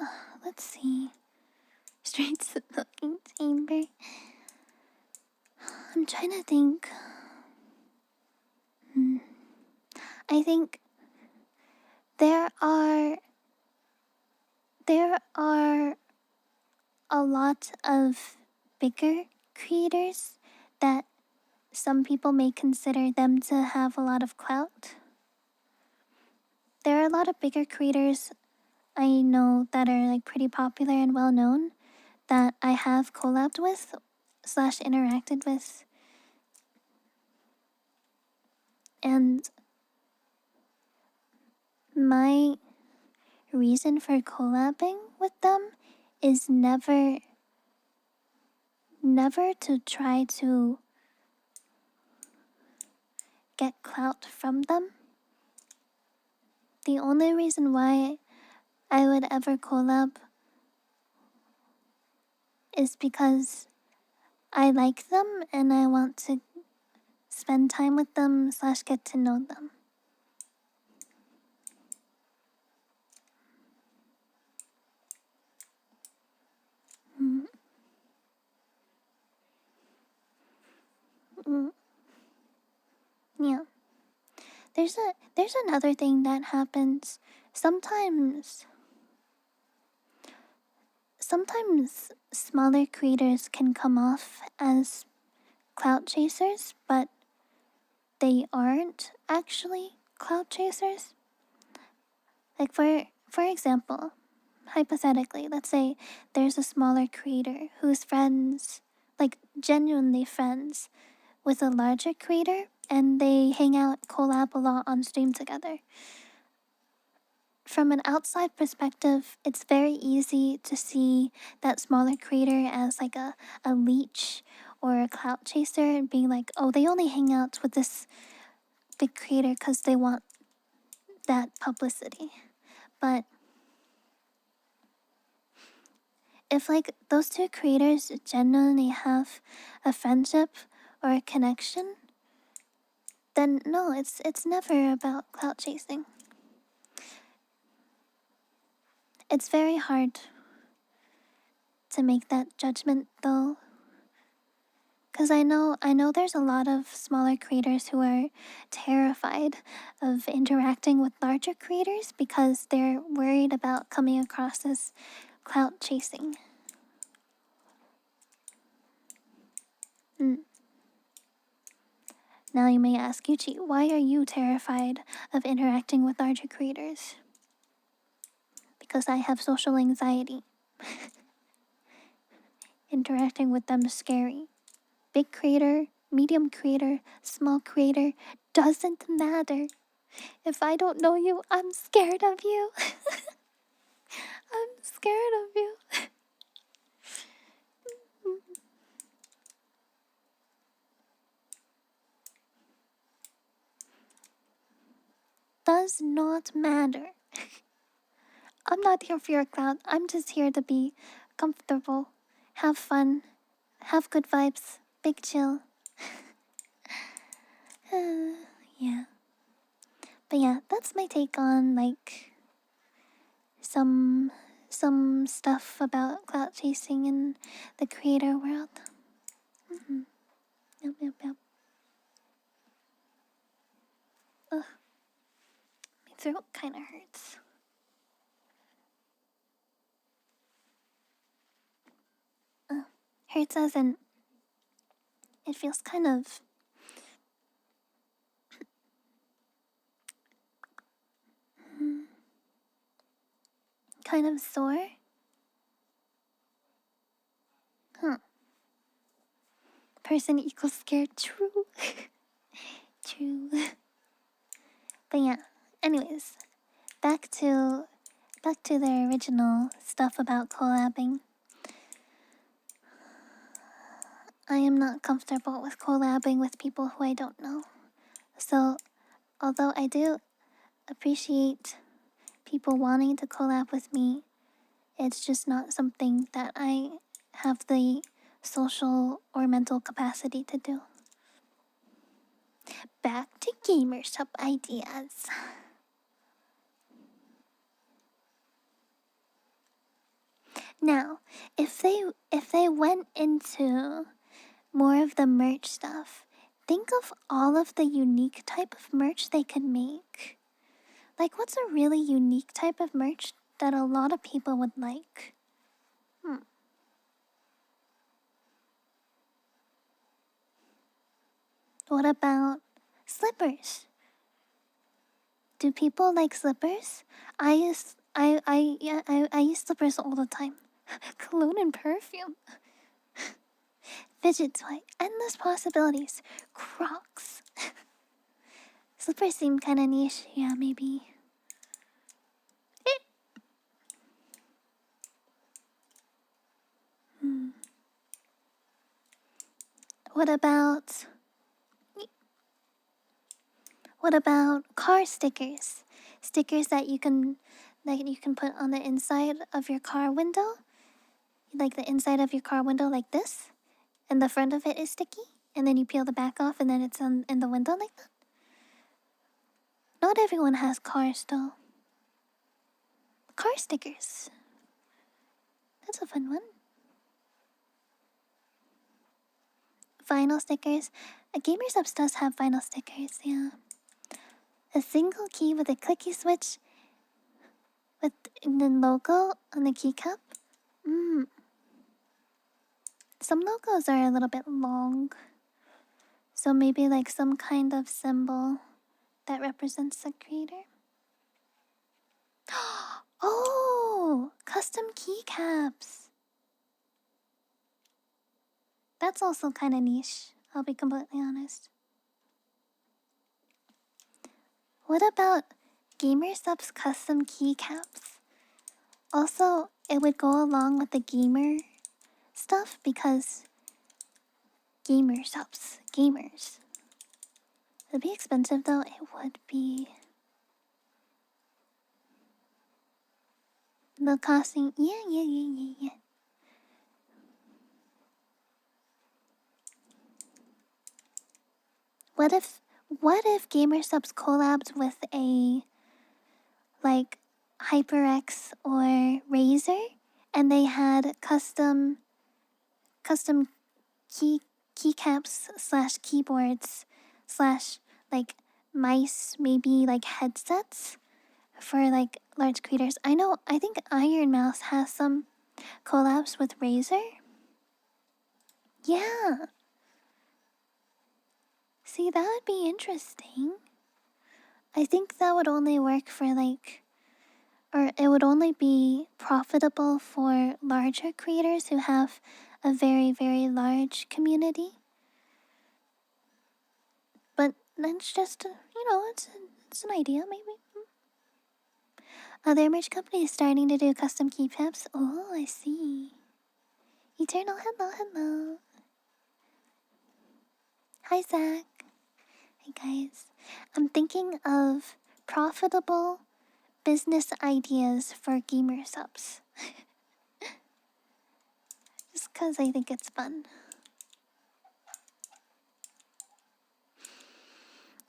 Speaker 1: let's see. Straight smoking chamber. I'm trying to think. I think there are a lot of bigger creators that some people may consider them to have a lot of clout. There are a lot of bigger creators I know that are like pretty popular and well known that I have collabed with slash interacted with. And my reason for collabing with them is never to try to get clout from them. The only reason why I would ever collab is because I like them and I want to spend time with them slash get to know them. Mm. Mm. Yeah. There's another thing that happens. Sometimes smaller creators can come off as clout chasers, but they aren't actually clout chasers. Like for example, hypothetically, let's say there's a smaller creator who's friends, like genuinely friends, with a larger creator, and they hang out, collab a lot on stream together. From an outside perspective, it's very easy to see that smaller creator as like a leech or a clout chaser and being like, oh, they only hang out with this big creator because they want that publicity. But if like those two creators genuinely have a friendship or a connection, then no, it's never about clout chasing. It's very hard to make that judgment though. Cause I know there's a lot of smaller creators who are terrified of interacting with larger creators because they're worried about coming across as clout chasing. Mm. Now you may ask, Yuchi, why are you terrified of interacting with larger creators? Because I have social anxiety. Interacting with them is scary. Big creator, medium creator, small creator, doesn't matter. If I don't know you, I'm scared of you. I'm scared of you. Does not matter. I'm not here for your clout. I'm just here to be comfortable have fun, have good vibes, big chill. Yeah. But yeah, that's my take on like some stuff about clout chasing in the creator world. Yep, yep, yep. Ugh. My throat kind of hurts. Hurts as in it feels kind of sore. Huh. Person equals scared. True. True. But yeah. Anyways, back to the original stuff about collabing. I am not comfortable with collabing with people who I don't know. So, although I do appreciate people wanting to collab with me, it's just not something that I have the social or mental capacity to do. Back to gamer shop ideas. Now, if they went into more of the merch stuff, think of all of the unique type of merch they could make. Like, what's a really unique type of merch that a lot of people would like? What about slippers? Do people like slippers? I use slippers all the time. Cologne and perfume. Fidget toy. Endless possibilities. Crocs. Slippers seem kinda niche. Yeah, maybe. What about... What about car stickers? Stickers that you can put on the inside of your car window? Like the inside of your car window like this? And the front of it is sticky? And then you peel the back off and then it's in the window like that? Not everyone has cars though. Car stickers. That's a fun one. Vinyl stickers. A Gamer Subs does have vinyl stickers, yeah. A single key with a clicky switch with the logo on the keycap. Some logos are a little bit long. So maybe like some kind of symbol that represents the creator. Oh, custom keycaps. That's also kind of niche, I'll be completely honest. What about Gamer Subs custom keycaps? Also, it would go along with the gamer stuff because Gamer Subs, gamers. It'd be expensive though, it would be. The costing, yeah. What if Gamer Subs collabed with a like HyperX or Razer and they had custom keycaps slash keyboards slash like mice, maybe like headsets for like large creators. I think Iron Mouse has some collabs with Razer. Yeah. See, that would be interesting. I think that would only work for like, or it would only be profitable for larger creators who have a very, very large community. But that's just, it's an idea maybe. Other merch companies starting to do custom keycaps. Oh, I see. Eternal, hello. Hi, Zach. Hey, guys. I'm thinking of profitable business ideas for Gamer Subs. Just because I think it's fun.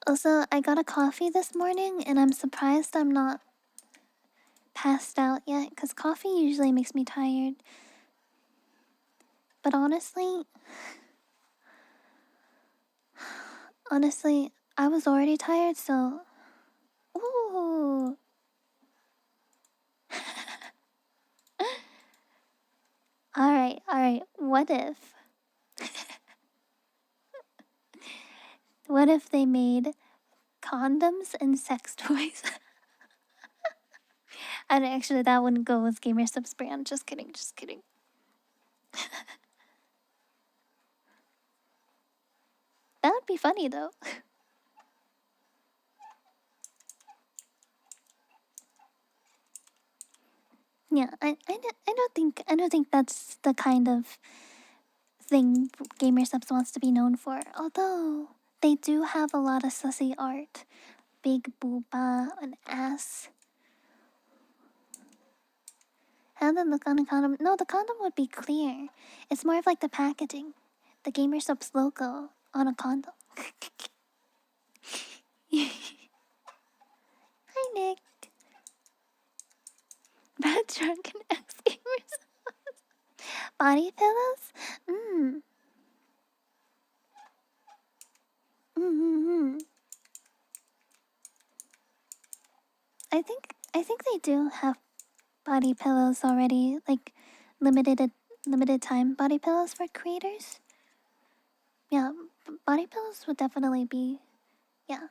Speaker 1: Also, I got a coffee this morning and I'm surprised I'm not passed out yet because coffee usually makes me tired. But honestly, I was already tired, so... Ooh! Alright, what if... What if they made condoms and sex toys? And actually, that wouldn't go with Gamer Subs brand. Just kidding, just kidding. That would be funny, though. Yeah, I don't think that's the kind of thing Gamer Subs wants to be known for. Although they do have a lot of sussy art, big booba, an ass. How did look on a condom? No, the condom would be clear. It's more of like the packaging, the Gamer Subs logo on a condom. Hi, Nick. Bad drunken ex gamers. Body pillows? Mm-hmm. I think they do have body pillows already, like limited time body pillows for creators. Yeah, body pillows would definitely be, yeah,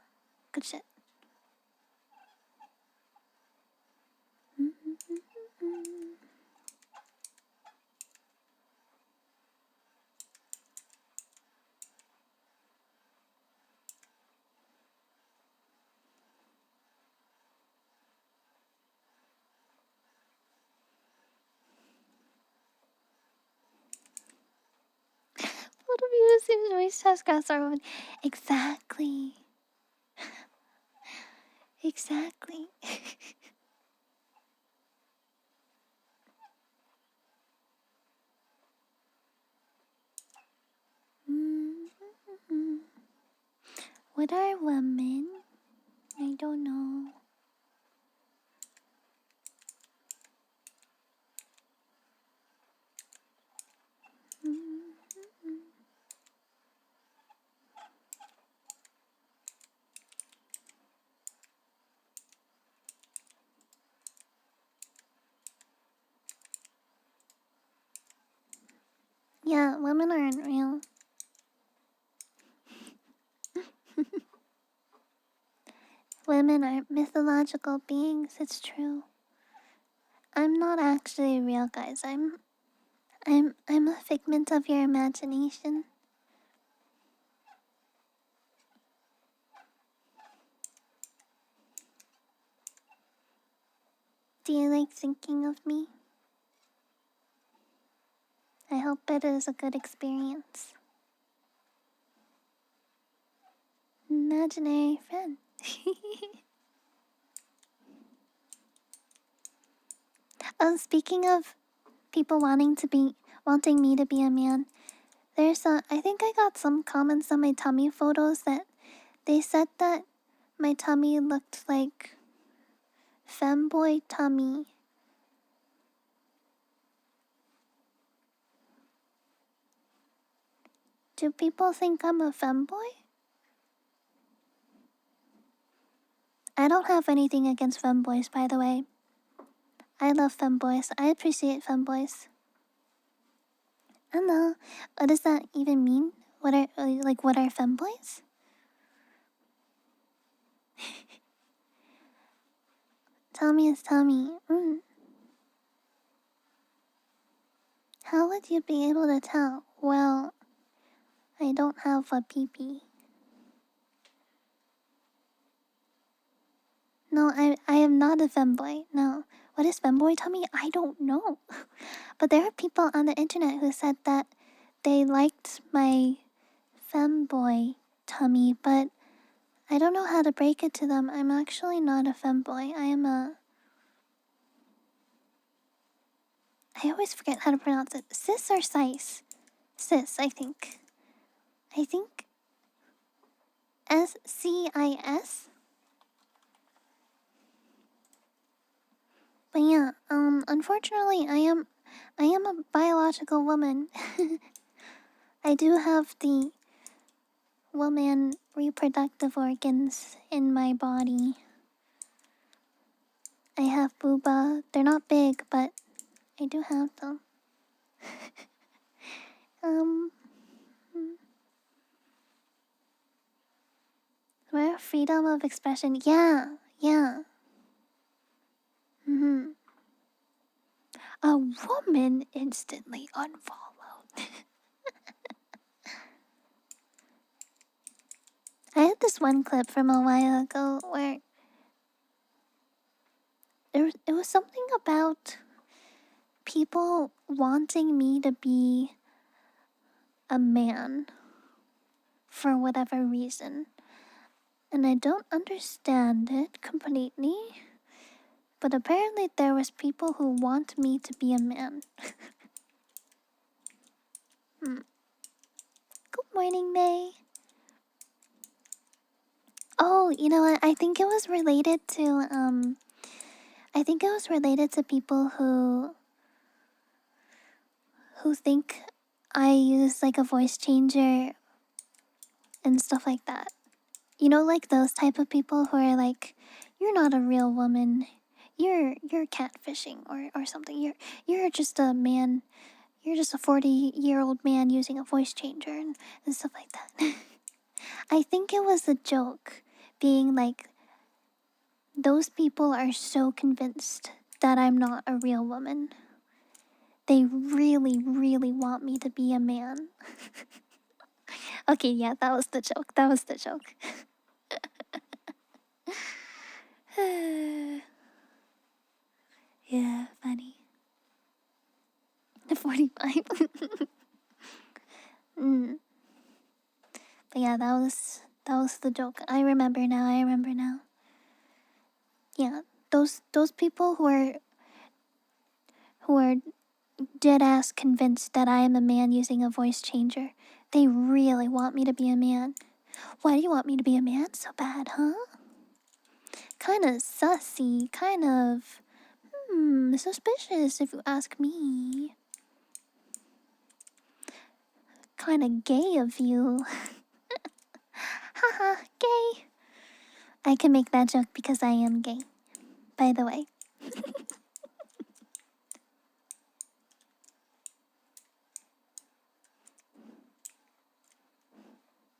Speaker 1: good shit. Little beauty seems noise test grass are women. Exactly. Exactly. What are women? I don't know. Yeah, women aren't real. Women are mythological beings, it's true. I'm not actually real, guys. I'm a figment of your imagination. Do you like thinking of me? I hope it is a good experience. Imaginary friend. Oh, speaking of people wanting me to be a man, I think I got some comments on my tummy photos that they said that my tummy looked like femboy tummy. Do people think I'm a femboy? I don't have anything against femboys, by the way. I love femboys. I appreciate femboys. I don't know. What does that even mean? What are femboys? Tell me is tell me. How would you be able to tell? Well, I don't have a pee-pee. No, I am not a femboy. No. What is femboy tummy? I don't know. But there are people on the internet who said that they liked my femboy tummy, but I don't know how to break it to them. I'm actually not a femboy. I always forget how to pronounce it. Cis or Cis? Cis, I think. I think SCIS? But yeah, unfortunately I am a biological woman. I do have the woman reproductive organs in my body. I have booba. They're not big, but I do have them. um Where freedom of expression. Yeah, yeah. A woman instantly unfollowed. I had this one clip from a while ago where it was something about people wanting me to be a man for whatever reason. And I don't understand it completely. But apparently there was people who want me to be a man. Good morning, May. Oh, you know what? I think it was related to people who think I use like a voice changer and stuff like that. You know, like those type of people who are like, you're not a real woman. You're catfishing or something. You're just a man. You're just a 40-year-old man using a voice changer and stuff like that. I think it was a joke, being like, those people are so convinced that I'm not a real woman. They really, really want me to be a man. Okay, yeah, that was the joke. That was the joke. Yeah, funny. 45. But yeah, that was the joke. I remember now. I remember now. Yeah, those people who are dead ass convinced that I am a man using a voice changer. They really want me to be a man. Why do you want me to be a man so bad, huh? Kinda sussy, kind of suspicious if you ask me. Kinda gay of you. Haha, gay. I can make that joke because I am gay, by the way.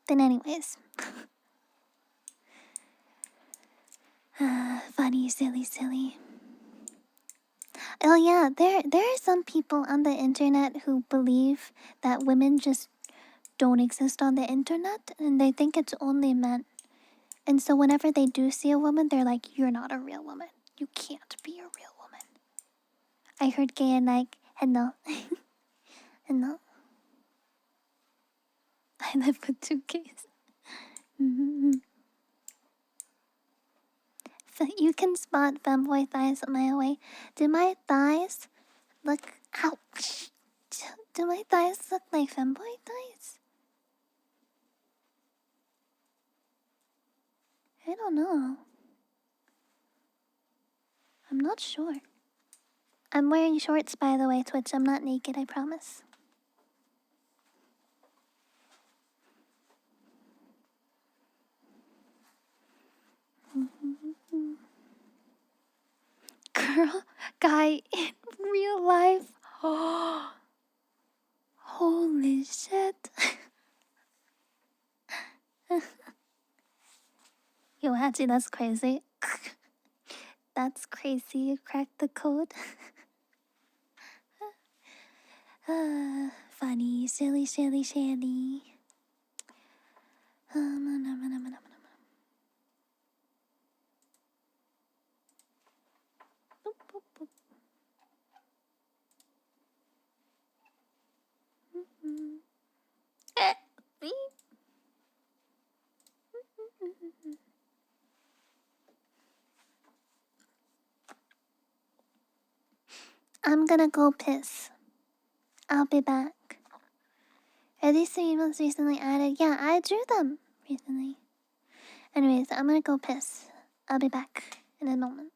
Speaker 1: But anyways. Funny, silly. Oh yeah, there are some people on the internet who believe that women just don't exist on the internet and they think it's only men. And so whenever they do see a woman, they're like, you're not a real woman. You can't be a real woman. I heard gay and like, hello. Hello. I live with 2 gays. So you can spot femboy thighs a mile away. Do my thighs look... Ouch! Do my thighs look like femboy thighs? I don't know. I'm not sure. I'm wearing shorts, by the way, Twitch. I'm not naked, I promise. Girl, guy, in real life. Oh, holy shit. Yo, Hachi, that's crazy. That's crazy. You cracked the code. Funny, silly. I'm gonna go piss. I'll be back. Are these three emotes recently added? Yeah, I drew them recently. Anyways, I'm gonna go piss. I'll be back in a moment.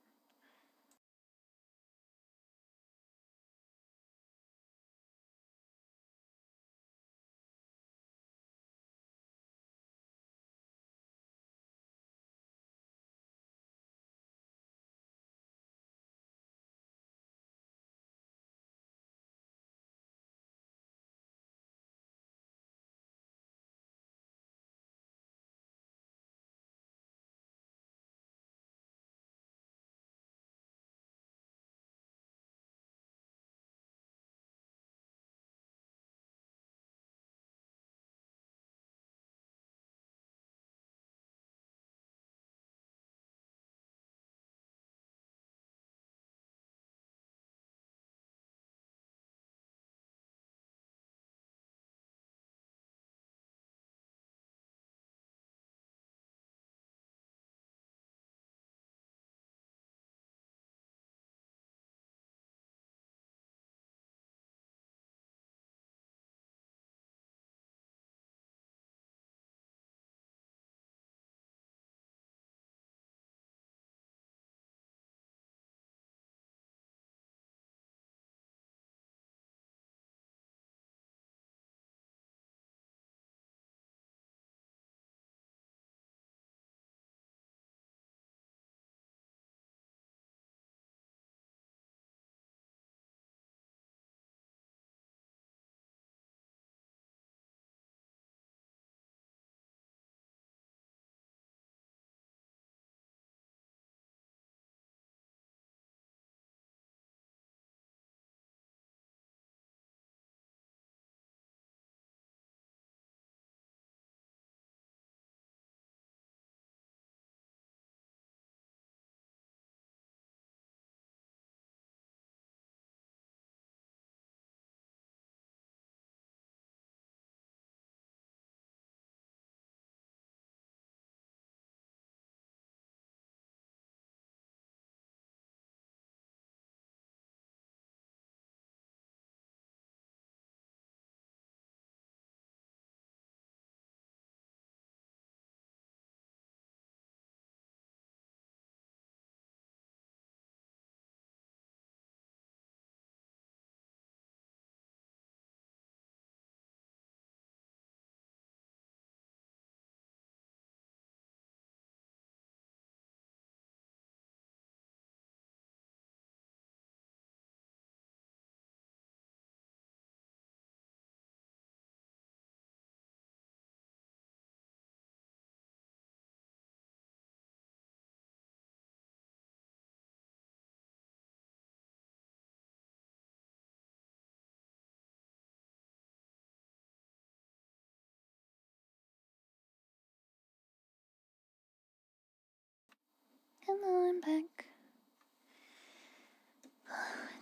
Speaker 1: Hello, I'm back.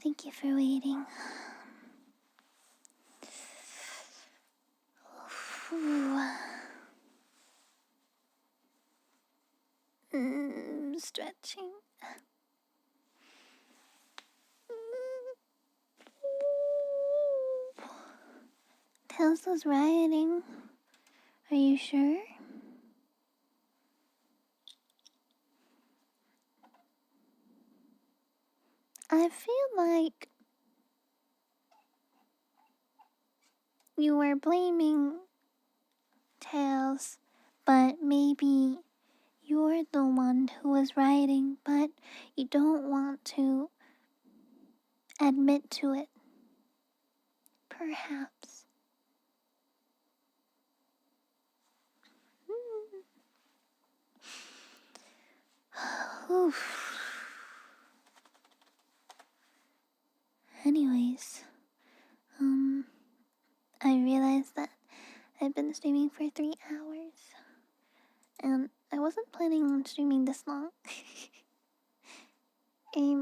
Speaker 1: Thank you for waiting. Stretching. Tails was rioting. Are you sure? I feel like you were blaming Tails, but maybe you're the one who was rioting, but you don't want to admit to it. Perhaps. Oof. Anyways, I realized that I've been streaming for 3 hours, and I wasn't planning on streaming this long.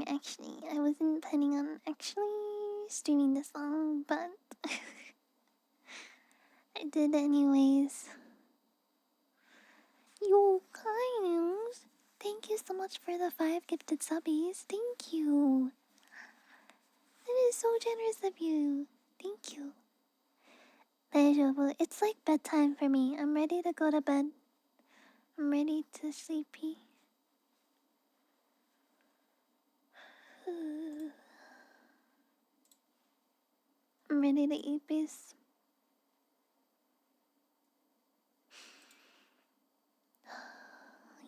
Speaker 1: Actually, I wasn't planning on actually streaming this long, but I did anyways. Yo, guys, thank you so much for the 5 gifted subbies. Thank you. That is so generous of you. Thank you. It's like bedtime for me. I'm ready to go to bed. I'm ready to sleepy. I'm ready to eat peace.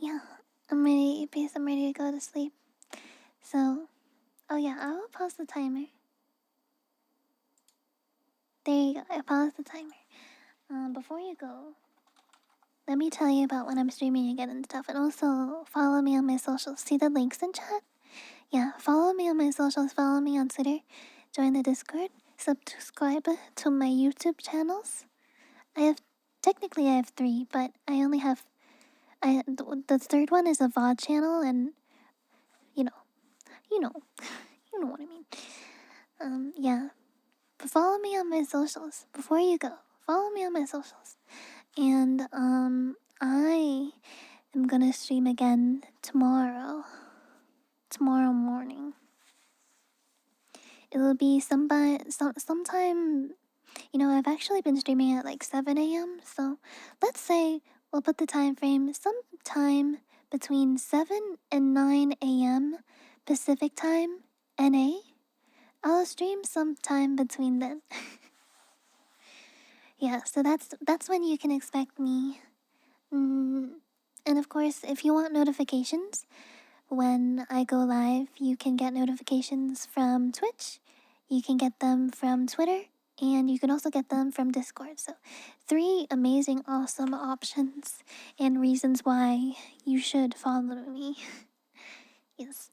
Speaker 1: Yeah, I'm ready to eat peace. I'm ready to go to sleep. So, oh yeah, I will pause the timer. There you go. I paused the timer. Before you go, let me tell you about when I'm streaming again and stuff. And also, follow me on my socials. See the links in chat? Yeah, follow me on my socials. Follow me on Twitter. Join the Discord. Subscribe to my YouTube channels. Technically I have 3, but I only have, the third one is a VOD channel, and you know, you know, you know what I mean. Yeah, but follow me on my socials before you go. Follow me on my socials, and I am gonna stream again tomorrow morning. It'll be sometime. You know, I've actually been streaming at like 7 a.m. So let's say we'll put the time frame sometime between 7 and 9 a.m. Pacific time, NA. I'll stream sometime between then. Yeah, so that's when you can expect me. And of course, if you want notifications when I go live, you can get notifications from Twitch. You can get them from Twitter, and you can also get them from Discord. So 3 amazing, awesome options and reasons why you should follow me. Yes.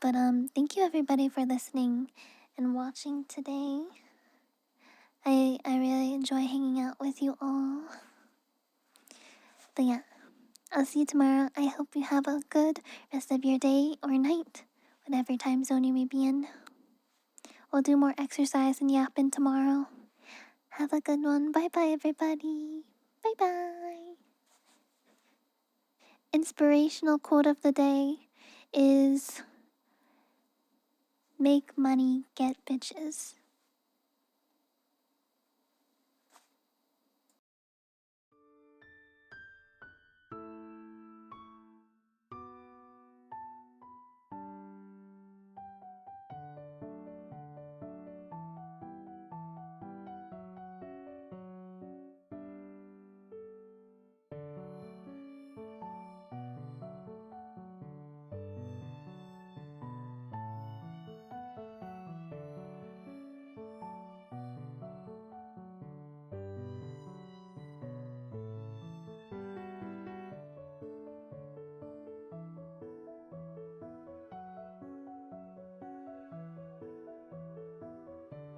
Speaker 1: But thank you everybody for listening and watching today. I really enjoy hanging out with you all. But yeah, I'll see you tomorrow. I hope you have a good rest of your day or night, whatever time zone you may be in. We'll do more exercise and yapping tomorrow. Have a good one. Bye bye, everybody. Bye bye. Inspirational quote of the day is make money, get bitches.